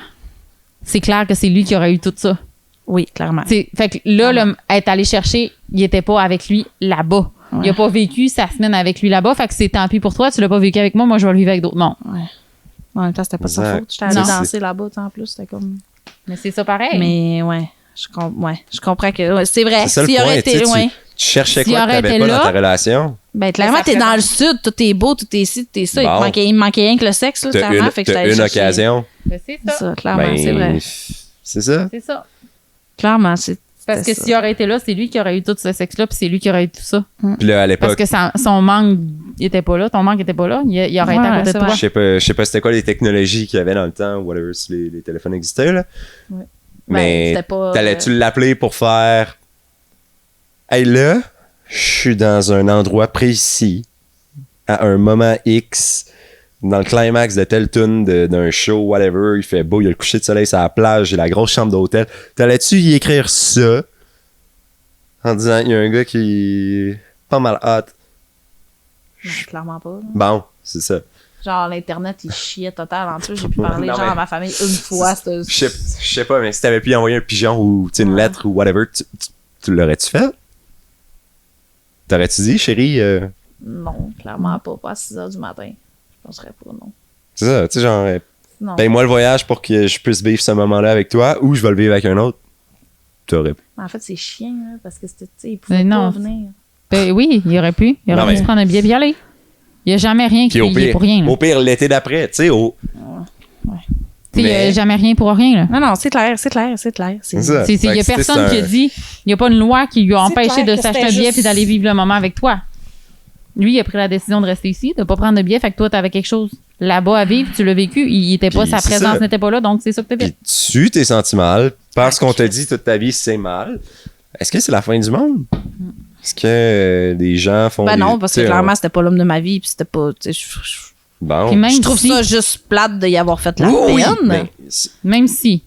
c'est clair que c'est lui qui aurait eu tout ça. Oui, clairement. Fait que là, être allé chercher, il était pas avec lui là-bas. Ouais. Il a pas vécu sa semaine avec lui là-bas. Fait que c'est tant pis pour toi. Tu l'as pas vécu avec moi. Moi, je vais le vivre avec d'autres. Non. En même temps, c'était pas sa Exact. faute. J'étais allée Non. danser là-bas, tu sais, en plus. C'était comme... Mais c'est ça pareil. Mais ouais, je comprends que... ouais, c'est vrai. C'est ça le S'il point. aurait tu sais, été... Ouais. tu cherchais S'il quoi que aurait t'avais été pas là- dans ta relation? Ben, clairement, ça t'es ferait dans pas- le sud, tout est beau, tout est ci, tout est ça. Bon. Il manquait rien que le sexe, là, T'as clairement. Fait que j'étais t'as allée une chercher- occasion. Mais c'est ça. Ça, clairement, Ben, c'est vrai. C'est ça. C'est ça. Clairement, c'est... Parce que c'était ça. s'il aurait été là, c'est lui qui aurait eu tout ce sexe-là, puis c'est lui qui aurait eu tout ça. Puis là, à Parce l'époque, que son manque était pas là, ton manque était pas là, il aurait été à Ouais, côté de c'est toi. vrai. je sais pas c'était quoi les technologies qu'il y avait dans le temps, whatever, si les téléphones existaient, là. Ouais. Mais Ben, c'était pas, t'allais-tu l'appeler pour faire hey là, je suis dans un endroit précis, à un moment X, dans le climax de telle tune d'un show, whatever, il fait beau, il y a le coucher de soleil sur la plage, j'ai la grosse chambre d'hôtel. T'allais-tu y écrire ça en disant il y a un gars qui est pas mal hot? Non, clairement pas. là. Bon, c'est ça. Genre, l'Internet, il chiait total en plus. J'ai pu parler, Non, genre, mais- à ma famille une fois. c'était- Je sais pas, mais si t'avais pu y envoyer un pigeon ou tu sais, une Ouais. lettre ou whatever, tu l'aurais-tu fait? T'aurais-tu dit, chérie, Non, clairement pas. Pas à 6 h du matin. Je penserais pas, non. c'est ça, tu sais, genre, Non. paye-moi le voyage pour que je puisse vivre ce moment-là avec toi ou je vais le vivre avec un autre. T'aurais pu. En fait, c'est chiant, là, parce que c'était, tu sais, il pouvait Mais non. pas venir. Ben oui, il aurait pu. Il Non, aurait pu mais- se prendre un billet et y aller. Il n'y a jamais rien qui Puis est pour rien. là. au pire l'été d'après, tu sais, Tu sais, il n'y a mais- jamais rien pour rien. Là. Non, non, c'est clair. C'est ça. Il Fait n'y a que, tu sais, personne qui c'est a dit, il n'y a pas une loi qui lui a C'est empêché clair de que s'acheter c'était un billet juste- et d'aller vivre le moment avec toi. Lui, il a pris la décision de rester ici, de ne pas prendre de billet. Fait que toi, tu avais quelque chose là-bas à vivre, tu l'as vécu. Il était pas, Puis sa c'est présence ça. n'était pas là, donc c'est ça que tu as Puis fait. tu t'es senti mal parce Ah, qu'on t'a Christ. dit toute ta vie c'est mal. Est-ce que c'est la fin du monde? Est-ce que des gens font Ben des- non, parce tu que sais, clairement, c'était pas l'homme de ma vie, puis c'était pas, tu sais, Bon. Puis même je trouve si- ça juste plate d'y avoir fait la Oui, peine. mais Même si.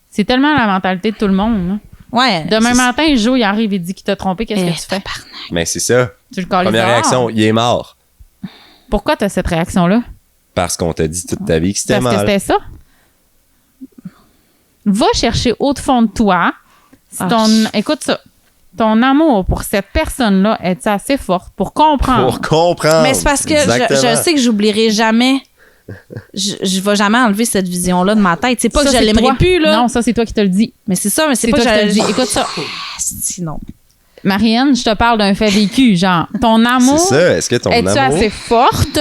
C'est tellement la mentalité de tout le monde. là. Ouais. Demain c'est- matin, Joe, il arrive et dit qu'il t'a trompé. Qu'est-ce que tu fais? mais c'est ça. Tu le colles Première dehors. réaction, il est mort. Pourquoi tu as cette réaction-là? Parce qu'on t'a dit toute ta vie que c'était Parce que mal. c'était ça. Va chercher au fond de toi Écoute ça. Ton amour pour cette personne-là est assez fort pour comprendre. Pour comprendre. Mais c'est parce que Exactement. je sais que j'oublierai jamais. Je vais jamais enlever cette vision-là de ma tête. C'est pas Ça, que je c'est l'aimerais toi. plus, là. Non, ça, c'est toi qui te le dis. Mais c'est ça, mais c'est C'est pas toi que qui te je le dis. Écoute ça. Sinon. Marianne, je te parle d'un fait vécu. Genre, ton amour, C'est ça. Est-ce que ton es-tu amour, assez forte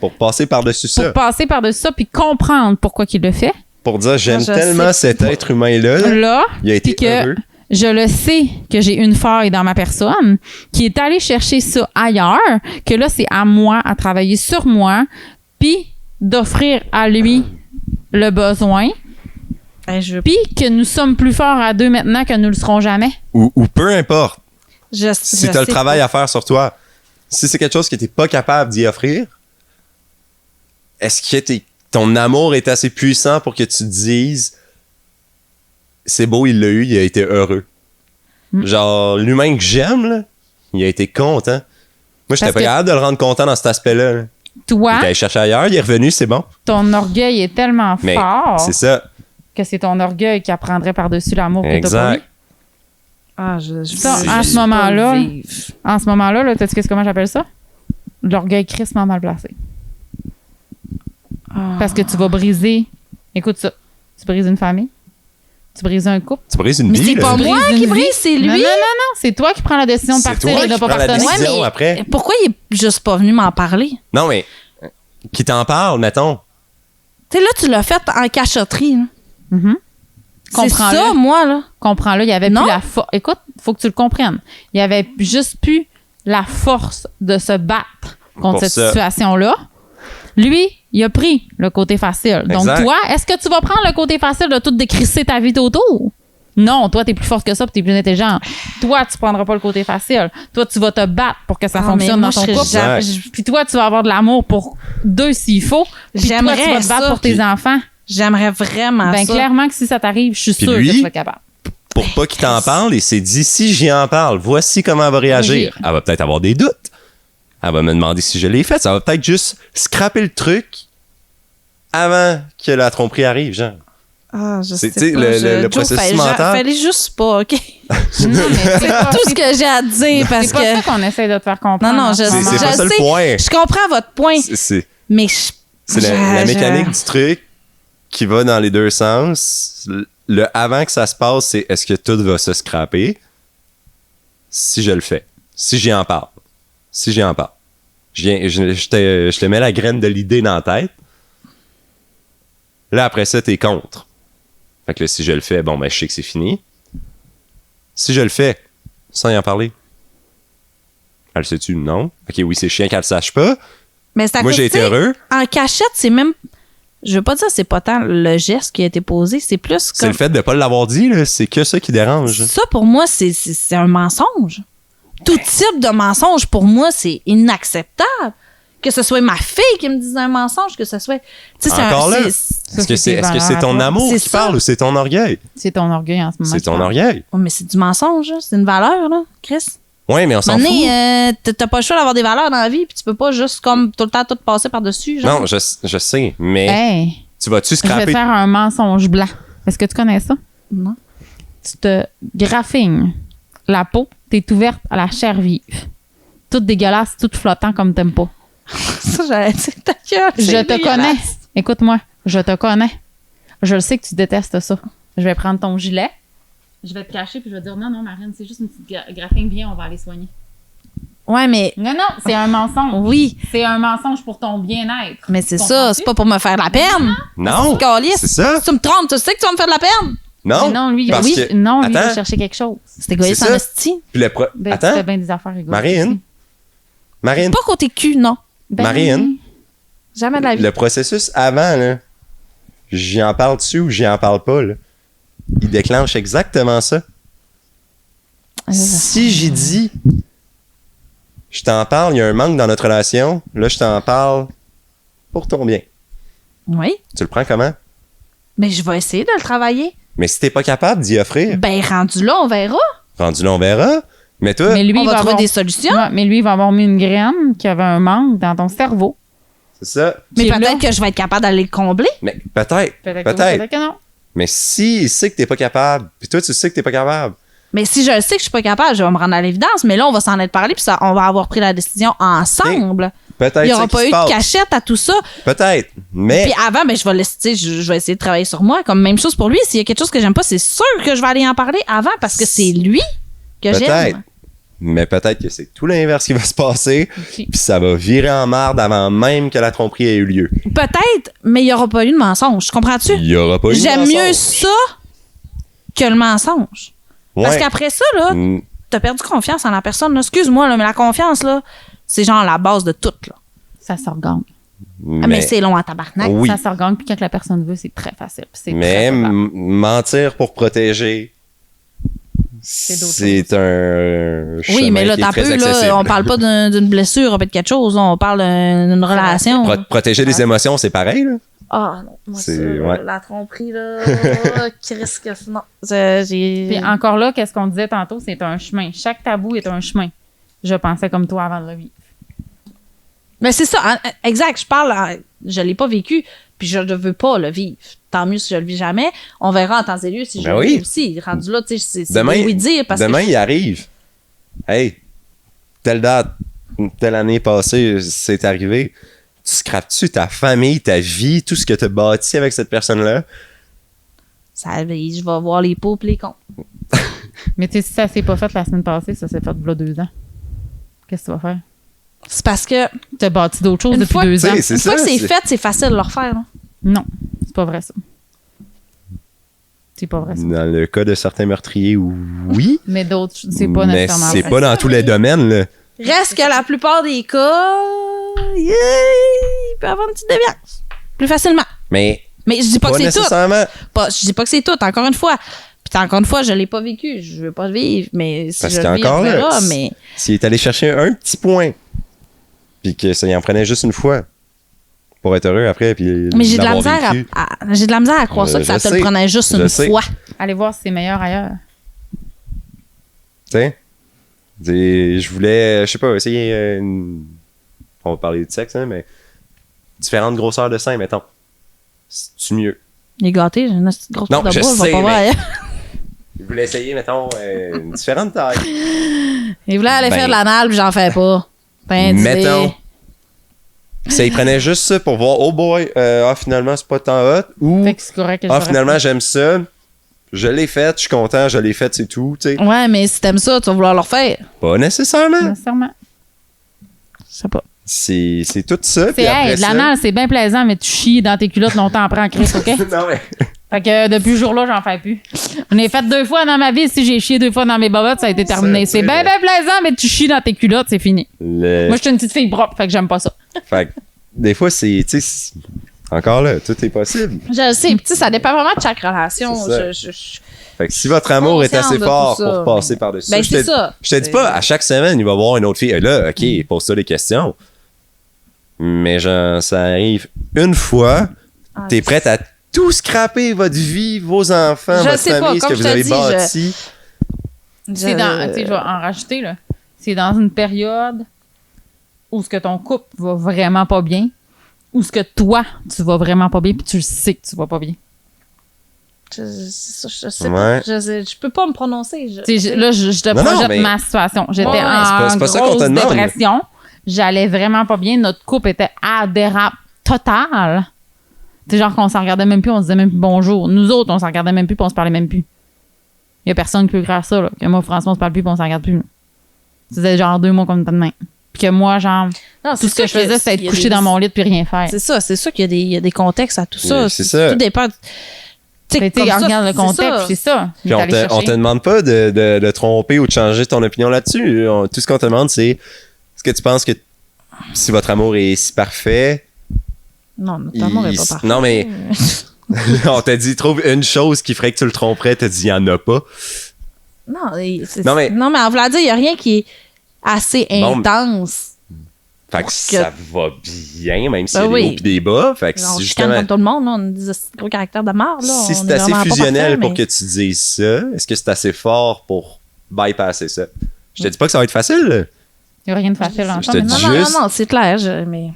pour passer par-dessus pour ça, passer par-dessus ça puis comprendre pourquoi il le fait? pour dire j'aime Moi, je tellement sais. cet être humain-là, Là, il a été puis que heureux. je le sais que j'ai une faille dans ma personne, qui est allé chercher ça ailleurs, que là, c'est à moi à travailler sur moi, puis d'offrir à lui le besoin, puis que nous sommes plus forts à deux maintenant que nous le serons jamais. Ou peu importe. Je Si tu as le travail à faire sur toi, si c'est quelque chose que tu n'es pas capable d'y offrir, est-ce que ton amour est assez puissant pour que tu te dises c'est beau, il l'a eu, il a été heureux. Genre, l'humain que j'aime, là, il a été content. Moi, j'étais Parce pas que- capable de le rendre content dans cet aspect-là. Là. Toi, Il est allé chercher ailleurs, il est revenu, c'est bon. ton orgueil est tellement Mais fort c'est ça. que c'est ton orgueil qui apprendrait par-dessus l'amour que t'as pour Exact. lui. Ah, Ça, veux en juste ce moment-là, pas le vivre. En ce moment-là, là, sais-tu comment j'appelle ça? L'orgueil crissement mal placé. Ah. Parce que tu vas briser... Écoute ça. Tu brises une famille. Tu brises un couple. Tu brises une Mais vie. c'est là. pas Tu moi brises qui une brise, vie. c'est lui. Non, non. C'est toi qui prends la décision de C'est partir toi et de qui pas prends la partenir. décision. mais après. pourquoi il est juste pas venu m'en parler? Non, mais qui t'en parle, mettons. Tu sais, là, tu l'as fait en cachotterie. Là. Mhm. C'est Comprends-le. ça, moi, là. Comprends-le, il y avait Non. plus la force. Écoute, faut que tu le comprennes. Il y avait juste plus la force de se battre contre Pour cette ça. situation-là. Lui, il a pris le côté facile. Donc, Exact. toi, est-ce que tu vas prendre le côté facile de tout décrisser ta vie autour? Non, toi, t'es plus forte que ça puis t'es plus intelligent. Toi, tu prendras pas le côté facile. Toi, tu vas te battre pour que ça Ah, fonctionne mais moi, dans ton je serais couple. jamais- Puis toi, tu vas avoir de l'amour pour deux s'il faut. Puis toi, tu vas J'aimerais te battre ça. pour tes Puis- enfants. J'aimerais vraiment Ben, ça. clairement que si ça t'arrive, je suis Puis sûre lui, que tu vas être capable. Pour pas qu'il t'en parle, il s'est dit si j'y en parle, voici comment elle va réagir. Elle va peut-être avoir des doutes. Elle va me demander si je l'ai fait. Ça va peut-être juste scraper le truc avant que la tromperie arrive, genre. Ah, je C'est- sais tu sais, pas. le processus mental. Fallait juste pas, OK? Non, mais c'est pas- Tout ce que j'ai à dire, parce C'est pas ça que... qu'on essaie de te faire comprendre. Non, non, en ce je- moment. C'est pas je ça le sais. point. Je comprends votre point, C'est mais la mécanique du truc qui va dans les deux sens. Le avant que ça se passe, c'est est-ce que tout va se scraper si je le fais, si j'y en parle. Si j'y en parle. Je te mets la graine de l'idée dans la tête. Là, après ça, t'es contre. Fait que là, si je le fais, bon, ben, je sais que c'est fini. Si je le fais, sans y en parler, elle le sait-tu? Non. Ok, oui, c'est chiant qu'elle le sache pas. Mais c'est à Moi, cause, j'ai été tu sais, heureux. En cachette, c'est même... Je veux pas dire c'est pas tant le geste qui a été posé, c'est plus C'est comme... le fait de pas l'avoir dit, là. C'est que ça qui dérange. Ça, pour moi, c'est un mensonge. Tout type de mensonge, pour moi, c'est inacceptable. Que ce soit ma fille qui me dise un mensonge, que ce soit... Tu sais, c'est Encore là? c'est- Est-ce que c'est tes valeurs ton à toi. amour C'est qui ça. parle ou c'est ton orgueil? C'est ton orgueil en ce moment. C'est qui ton parle. orgueil. Oh, mais c'est du mensonge, là. C'est une valeur, là, Chris. Ouais, mais on s'en Mané, fout. t'as pas le choix d'avoir des valeurs dans la vie, puis tu peux pas juste comme tout le temps tout passer par-dessus. Genre. Non, je sais, mais Hey, tu vas-tu je vais te scraper? faire un mensonge blanc. Est-ce que tu connais ça? Non. Tu te graffines la peau, t'es ouverte à la chair vive. Toute dégueulasse, toute flottant comme t'aimes pas. Ça, j'allais dire ta gueule. Je c'est te dégueulasse. connais. Écoute-moi, je te connais. Je le sais que tu détestes ça. Je vais prendre ton gilet, je vais te cacher, puis je vais dire non, non, Marine, c'est juste une petite graphine, viens, on va aller soigner. Ouais, mais Non, non, c'est un mensonge. oui, C'est un mensonge pour ton bien-être. mais c'est ça. Comprends-tu? C'est pas pour me faire de la peine. Non! Calice. C'est ça? Si tu me trompes, tu sais que tu vas me faire de la peine. Non! Mais non, lui, parce oui, que- non, lui, il va Attends. chercher quelque chose. C'est égoïste C'est en ça. esti. Puis Ben, tu Attends, fais bien des affaires égoïstes. Marine. aussi. Marine, Pas côté cul, non. Ben, Marine. Jamais de la vie. le processus avant, là, j'y en parle dessus ou j'y en parle pas, là, il déclenche exactement ça. Si j'y dis, je t'en parle, il y a un manque dans notre relation, là, je t'en parle pour ton bien. Oui. Tu le prends comment? Mais je vais essayer de le travailler. Mais si t'es pas capable d'y offrir, Ben, rendu là, on verra. rendu là, on verra. Mais toi, Mais lui, On il va va trouver avoir... des solutions. Ouais, mais lui, il va avoir mis une graine qui avait un manque dans ton cerveau. c'est ça. Mais qui est peut-être là. que je vais être capable d'aller le combler. Mais peut-être. Peut-être que oui, Peut-être. peut-être que non. Mais si il sait que t'es pas capable, puis toi, tu sais que t'es pas capable, Mais si je le sais que je suis pas capable, je vais me rendre à l'évidence. Mais là, on va s'en être parlé, puis on va avoir pris la décision ensemble. Peut-être Il n'y aura ça qui pas se eu de passe. cachette à tout ça. Peut-être. Mais Puis avant, ben, je vais laisser, je vais essayer de travailler sur moi. Comme même chose pour lui. S'il y a quelque chose que j'aime pas, c'est sûr que je vais aller en parler avant parce que c'est lui que peut-être. j'aime. Mais peut-être que c'est tout l'inverse qui va se passer. Ok. Puis ça va virer en marde avant même que la tromperie ait eu lieu. Peut-être, mais il n'y aura pas eu de mensonge. Comprends-tu? Il y aura pas eu de J'aime mensonge. mieux ça que le mensonge. Parce Ouais. qu'après ça, là, Mm. t'as perdu confiance en la personne. là. Excuse-moi, là, mais la confiance, là, c'est genre la base de tout. Là. Ça se regagne. Ah, mais c'est long à tabarnak. Oui. Ça se regagne, puis quand la personne veut, c'est très facile. Puis c'est Mais très faisable. mentir pour protéger, d'autres c'est un Oui, chemin mais là, qui est t'as très peu, là, accessible. on parle pas d'une blessure, pas de quelque chose. Là, on parle d'une relation. Protéger les émotions, c'est pareil, là. Ah non, moi, C'est- ça, ouais. la tromperie, là, Chris, que non. J'ai... Puis encore là, qu'est-ce qu'on disait tantôt, c'est un chemin. Chaque tabou est un chemin. Je pensais comme toi avant de le vivre. Mais c'est ça, hein, exact. Je parle, je l'ai pas vécu, puis je ne veux pas le vivre. Tant mieux si je le vis jamais. On verra en temps et lieu si je Ben le oui. vis aussi. Rendu là, tu sais, c'est Demain, oui dire parce demain que il arrive. Hey, telle date, telle année passée, c'est arrivé. Tu scrapes-tu ta famille, ta vie, tout ce que tu as bâti avec cette personne-là? je vais voir les pots et les cons. Mais tu sais, si ça s'est pas fait la semaine passée, ça s'est fait il y a 2 ans. Qu'est-ce que tu vas faire? C'est parce que Tu as bâti d'autres choses Une depuis fois- 2 ans. Tu sais, c'est une fois ça. que c'est fait, c'est facile de le refaire. Là. Non, c'est pas vrai ça. C'est pas vrai ça. Dans le cas de certains meurtriers, oui. Mais d'autres, c'est pas mais nécessairement c'est vrai. pas dans tous les domaines, là. Reste que la plupart des cas, il peut y avoir une petite déviance. Plus facilement. Mais Mais je dis pas pas que c'est tout. nécessairement. Je dis pas que c'est tout, encore une fois. Puis encore une fois, je l'ai pas vécu. Je veux pas le vivre, mais si Parce je le vis, qu'encore on là, verra, mais... S'il est allé chercher un petit point, puis que ça y en prenait juste une fois pour être heureux après, puis Mais j'ai de la l'avoir misère vécu. j'ai de la misère à croire ça, que Je ça te sais. le prenait juste Je une sais. fois. Allez voir si c'est meilleur ailleurs. Tu sais? Je voulais, je sais pas, essayer on va parler de sexe, hein, mais différentes grosseurs de seins, mettons. C'est-tu mieux? Il est gâté, j'ai une petite grosse Non, paire de je bois, il va sais, pas voir. mais- Je voulais essayer, mettons, une différente taille. Il voulait aller Ben- faire de l'anal, puis j'en fais pas. Ben, Mettons. Ça, il prenait juste ça pour voir, oh boy, finalement, c'est pas tant hot. Ou, Fait que c'est correct que je vais finalement, rester. j'aime ça. Je l'ai fait, je suis content, je l'ai fait, c'est tout. Tu sais. Ouais, mais si t'aimes ça, tu vas vouloir le refaire. Pas nécessairement. Nécessairement. Je sais pas. C'est tout ça. C'est puis après hey, de ça- l'anal, c'est bien plaisant, mais tu chies dans tes culottes longtemps après en crise, OK? non, mais. Fait que depuis ce jour-là, j'en fais plus. J'en ai fait 2 fois dans ma vie. Si j'ai chié 2 fois dans mes bobettes, ça a été terminé. Ça, C'est bien, bien plaisant, mais tu chies dans tes culottes, c'est fini. Moi, je suis une petite fille propre, fait que j'aime pas ça. Fait que, des fois, c'est. Tu sais, encore là, tout est possible. Je le sais, puis tu sais, ça dépend vraiment de chaque relation. C'est ça. Je- Fait que si votre amour est consciente assez de fort tout ça, pour passer par-dessus, Ben, je c'est te- ça. je te dis pas, à chaque semaine, il va voir une autre fille. Là, OK, pose ça des questions. Mais genre, ça arrive une fois, Ah, t'es prête à tout scraper, votre vie, vos enfants, Je votre sais pas, famille, ce comme que vous je te avez dis, bâti. C'est dans, tu sais, je vais en rajouter, là. C'est dans une période où ce que ton couple va vraiment pas bien, ou ce que toi, tu vas vraiment pas bien, puis tu le sais que tu vas pas bien. Je sais Ouais. pas. Je peux pas me prononcer. Tu sais, là, je te Non, non, projette mais- ma situation. J'étais Ouais, en c'est pas ça qu'on grosse te demande. dépression. J'allais vraiment pas bien. Notre couple était à dérape total. Tu sais, genre qu'on s'en regardait même plus, on se disait même plus bonjour. Nous autres, on s'en regardait même plus, puis on se parlait même plus. Il y a personne qui peut croire ça, là. Que moi, François, on se parle plus, puis on s'en regarde plus. là. C'était genre 2 mois comme de main. Puis que moi, genre, Non, tout ce que je faisais, c'était être couché dans mon lit puis rien faire. C'est ça qu'il y a des contextes à tout ça. Oui, c'est ça. Tout dépend. Tu sais, Fait que, comme tu sais, ça, regarde le c'est contexte, ça. c'est ça. Puis on te demande pas de tromper ou de changer ton opinion là-dessus. Tout ce qu'on te demande, c'est est-ce que tu penses que si votre amour est si parfait, Non, notre amour est pas parfait. non, mais on t'a dit trouve une chose qui ferait que tu le tromperais, t'as dit il y en a pas. Non, Non, mais- en voulant dire, il n'y a rien qui est assez Bon, intense. Fait que Pour ça va bien, même s'il y a Ben des oui. hauts pis des bas. Fait que On si chicane justement, comme tout le monde, là, on a des gros caractères de marde. Là. si On c'est est assez vraiment pas fusionnel parfait, pour mais- que tu dises ça, est-ce que c'est assez fort pour bypasser ça? Je te dis pas que ça va être facile. Là. Il n'y a rien de facile te ensemble. dis non? Non, juste- non, c'est clair, mais...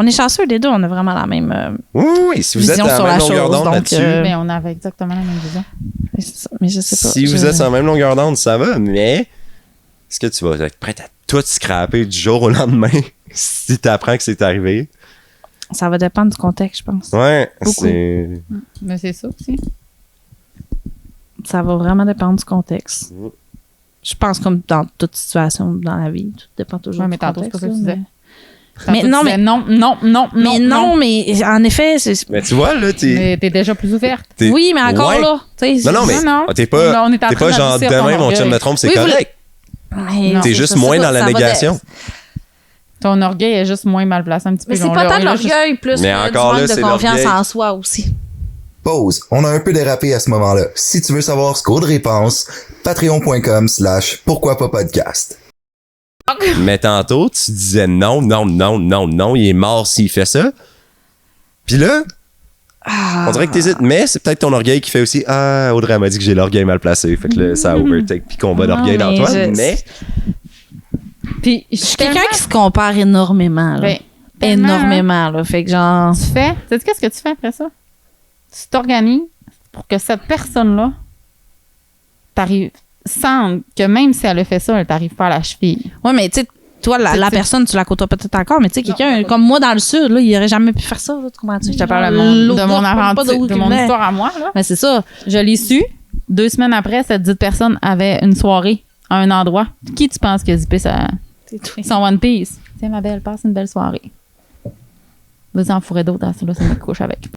On est chanceux, les deux, on a vraiment la même Oui, si vous êtes vision à sur la la même longueur chose, d'onde donc, là-dessus, Mais on avait exactement la même vision. mais je sais pas. si vous êtes sur la même longueur d'onde, ça va, mais est-ce que tu vas être prête à tout scraper du jour au lendemain si t'apprends que c'est arrivé? Ça va dépendre du contexte, je pense. Ouais, Beaucoup. c'est... Mais c'est ça aussi. Ça va vraiment dépendre du contexte. Mm. Je pense comme dans toute situation dans la vie, tout dépend toujours Ouais, du mais tantôt, c'est contexte. pas ça que tu là, disais. Mais Tantôt, non, tu mais- disais non. mais non, mais en effet, Mais tu vois, là, Mais t'es déjà plus ouverte. oui, mais encore Ouais. là. tu sais, Non, mais Non. t'es pas, On est en t'es train pas genre d'adoucir ton demain, mon chum orgueil. me trompe, c'est Oui, vous correct. mais Non. T'es c'est juste ça, moins ça dans la va négation. Ton orgueil est juste moins mal placé un petit peu. Mais c'est On pas l'a- tant on de l'a juste- l'orgueil, plus Mais que du encore là, manque de c'est confiance l'orgueil. en soi aussi. Pause. On a un peu dérapé à ce moment-là. Si tu veux savoir ce qu'Audrey pense, patreon.com/pourquoi pas podcast. Mais tantôt, tu disais non, il est mort s'il fait ça. Puis là, on dirait que t'hésites, mais c'est peut-être ton orgueil qui fait aussi ah, Audrey m'a dit que j'ai l'orgueil mal placé. Fait que là, ça overtake puis combat Non, d'orgueil dans mais toi. je- Mais Puis, Je suis quelqu'un qui se compare énormément. Là. Ben, tellement, énormément. Là. Fait que genre. tu fais. Sais-tu qu'est-ce que tu fais après ça? Tu t'organises pour que cette personne-là t'arrive sans que même si elle a fait ça, elle t'arrive pas à la cheville. Ouais, mais tu sais, toi, la C'est- personne, tu la côtoies peut-être encore, mais tu sais, quelqu'un comme moi dans le Sud, là, il aurait jamais pu faire ça. Là, tu comprends-tu? Je te parle L'autre de mon gars, pas aventure, d'où de qu'il mon venait. histoire à moi. Là. Mais c'est ça. Je l'ai su. 2 semaines après, cette dite personne avait une soirée à un endroit. Qui tu penses qui a zippé son One Piece? Tiens, ma belle, passe une belle soirée. Vas-y en fourrer d'autres, là, ça me couche avec.